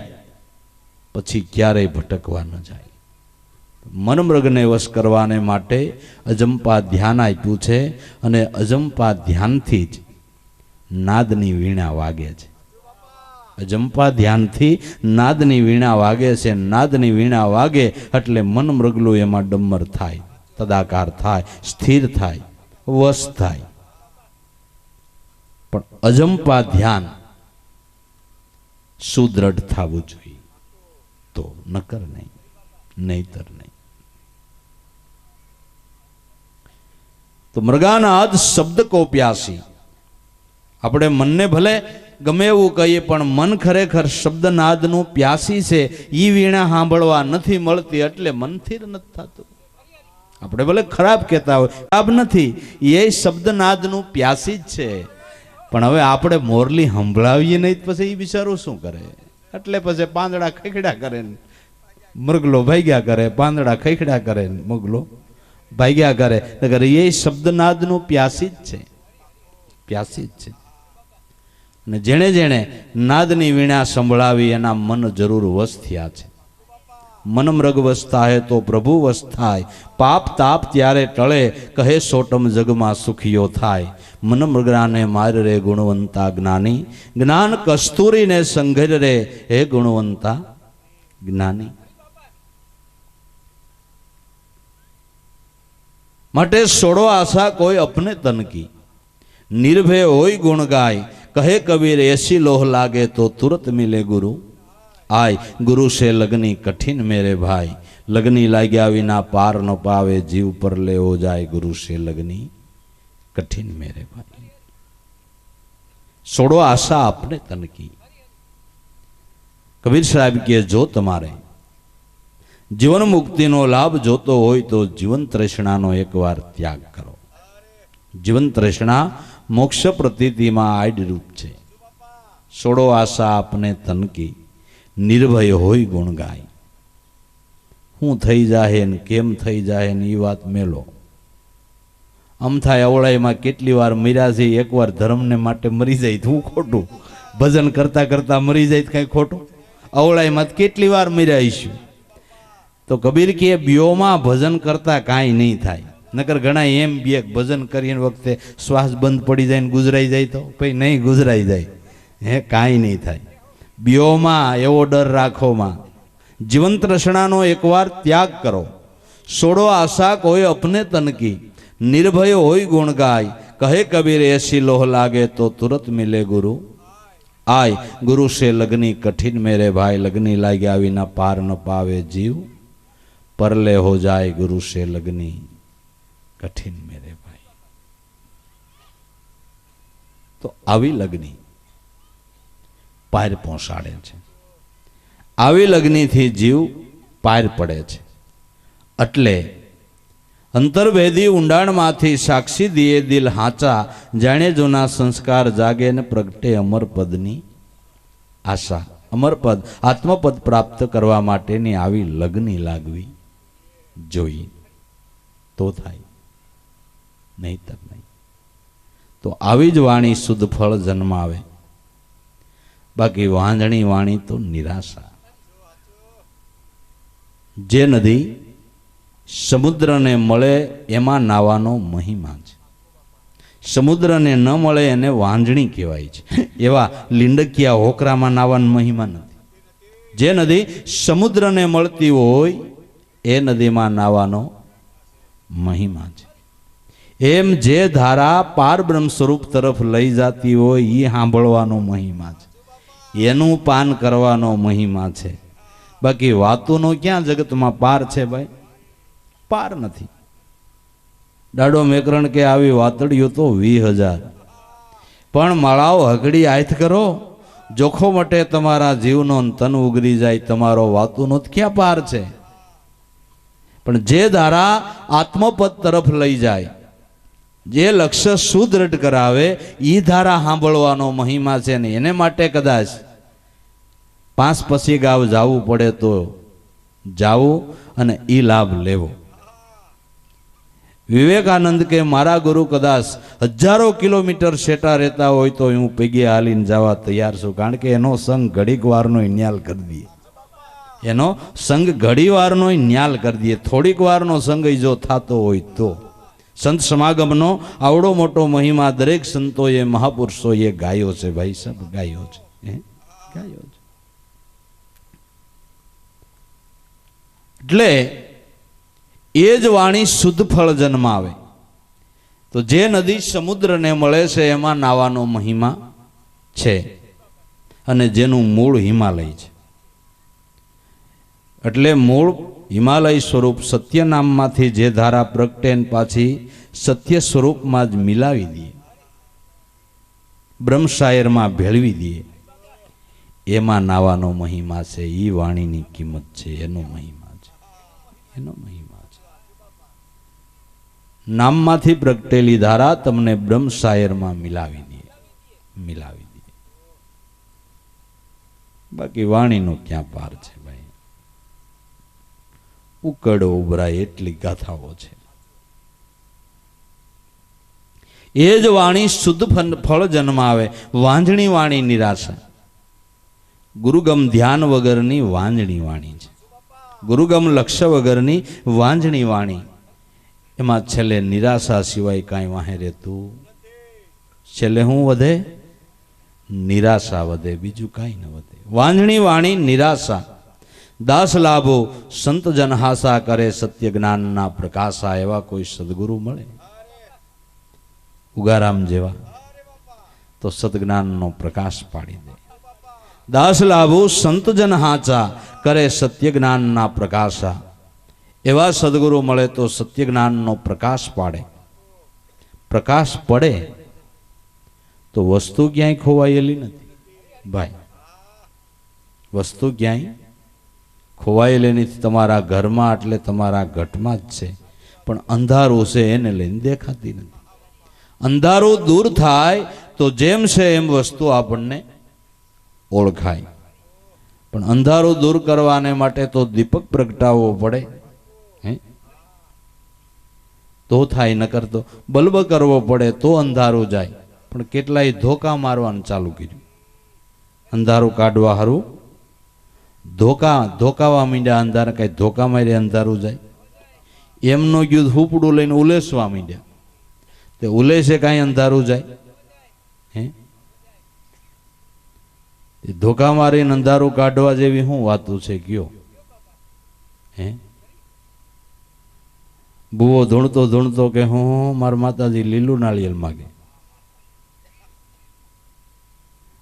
પછી ક્યારેય ભટકવા ન જાય. મનમૃગને વશ કરવાને માટે અજંપા ધ્યાન આપ્યું છે, અને અજંપા ધ્યાનથી જ નાદની વીણા વાગે છે. અજંપા ધ્યાનથી નાદની વીણા વાગે છે. નાદની વીણા વાગે એટલે મનમૃગલું એમાં ડમર થાય, તદાકાર થાય, સ્થિર થાય, વશ થાય. પણ અજંપા ધ્યાન સુદ્રઢ થવું જોઈએ, તો નકર નહીં, નહીતર નહીં. તો મૃગાનાદ શબ્દ કો પ્યાસી. આપણે મનને ભલે ગમે એવું કહીએ, પણ મન ખરેખર શબ્દનાદનું પ્યાસી છે. એ વીણા સાંભળવા નથી મળતી એટલે મન સ્થિર નથી થતું. આપણે ભલે ખરાબ કહેતા હોય, ખરાબ નથી, એ શબ્દનાદનું પ્યાસી જ છે. પણ હવે આપણે મોરલી સંભળાવીએ નહીં પછી એ બિચારું શું કરે? એટલે પછી પાંદડા ખખડ્યા કરે, મૃગલો ભાગ્યા કરે, પાંદડા ખખડ્યા કરે, મગલો ભાગ્યા કરે. એ શબ્દનાદનું પ્યાસી જ છે, પ્યાસી જ છે. અને જેણે જેણે નાદની વીણા સંભળાવી એના મન જરૂર વશ થયા છે. મન મૃગ વશ થાય તો પ્રભુ વશ થાય, પાપ તાપ ત્યારે ટળે, કહે સોટમ જગમાં સુખીઓ થાય. મન મૃગરાને માર રે ગુણવંતા જ્ઞાની, જ્ઞાન કસ્તુરીને સંઘર રે હે ગુણવંતા જ્ઞાની. માટે છોડો આશા કોઈ અપને તન કી, નિર્ભય હોય ગુણ ગાય, કહે કબીર એસી લોહ લાગે તો તુરત મિલે ગુરુ આય. ગુરુ સે લગની કઠિન મેરે ભાઈ, લગની લાગ્યા વિના પાર ન પાવે, જીવ પર લેવો જાય. ગુરુ સે લગની કઠિન મેરે ભાઈ. છોડો આશા અપને તન કી. કબીર સાહેબ કે જો તમારે જીવન મુક્તિનો લાભ જોતો હોય તો જીવન તૃષ્ણાનો એકવાર ત્યાગ કરો. જીવન તૃષ્ણા મોક્ષ પ્રતીતિમાં આડરૂપ છે. છોડો આશા આપને તનકી, નિર્ભય હોય ગુણ ગાય. શું થઈ જાય ને કેમ થઈ જાય ને એ વાત મેલો. આમ થાય અવળાઈમાં કેટલી વાર મર્યા છે, એકવાર ધર્મને માટે મરી જાય તો હું ખોટું, ભજન કરતા કરતા મરી જાય તો કઈ ખોટું. અવળાઈમાં કેટલી વાર મર્યા ઈશું. તો કબીર કે બ્યોમાં ભજન કરતા કાંઈ નહીં થાય. નકર ઘણા એમ બે ભજન કરીને વખતે શ્વાસ બંધ પડી જાય ને ગુજરાઈ જાય તો પછી નહીં ગુજરાઈ જાય, હે કાંઈ નહીં થાય. બ્યોમાં એવો ડર રાખોમાં. જીવન તૃષ્ણાનો એકવાર ત્યાગ કરો. છોડો આશા કોઈ અપને તનકી, નિર્ભય હોય ગુણ ગાય, કહે કબીર એસી લોહ લાગે તો તુરત મિલે ગુરુ આય. ગુરુ સે લગની કઠિન મેરે ભાઈ, લગની લાગ્યા વિના પાર ન પાવે જીવ परले हो जाए गुरु से लगनी कठिन मेरे भाई। तो આવી લગ્ની પાર પહોંચાડે છે, આવી લગ્નીથી જીવ પાર પડે છે। એટલે અંતર્ભેદી ઊંડાણમાંથી સાક્ષી દિયે દિલ હાચા, જાણે જૂના સંસ્કાર જાગે ને પ્રગટે અમરપદની આશા। અમરપદ આત્મપદ પ્રાપ્ત કરવા માટેની આવી લગ્ની લાગવી જોઈએ તો થાય, નહીતર નહીં। તો આવી જ વાણી શુદ્ધ ફળ જન્માવે, બાકી વાંધણી વાણી તો નિરાશા। જે નદી સમુદ્રને મળે એમાં નાવાનો મહિમા છે, સમુદ્રને ન મળે એને વાંજણી કહેવાય છે। એવા લીંડકિયા હોકરામાં નાવાનો મહિમા નથી। જે નદી સમુદ્રને મળતી હોય એ નદીમાં નાવાનો મહિમા છે। એમ જે ધારા પાર બ્રહ્મ સ્વરૂપ તરફ લઈ જતી હોય એ સાંભળવાનો મહિમા છે, એનું પાન કરવાનો મહિમા છે। બાકી વાતોનો ક્યાં જગતમાં પાર છે ભાઈ? પાર નથી। દાડો મેકરણ કે આવી વાતડીઓ તો 20,000, પણ માળાઓ હકડી આયથ કરો, જોખો મટે તમારા જીવનો તન ઉગરી જાય, તમારો વાતોનો ક્યાં પાર છે? પણ જે ધારા આત્મપદ તરફ લઈ જાય, જે લક્ષ્ય સુદૃઢ કરાવે એ ધારા સાંભળવાનો મહિમા છે ને એને માટે કદાચ 5 પછી ગાવ જવું પડે તો જાવું અને એ લાભ લેવો। વિવેકાનંદ કે મારા ગુરુ કદાચ 1000 કિલોમીટર શેટા રહેતા હોય તો હું પગે હાલીને જવા તૈયાર છું, કારણ કે એનો સંગ ઘડીક વારનો ન્યાલ કરી દે, એનો સંગ ઘડી વારનો ન્યાલ કરી દે। થોડીક વારનો સંગ જો થતો હોય તો સંત સમાગમનો આવડો મોટો મહિમા દરેક સંતોએ મહાપુરુષોએ ગાયો છે ભાઈ, સબ ગાયો છે, ગાયો છે। એટલે એ જ વાણી શુદ્ધ ફળ જન્માવે। તો જે નદી સમુદ્રને મળે છે એમાં નાવાનો મહિમા છે, અને જેનું મૂળ હિમાલય છે। એટલે મૂળ હિમાલય સ્વરૂપ સત્ય નામમાંથી જે ધારા પ્રગટે પાછી સત્ય સ્વરૂપમાં જ મિલાવી દે, બ્રહ્મશાયરમાં ભેળવી દે, એમાં નાવાનો મહિમા છે। એ વાણીની કિંમત છે, એનો મહિમા છે, એનો મહિમા છે। નામમાંથી પ્રગટેલી ધારા તમને બ્રહ્મશાયરમાં મિલાવી દે, મિલાવી દે। બાકી વાણીનો ક્યાં પાર છે ભાઈ? ઉકળો ઉભરાય એટલી ગાથાઓ છે। એ જ વાણી શુદ્ધ ફળ જન્માવે, વાંજણી વાણી નિરાશા। ગુરુગમ ધ્યાન વગરની વાંજણી વાણી છે, ગુરુગમ લક્ષ્ય વગરની વાંજણી વાણી। એમાં છેલ્લે નિરાશા સિવાય કાંઈ વાહે રહેતું, છેલ્લે શું વધે? નિરાશા વધે, બીજું કાંઈ ન વધે। વાંજણી વાણી નિરાશા, દાસ લાભો સંત જનહાસા કરે, સત્ય જ્ઞાનના પ્રકાશા। એવા કોઈ સદગુરુ મળે ઉગારામ જેવા તો સદજ્ઞાનનો પ્રકાશ પાડી દે। દાસ લાભો સંત જન હાચા કરે, સત્ય જ્ઞાનના પ્રકાશા। એવા સદગુરુ મળે તો સત્ય જ્ઞાનનો પ્રકાશ પાડે। પ્રકાશ પડે તો વસ્તુ ક્યાંય ખોવાયેલી નથી ભાઈ, વસ્તુ ક્યાંય ખોવાયેલી નથી। તમારા ઘરમાં એટલે તમારા ઘટમાં જ છે, પણ અંધારું છે એને લઈને દેખાતી નથી। અંધારું દૂર થાય તો જેમ છે એમ વસ્તુ આપણને ઓળખાય, પણ અંધારું દૂર કરવાને માટે તો દીપક પ્રગટાવવો પડે, તો થાય, નકર તો બલ્બ કરવો પડે તો અંધારું જાય। પણ કેટલાય ધોકા મારવાનું ચાલુ કર્યું, અંધારું કાઢવા હારું ધોકાવા માંડ્યા। અંધારા કઈ ધોકા મારી અંધારું જાય? એમનો ગયું હુપડું લઈને ઉલેસવા માંડ્યા, તે ઉલેસે કાંઈ અંધારું જાય? ધોકા મારીને અંધારું કાઢવા જેવી શું વાતું છે કયો? બુવો ધૂણતો ધૂણતો કે હું મારા માતાજી લીલું નાળિયેર માગે,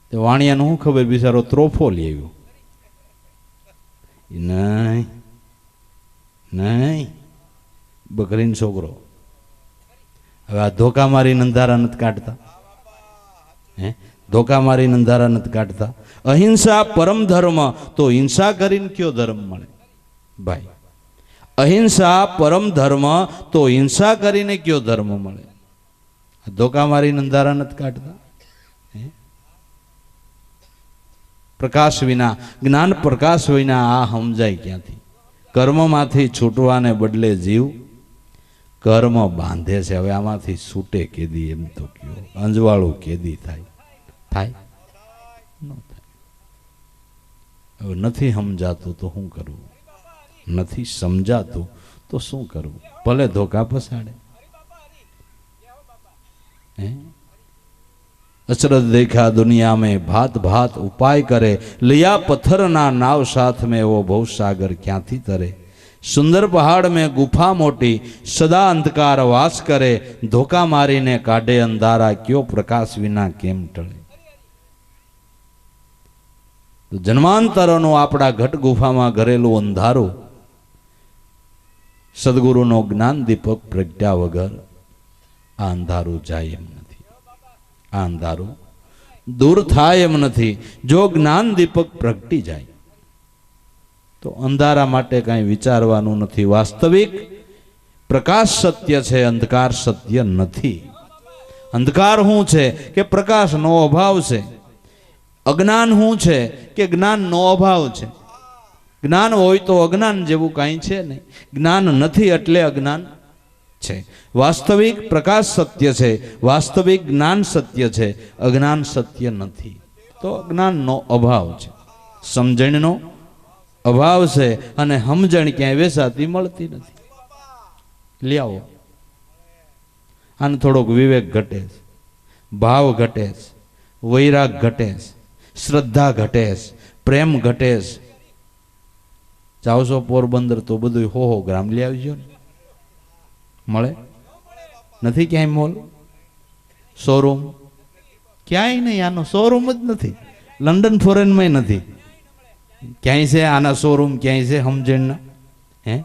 તે વાણિયાને શું ખબર, બિચારો ત્રોફો લઈ આવ્યો, નહીં નહીં, બકરીનો છોકરો. હવે આ ધોકા મારીને અંધારા નથી કાઢતા, હે? ધોકા મારીને અંધારા નથી કાઢતા. અહિંસા પરમ ધર્મ, તો હિંસા કરીને કયો ધર્મ મળે ભાઈ? અહિંસા પરમ ધર્મ, તો હિંસા કરીને કયો ધર્મ મળે? ધોકા મારીને અંધારા નથી કાઢતા. પ્રકાશ વિના, જ્ઞાન પ્રકાશ વિના આ સમજાય ક્યાંથી? કર્મમાંથી છૂટવાને બદલે જીવ કર્મ બાંધે છે. હવે આમાંથી છૂટે કેદી? એમ તો કયો, અંજવાળું કેદી થાય? થાય ન થાય. હવે નથી સમજાતું તો શું કરવું? નથી સમજાતું તો શું કરવું? ભલે ધોકા પસાડે. अचरज देखा दुनिया में भात भात उपाय करे, लिया पत्थर ना नाव साथ में वो भव सागर क्यांथी तरे। सुंदर पहाड़ में गुफा मोटी, सदा अंधकार वास करे, धोखा मारी ने काढ़े अंधारा, क्यों प्रकाश विना केम टळे। तो जन्मांतरों आपड़ा घट गुफा में घरेलू अंधारू सदगुरु नो ज्ञान दीपक प्रज्ञा वगर आ अंधारू जाय एम नथी, आ अंधारू दूर थाय एम नथी। जो ज्ञान दीपक प्रगटी जाए तो अंधारा माटे कई विचारवानुं नथी। वास्तविक प्रकाश सत्य छे, अंधकार सत्य नथी। अंधकार हुं छे के प्रकाश नो अभाव छे, अज्ञान हुं छे के ज्ञान नो अभाव छे। ज्ञान होय तो अज्ञान जेवुं काई छे नहीं, ज्ञान नथी एटले अज्ञान छे। वास्तविक प्रकाश सत्य छे, वास्तविक ज्ञान सत्य छे, अज्ञान सत्य नथी। तो अज्ञान नो अभाव छे, समजण नो अभाव छे अने समजण क्यांय वेचाती मळती नथी। ल्याओ आने थोड़ोक विवेक घटे, भाव घटे, वैराग घटे, श्रद्धा घटे, प्रेम घटे। जाओ छो पोरबंदर तो बधुं हो ग्राम लई आवजो ने, मळे नथी क्यांय मॉल शोरूम क्यांय नहीं, आनो शोरूम ज नथी। लंडन फॉरेन में नथी, क्यांय छे आना शोरूम, क्यांय छे समजण। हे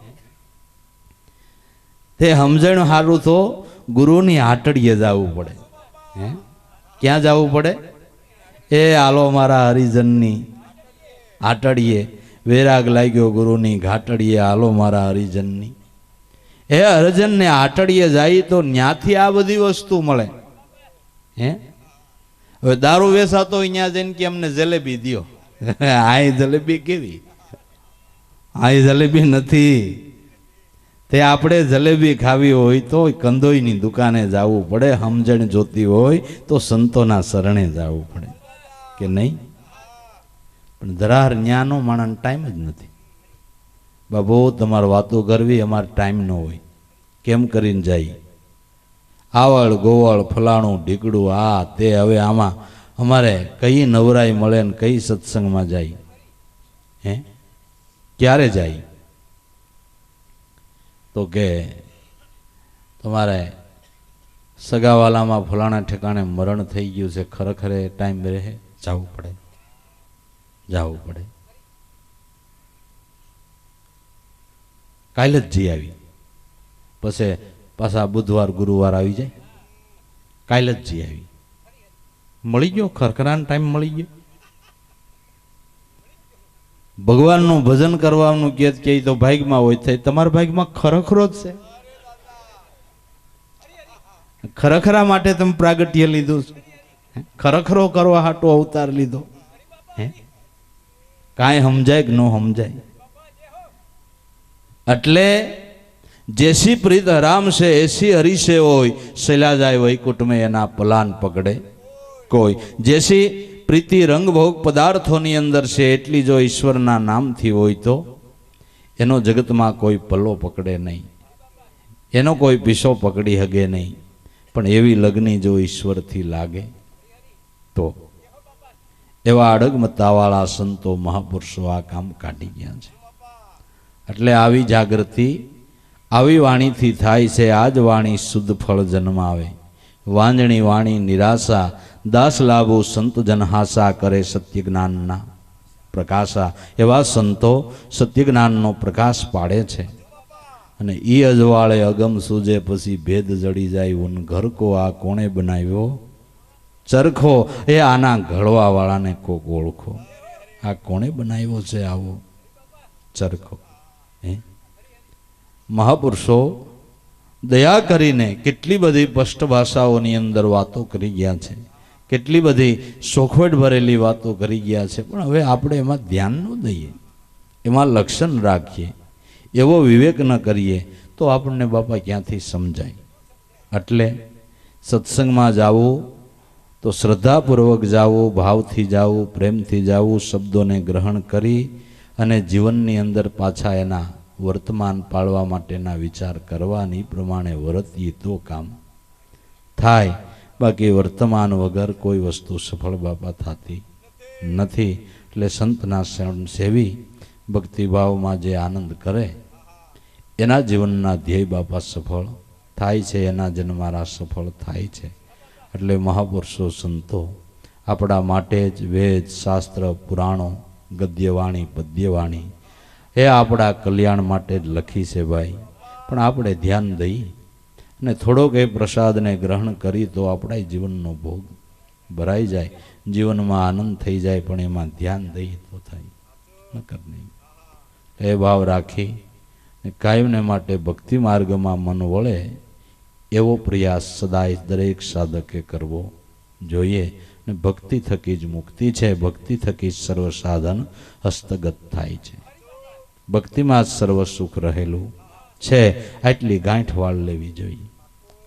ते समजण हारू तो गुरुनी हाटड़ीए जावुं पड़े। हे क्यां जावुं पड़े? ए आलो मारा हरिजननी हाटड़ीए, वैराग लाग्यो गुरुनी घाटड़ीए, आलो मारा हरिजननी। ए हरिजन ने हाटड़ीए जाई तो न्याथी आ बधी वस्तु मळे। हे हवे दारू वेचातो अहींया जईने के अमने जलेबी दियो, आय जलेबी केवी? आय जलेबी नथी। ते आपणे जलेबी खावी होय तो कंदोईनी दुकाने जावुं पड़े, समजण जोती होय तो संतोना शरणे जावुं पड़े के नहीं? पण जरार न्यानो माणसने टाइम ज नथी। बाबू तमारे वातो करवी, अमारे टाइम न होय। केम करीने जाई? आवड़ गोवड़ फलाणु ढीकड़ू आ ते। हवे आमा अमारे कई नवराई मळे ने कई सत्संग में जाई? हे क्यारे जाई? तो के तमारे सगावाला में फलाणा ठेकाणे मरण थई गयुं छे, खरेखरे टाइम रहे जावुं पड़े, जावुं पड़े। काल ज जी आवी, पछे पाछा बुधवार गुरुवार आवी जाए। काल ज जी आवी, मळी गयो, खरखरानो टाइम मळी गयो। भगवाननुं भजन करवानुं के तो भाग्यमां होय थे, तमारा भाग्यमां खरखरो ज छे। खरखरा माटे तमे प्रागट्य लीधुं, खरखरो करवा हाटो अवतार लीधो। हे काई समजाय के न समजाय? अटले जेसी प्रीत हराम से ऐसी हरी से होय, सैला जाय वैकुंठ में एना पलान पकड़े कोई। जैसी प्रीति रंग भोग पदार्थों नी अंदर से एटली जो ईश्वर ना नाम थी होय तो एनो जगत में कोई पल्लो पकड़े नहीं, एनो कोई पीछो पकड़ी हगे नहीं। पण एवी लगनी जो ईश्वर थी लागे तो एवा अडगमतावाळा संतो महापुरुषो आ काम काढी गया छे। એટલે આવી જાગૃતિ આવી વાણીથી થાય છે। આજ વાણી શુદ્ધ ફળ જન્માવે, વાંજણી વાણી નિરાશા, દાસ લાભો સંત જનહાસા, કરે સત્ય જ્ઞાનના પ્રકાશા। એવા સંતો સત્ય જ્ઞાનનો પ્રકાશ પાડે છે। અને ઈ અજવાળે અગમ સૂજે પછી ભેદ જડી જાય ઉન ઘર કો આ કોણે બનાવ્યો ચરખો એ આના ઘડવા વાળાને કોક ઓળખો આ કોણે બનાવ્યો છે આવો ચરખો હે મહાપુરુષો દયા કરીને કેટલી બધી સ્પષ્ટ ભાષાઓની અંદર વાતો કરી ગયા છે કેટલી બધી સોખવટ ભરેલી વાતો કરી ગયા છે પણ હવે આપણે એમાં ધ્યાન ન દઈએ એમાં લક્ષણ રાખીએ એવો વિવેક ન કરીએ તો આપણને બાપા ક્યાંથી સમજાય એટલે સત્સંગમાં જાવું તો શ્રદ્ધાપૂર્વક જાવું ભાવથી જાવું પ્રેમથી જાવું શબ્દોને ગ્રહણ કરી અને જીવનની અંદર પાછા એના વર્તમાન પાળવા માટેના વિચાર કરવાની પ્રમાણે વર્તીએ તો કામ થાય બાકી વર્તમાન વગર કોઈ વસ્તુ સફળ બાપા થતી નથી એટલે સંતના સેવી ભક્તિભાવમાં જે આનંદ કરે એના જીવનના ધ્યેય બાપા સફળ થાય છે એના જન્મારા સફળ થાય છે એટલે મહાપુરુષો સંતો આપણા માટે જ વેદ શાસ્ત્ર પુરાણો ગદ્યવાણી પદ્યવાણી એ આપણા કલ્યાણ માટે જ લખી છે ભાઈ પણ આપણે ધ્યાન દઈ અને થોડોક એ પ્રસાદને ગ્રહણ કરી તો આપણા જીવનનો ભોગ ભરાઈ જાય જીવનમાં આનંદ થઈ જાય પણ એમાં ધ્યાન દઈએ તો થાય નકર નહીં એ ભાવ રાખી કાયમને માટે ભક્તિ માર્ગમાં મન વળે એવો પ્રયાસ સદાય દરેક સાધકે કરવો જોઈએ ને ભક્તિ થકી જ મુક્તિ છે ભક્તિ થકી જ સર્વ સાધન હસ્તગત થાય છે ભક્તિમાં જ સર્વ સુખ રહેલું છે આટલી ગાંઠવાળ લેવી જોઈએ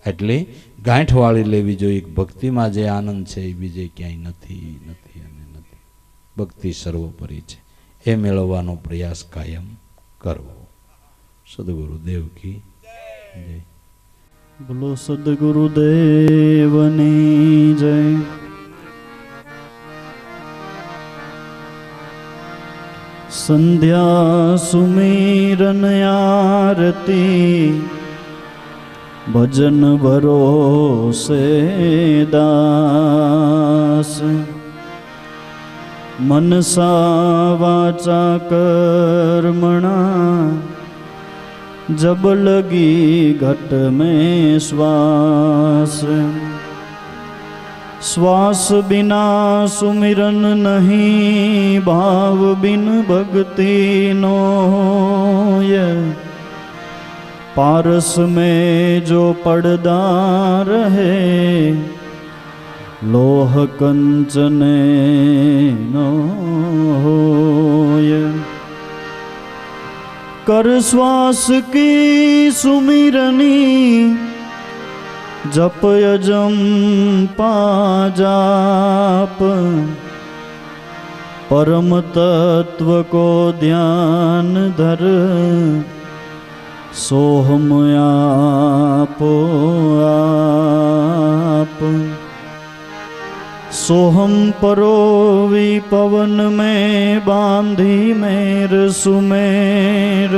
આટલી ગાંઠવાળી લેવી જોઈએ ભક્તિમાં જે આનંદ છે એ બીજે ક્યાંય નથી નથી અને નથી ભક્તિ સર્વોપરી છે એ મેળવવાનો પ્રયાસ કાયમ કરવો સદગુરુદેવ કી જય બોલો સદગુરુદેવની જય સંધ્યા સુમિરન આરતી ભજન ભરોસે દાસ મનસા વાચા કર્મણા जब लगी घट में श्वास श्वास बिना सुमिरन नहीं भाव बिन भक्ति नो ये पारस में जो पड़दा रहे लोह कंचने नो ये कर श्वास की सुमिरनी जप यजम पाजाप परम तत्व को ध्यान धर सोहम आपो आप सोहम परोवी पवन में बांधी मेर सुमेर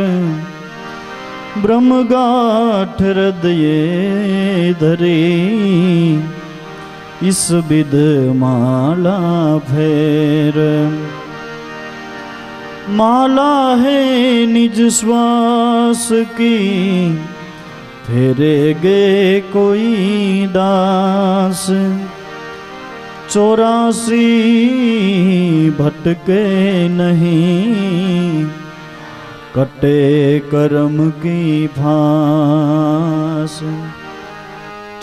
ब्रह्मगाठ हृदय धरी इस विध माला फेर माला है निज श्वास की फेरेगे कोई दास 84 भटके नहीं कटे कर्म की फांस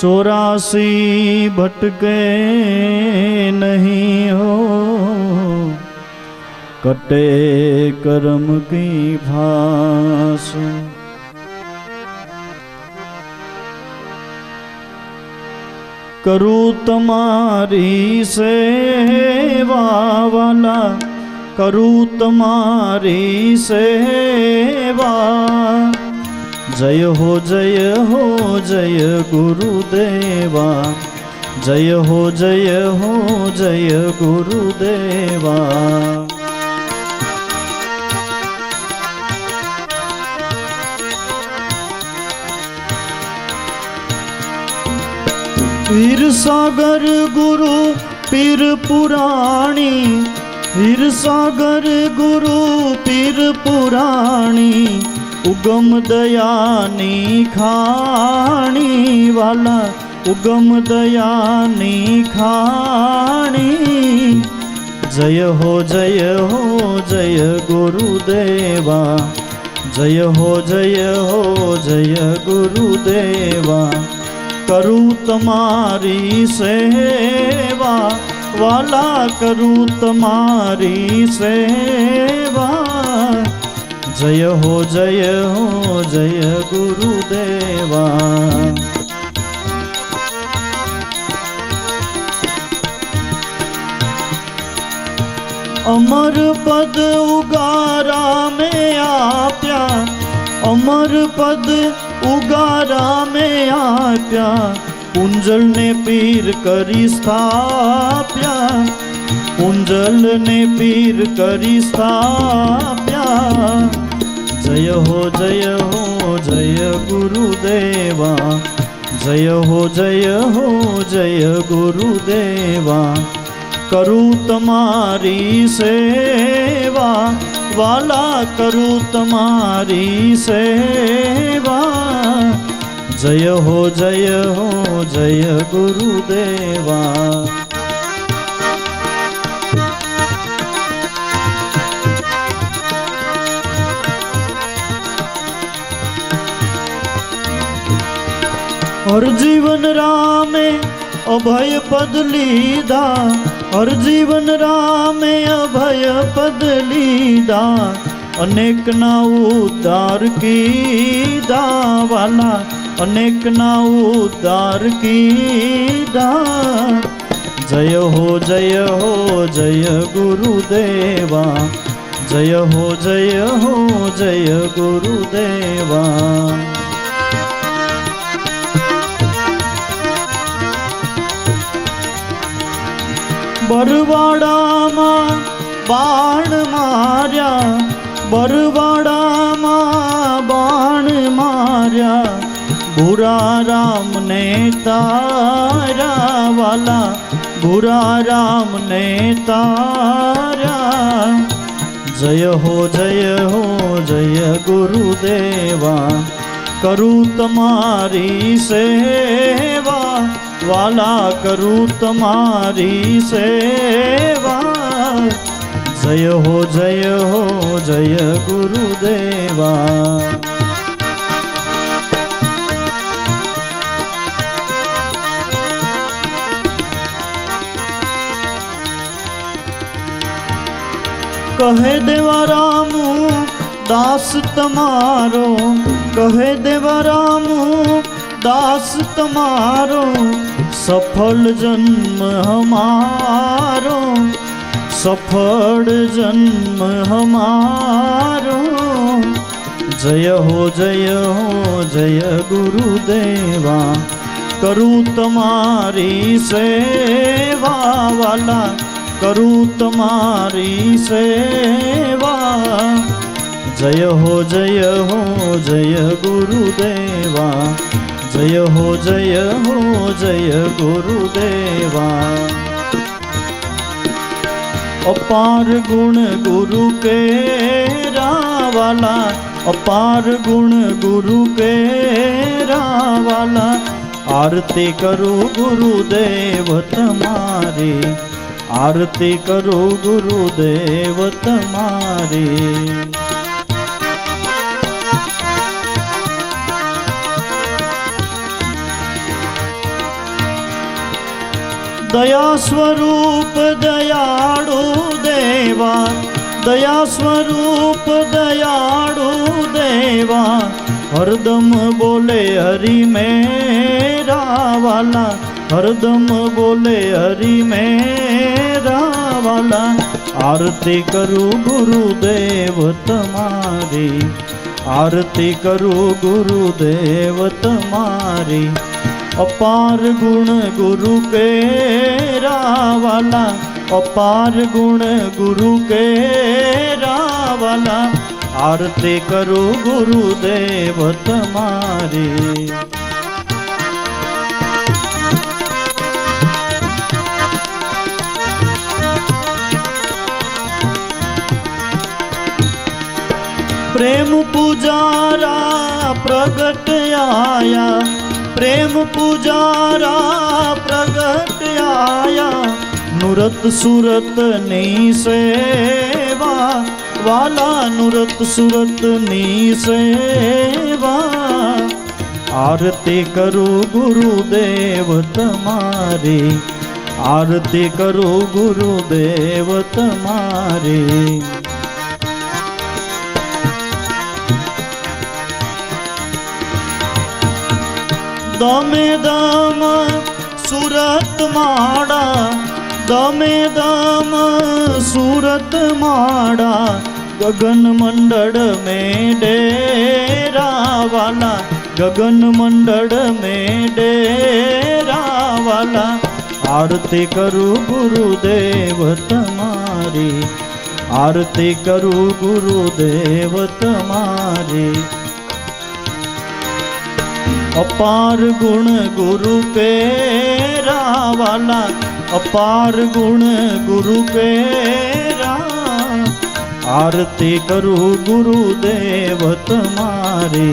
84 भटके नहीं हो कटे कर्म की फांस करूँ तुम्हारी सेवा वाला करूँ तुम्हारी सेवा जय हो जय गुरुदेवा जय हो जय गुरुदेवा पीर सागर गुरु पीर पुराणी पीर सागर गुरु पीर पुराणी उगम दयानी खाणी वाला, उगम दयानी खाणी। जय हो जय गुरुदेवा, जय हो जय गुरुदेवा। करूँ तुम्हारी सेवा वाला, करूँ तुम्हारी सेवा। जय हो जय गुरुदेवा। अमर पद उगारा में आप्या, अमर पद उगारा में आप्या। कुंजल ने पीर करी स्थाप्या, कुंजल ने पीर करी स्थाप्या। जय हो जय गुरुदेवा, जय हो जय गुरुदेवा। करूँ तुम्हारी सेवा वाला, करूँ तुम्हारी सेवा। जय हो जय गुरुदेवा। हर जीवन रामे अभय पद लीधा, हर जीवन रामे अभय पद लीधा। अनेक ना उद्धार कीधा वाला, अनेक ना उद्धार कीधा। जय हो जय गुरुदेवा, जय हो जय गुरुदेवा। बरवाडाમાં બાણ માર્યા, બરવાડામાં બાણ માર્યા। ભૂરા રામને તારા વાલા, ભૂરા રામને તારા। જય हो जय गुरुदेवा। करूँ तुम्हारी सेवा वाला, करूँ तुम्हारी सेवा। जय हो जय गुरुदेवा। कहे देवा रामू दास तमारो, कहे देवा रामू दास तमारो। सफल जन्म हमारो, सफल जन्म हमारो। जय हो जय गुरुदेवा। करूँ तुम्हारी सेवा वाला, करूँ तुम्हारी सेवा। जय हो जय गुरुदेवा, जय हो जय गुरुदेवा। अपार गुण गुरु के रावाला, अपार गुण गुरु के रावाला। आरती करो गुरुदेव तुम्हारी, आरती करो गुरुदेव तुम्हारी। दया स्वरूप दयाळु देवा, दया स्वरूप दयाळु देवा। हरदम बोले हरि मेरा वाला, हरदम बोले हरि मेरा वाला। आरती करूँ गुरुदेव तुम्हारी, आरती करूँ गुरुदेव तुम्हारी। अपार गुण गुरु के रावाला, अपार गुण गुरु के रावाला। आरती करो गुरुदेव तुम्हारी। प्रेम पुजारा प्रगट आया, प्रेम पुजारा प्रगट आया, नुरत सुरत नी सेवा वाला, नुरत सुरत नी सेवा। आरती करो गुरुदेव तमारी, आरती करो गुरुदेव तमारी। दमे दम सूरत माड़ा, दमे दम सूरत माड़ा, गगन मंडल में डेरा वाला, गगन मंडल में डेरा वाला। आरती करूं गुरुदेव तमारी, आरती करूं गुरुदेव तमारी। अपार गुण गुरु पेरा वाला, अपार गुण गुरु पेरा। आरती करूं गुरुदेव तमारी।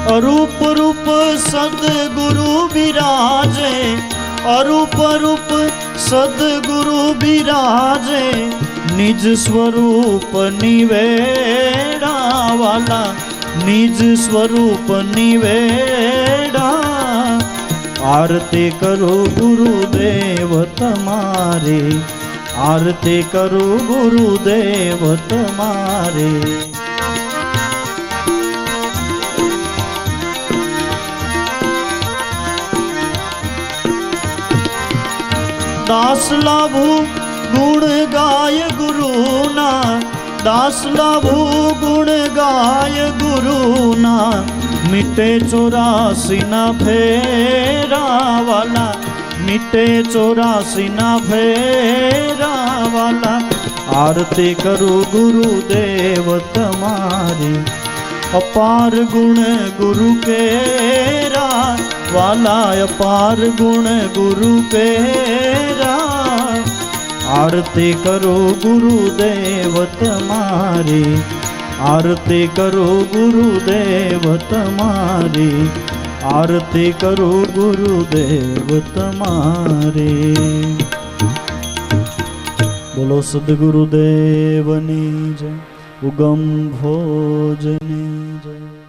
अरूप रूप सदगुरु विराजे, अरूप रूप सदगुरु विराजे, निज स्वरूप निवेड़ा वाला, निज स्वरूप निवेड़ा। आरती करो गुरुदेव तमारी, आरती करो गुरुदेव तमारी। दास लाभू गुण गाय गुरु ना, दास लाभू गुण गाय गुरु ना। मिटे 84 ना फेरा वाला, मिटे 84 ना फेरा वाला। आरती करो गुरुदेव तमारी, अपार गुण गुरु केरा वाला, अपार गुण गुरु केरा। आरती करो गुरुदेव तमारी, आरती करो गुरुदेव तमारी, आरती करो गुरुदेव तमारी। बोलो सद्गुरुदेवनी जय, उगम भोजनी जय।